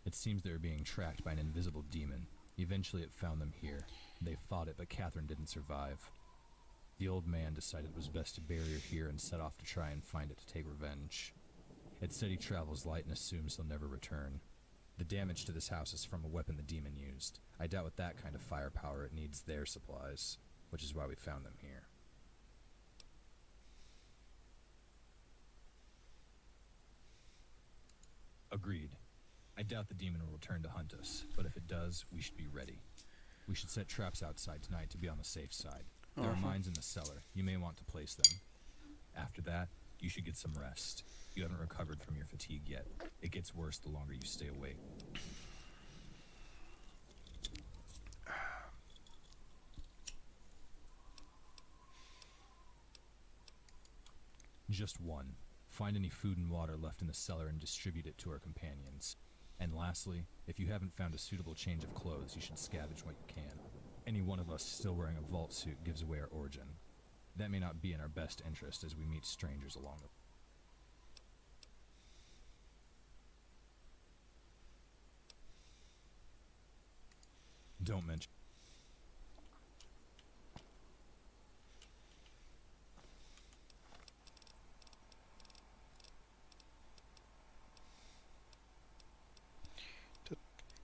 It seems they were being tracked by an invisible demon. Eventually it found them here. They fought it, but Catherine didn't survive. The old man decided it was best to bury her here and set off to try and find it to take revenge. It said he travels light and assumes he'll never return. The damage to this house is from a weapon the demon used. I doubt with that kind of firepower it needs their supplies, which is why we found them here. Agreed. I doubt the demon will return to hunt us, but if it does, we should be ready. We should set traps outside tonight to be on the safe side. There are mines in the cellar. You may want to place them. After that, you should get some rest. You haven't recovered from your fatigue yet. It gets worse the longer you stay awake. Just one. Find any food and water left in the cellar and distribute it to our companions. And lastly, if you haven't found a suitable change of clothes, you should scavenge what you can. Any one of us still wearing a vault suit gives away our origin. That may not be in our best interest as we meet strangers along the way. Don't mention.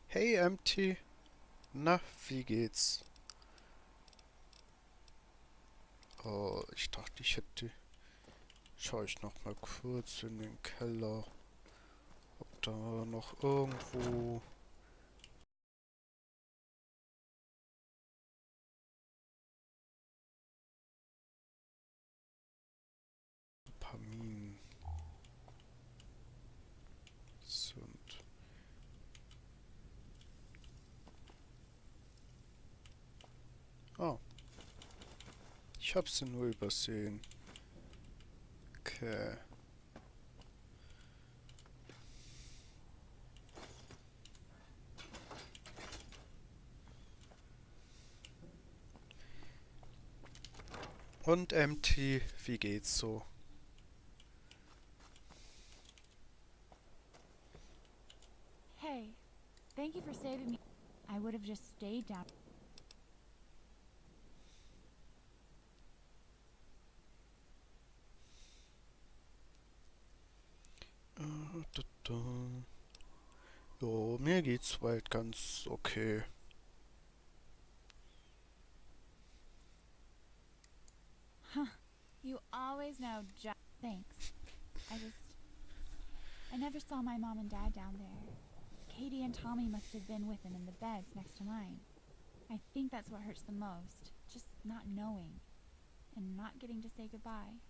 Hey Empty, na, wie geht's? Oh, ich dachte, ich hätte... Schau ich noch mal kurz in den Keller, ob da noch irgendwo... ein paar Minen sind. Oh. Ich hab sie nur übersehen. Okay. Und Empty, wie geht's so? Hey, thank you for saving me. I would have just stayed down. Jo, mir geht's weit ganz okay. Huh. You always know just... Thanks. I never saw my mom and dad down there. Katie and Tommy must have been with them in the beds next to mine. I think that's what hurts the most. Just not knowing. And not getting to say goodbye.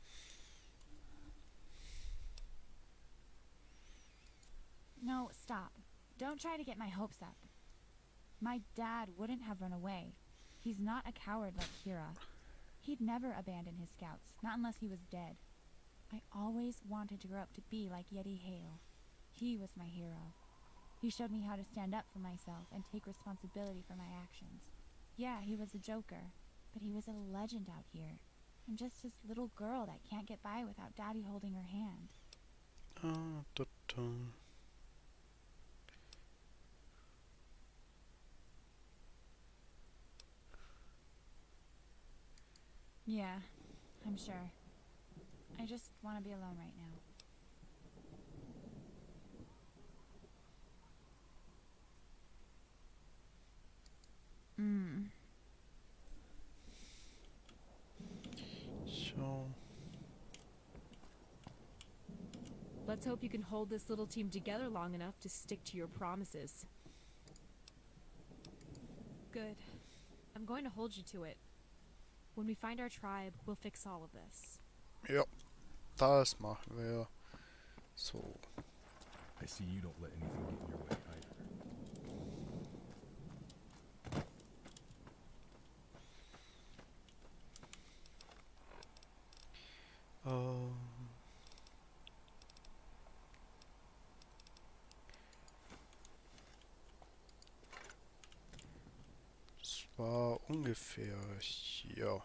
No, stop. Don't try to get my hopes up. My dad wouldn't have run away. He's not a coward like Kira. He'd never abandon his scouts, not unless he was dead. I always wanted to grow up to be like Yeti Hale. He was my hero. He showed me how to stand up for myself and take responsibility for my actions. Yeah, he was a joker, but he was a legend out here. I'm just this little girl that can't get by without Daddy holding her hand. Yeah, I'm sure. I just want to be alone right now. So. Let's hope you can hold this little team together long enough to stick to your promises. Good. I'm going to hold you to it. When we find our tribe, we'll fix all of this. Ja, das machen wir. So. I see you don't let anything get in your way either. Es war ungefähr hier.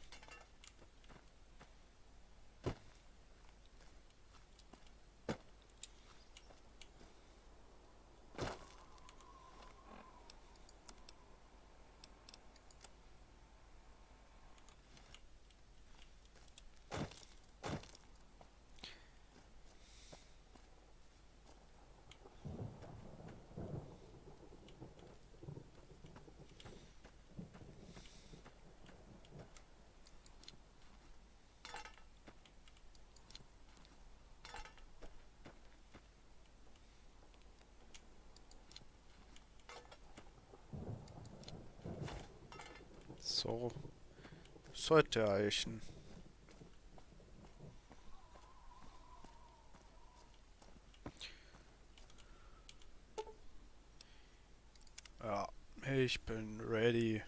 So. Sollte reichen. Ich bin ready.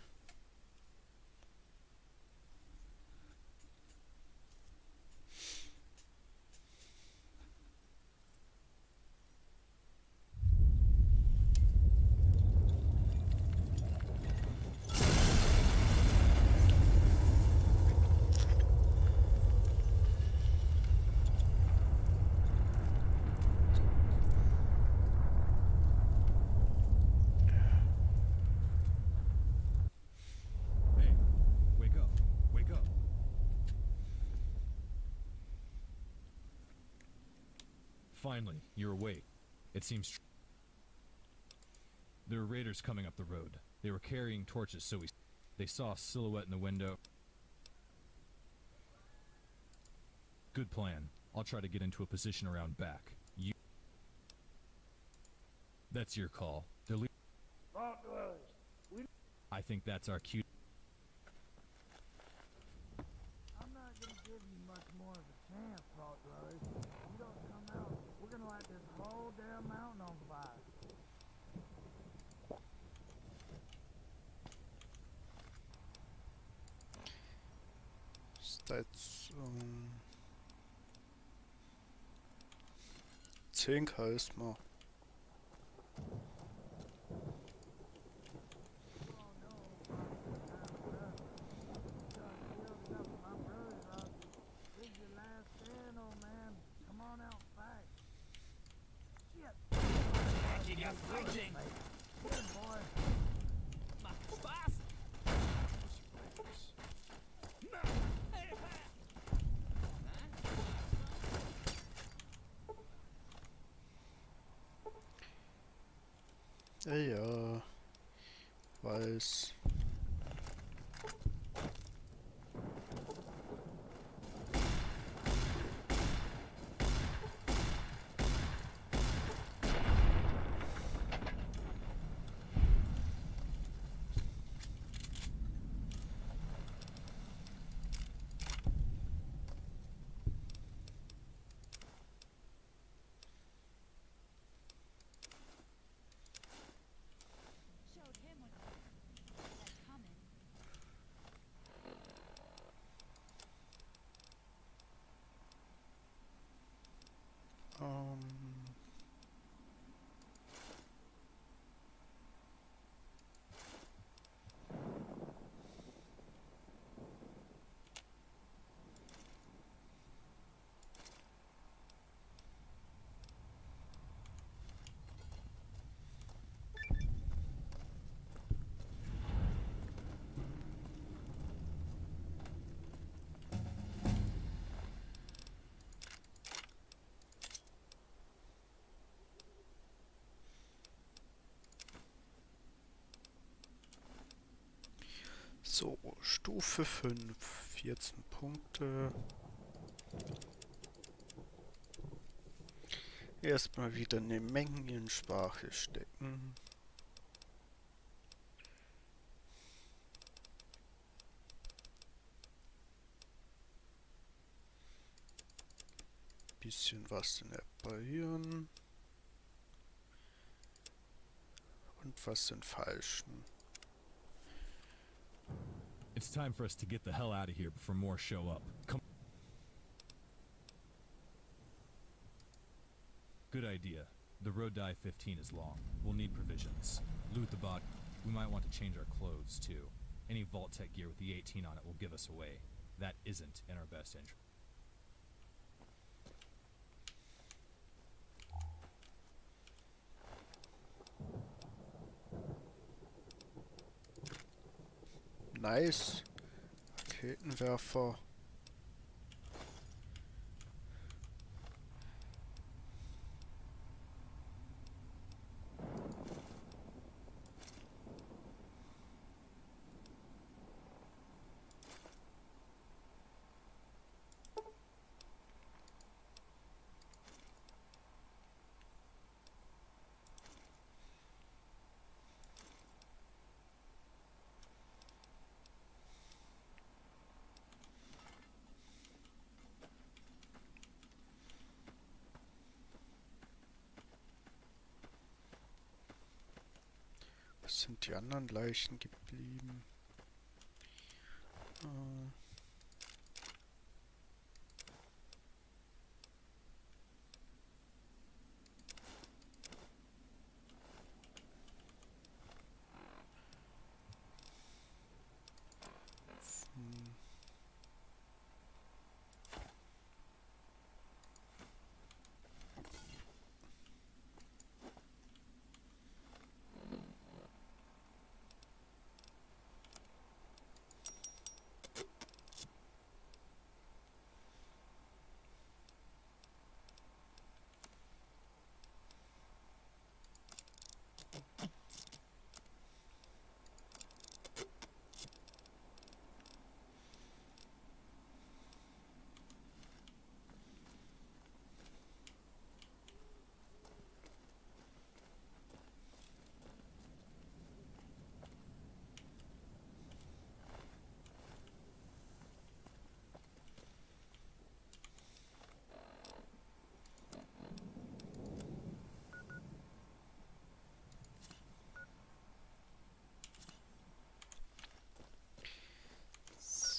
Finally, you're awake. It seems there were raiders coming up the road. They were carrying torches, so they saw a silhouette in the window. Good plan. I'll try to get into a position around back. That's your call. I think that's our cue. I'm not gonna give you much more of a chance, Vault Dwellers. You don't come out, we're gonna light this whole damn mountain on fire. That's 10k erstmal. Ja, weiß. So, Stufe 5, 14 Punkte. Erstmal wieder eine Mengensprache stecken. Bisschen was reparieren. Und was in falschen. It's time for us to get the hell out of here before more show up. Come. Good idea. The road to I-15 is long. We'll need provisions. Loot the bot. We might want to change our clothes, too. Any Vault Tech gear with the 18 on it will give us away. That isn't in our best interest. Nice. Raketenwerfer. sind die anderen Leichen geblieben?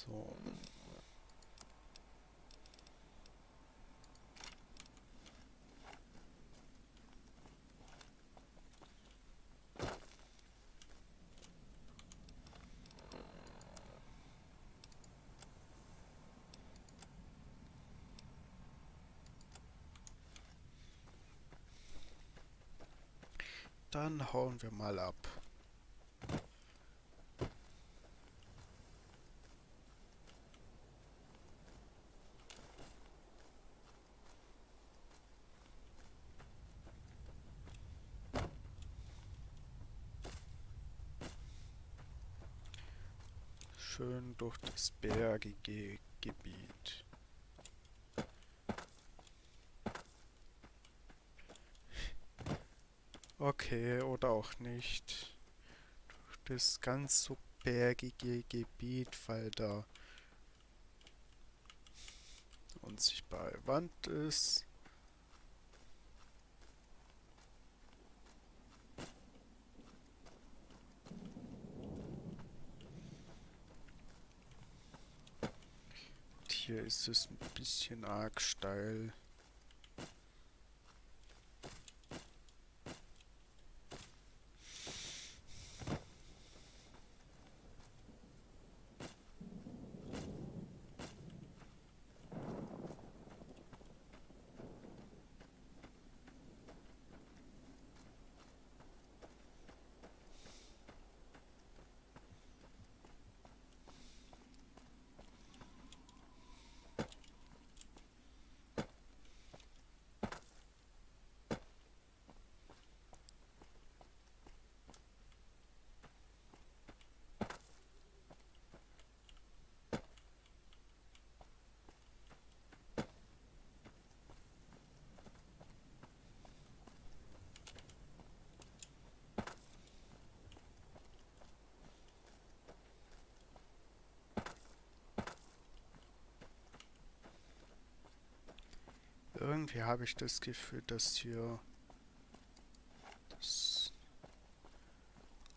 So. Dann hauen wir mal ab. Schön durch das bergige Gebiet. Okay, oder auch nicht. Durch das ganz so bergige Gebiet, weil da unsichtbare Wand ist. Hier ist es ein bisschen arg steil. Irgendwie habe ich das Gefühl, dass hier das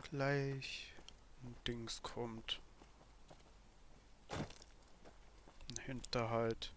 gleich ein Dings kommt. Ein Hinterhalt.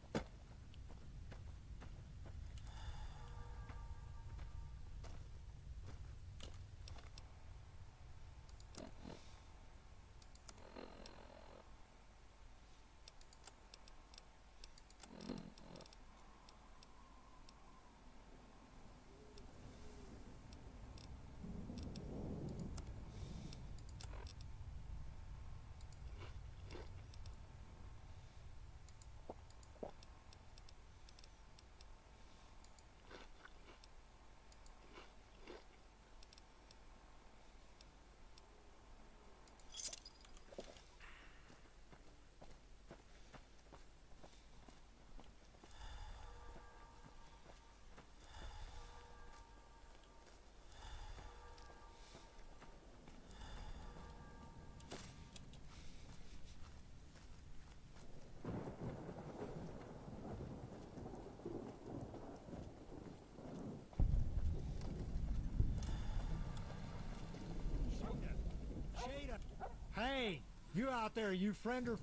You out there, you friend or...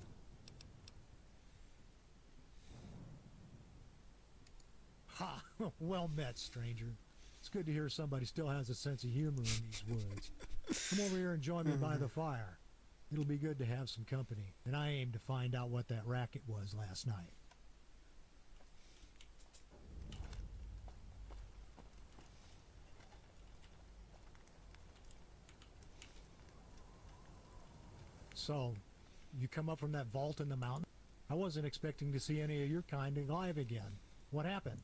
Ha! Well met, stranger. It's good to hear somebody still has a sense of humor in these woods. Come over here and join me by the fire. It'll be good to have some company, and I aim to find out what that racket was last night. So, you come up from that vault in the mountain? I wasn't expecting to see any of your kind alive again. What happened?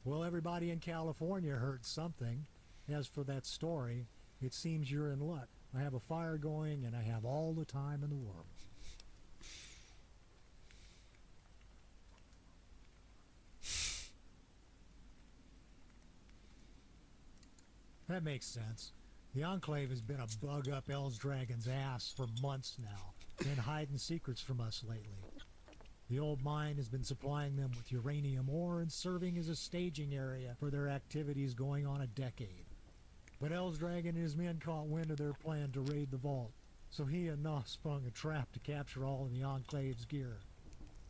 Well, everybody in California heard something. As for that story, it seems you're in luck. I have a fire going and I have all the time in the world. That makes sense. The Enclave has been a bug up El's Dragon's ass for months now, been hiding secrets from us lately. The old mine has been supplying them with uranium ore and serving as a staging area for their activities going on a decade. But El's Dragon and his men caught wind of their plan to raid the vault, so he and Nos sprung a trap to capture all of the Enclave's gear.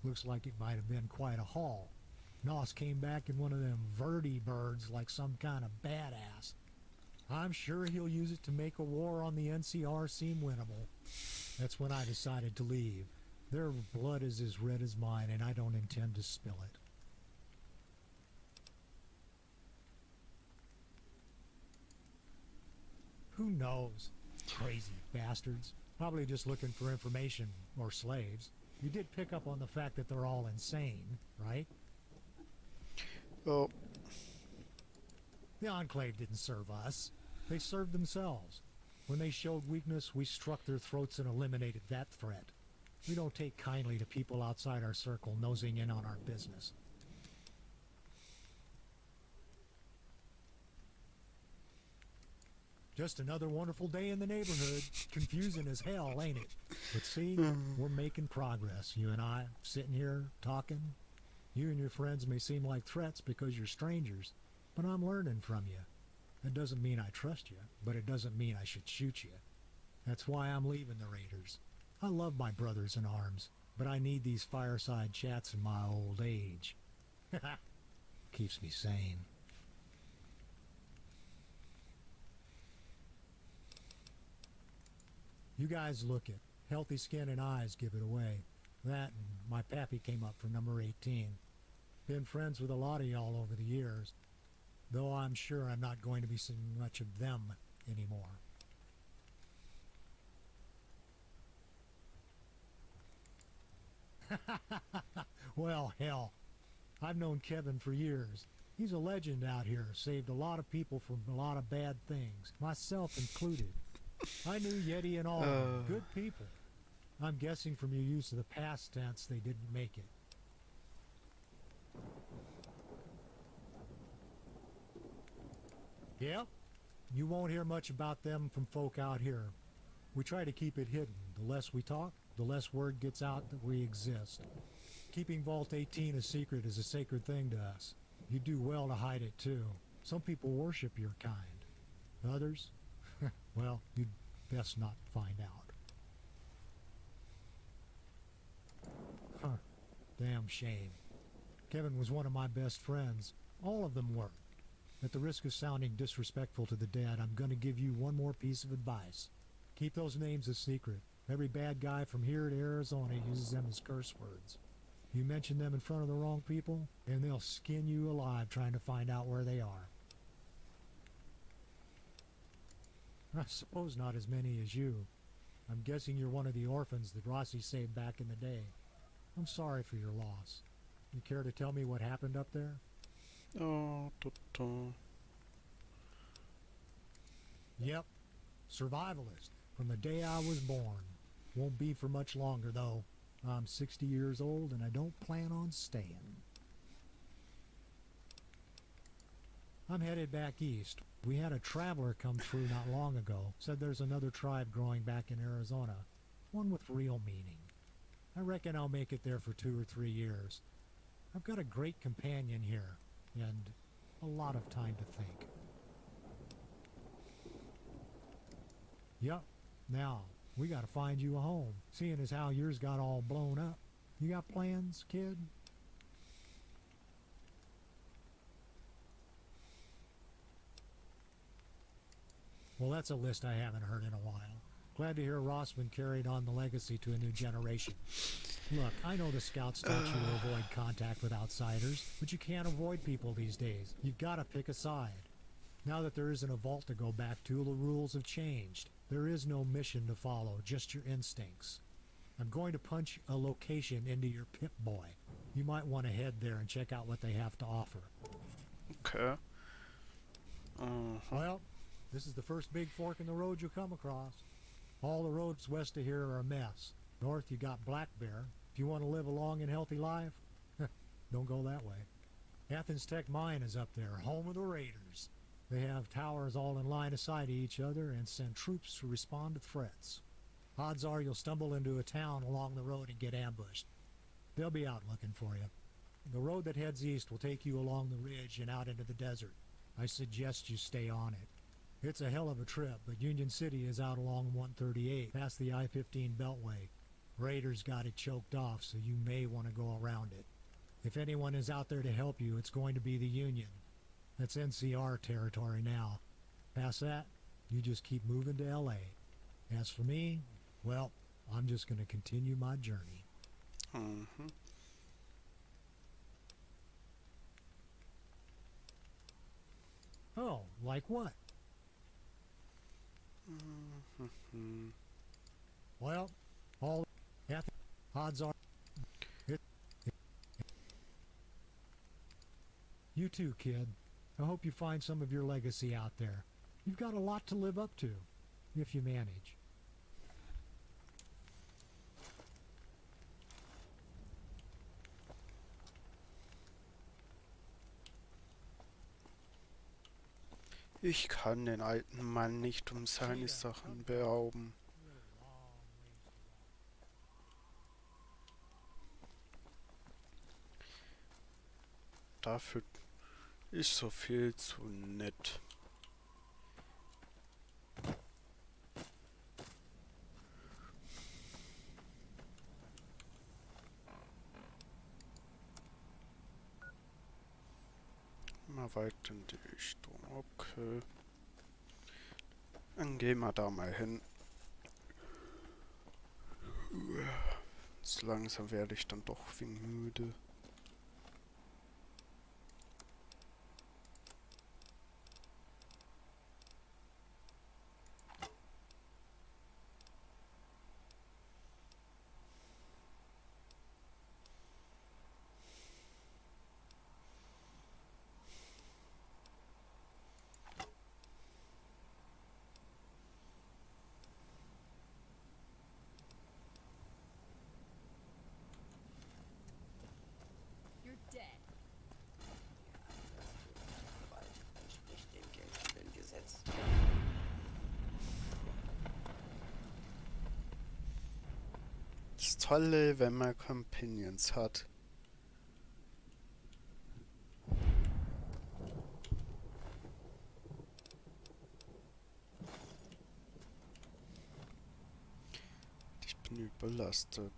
Looks like it might have been quite a haul. Nos came back in one of them vertibirds like some kind of badass. I'm sure he'll use it to make a war on the NCR seem winnable. That's when I decided to leave. Their blood is as red as mine, and I don't intend to spill it. Who knows? Crazy bastards. Probably just looking for information, or slaves. You did pick up on the fact that they're all insane, right? Oh. The Enclave didn't serve us. They served themselves. When they showed weakness, we struck their throats and eliminated that threat. We don't take kindly to people outside our circle nosing in on our business. Just another wonderful day in the neighborhood. Confusing as hell, ain't it? But see, we're making progress. You and I, sitting here, talking. You and your friends may seem like threats because you're strangers, but I'm learning from you. That doesn't mean I trust you, but it doesn't mean I should shoot you. That's why I'm leaving the Raiders. I love my brothers in arms, but I need these fireside chats in my old age. Keeps me sane. You guys look it. Healthy skin and eyes give it away. That and my pappy came up for number 18. Been friends with a lot of y'all over the years, though I'm sure I'm not going to be seeing much of them anymore. Well, hell, I've known Kevin for years. He's a legend out here, saved a lot of people from a lot of bad things, myself included. I knew Yeti and all, good people. I'm guessing from your use of the past tense they didn't make it. Yep, you won't hear much about them from folk out here. We try to keep it hidden. The less we talk, the less word gets out that we exist. Keeping Vault 18 a secret is a sacred thing to us. You do well to hide it too. Some people worship your kind. Others, well, you'd best not find out. Huh, damn shame. Kevin was one of my best friends. All of them were. At the risk of sounding disrespectful to the dead, I'm going to give you one more piece of advice. Keep those names a secret. Every bad guy from here to Arizona uses them as curse words. You mention them in front of the wrong people, and they'll skin you alive trying to find out where they are. I suppose not as many as you. I'm guessing you're one of the orphans that Rossi saved back in the day. I'm sorry for your loss. You care to tell me what happened up there? Oh, Yep. Survivalist. From the day I was born. Won't be for much longer, though. I'm 60 years old, and I don't plan on staying. I'm headed back east. We had a traveler come through not long ago. Said there's another tribe growing back in Arizona. One with real meaning. I reckon I'll make it there for 2 or 3 years. I've got a great companion here, and a lot of time to think. Yup. Now, we gotta find you a home, seeing as how yours got all blown up. You got plans, kid? Well, that's a list I haven't heard in a while. Glad to hear Rossman carried on the legacy to a new generation. Look, I know the scouts taught you to avoid contact with outsiders, but you can't avoid people these days. You've got to pick a side. Now that there isn't a vault to go back to, the rules have changed. There is no mission to follow, just your instincts. I'm going to punch a location into your Pip-Boy. You might want to head there and check out what they have to offer. Okay. Well, this is the first big fork in the road you'll come across. All the roads west of here are a mess. North you got Black Bear. If you want to live a long and healthy life, don't go that way. Athens Tech Mine is up there, home of the Raiders. They have towers all in line of sight of each other and send troops to respond to threats. Odds are you'll stumble into a town along the road and get ambushed. They'll be out looking for you. The road that heads east will take you along the ridge and out into the desert. I suggest you stay on it. It's a hell of a trip, but Union City is out along 138, past the I-15 Beltway. Raiders got it choked off, so you may want to go around it. If anyone is out there to help you, it's going to be the Union. That's NCR territory now. Past that, you just keep moving to L.A. As for me, well, I'm just going to continue my journey. Oh, like what? Well, all odds are you too, kid. I hope you find some of your legacy out there. You've got a lot to live up to, if you manage. Ich kann den alten Mann nicht um seine Sachen berauben. Dafür ist so viel zu nett. Mal weiter in die Richtung. Okay. Dann gehen wir da mal hin. So langsam werde ich dann doch wie müde. Das Tolle, wenn man Companions hat. Ich bin überlastet.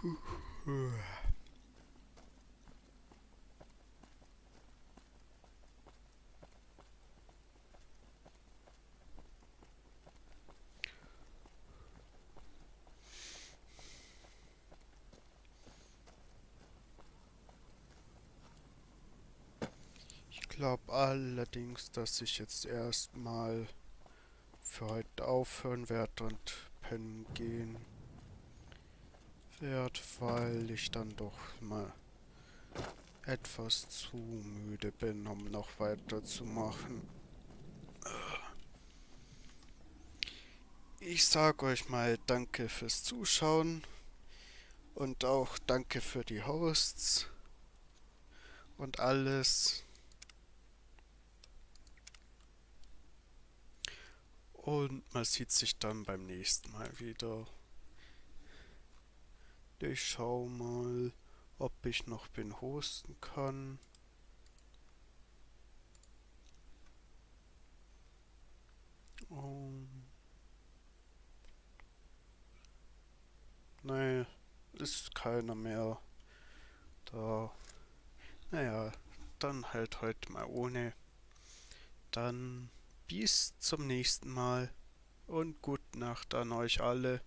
Ich glaube allerdings, dass ich jetzt erstmal für heute aufhören werde und pennen gehen werde, weil ich dann doch mal etwas zu müde bin, um noch weiterzumachen. Ich sag euch mal danke fürs Zuschauen und auch danke für die Hosts und alles. Und man sieht sich dann beim nächsten Mal wieder. Ich schau mal, ob ich noch bin hosten kann. Nee, ist keiner mehr da. Naja, dann halt heute mal ohne. Dann bis zum nächsten Mal und gute Nacht an euch alle.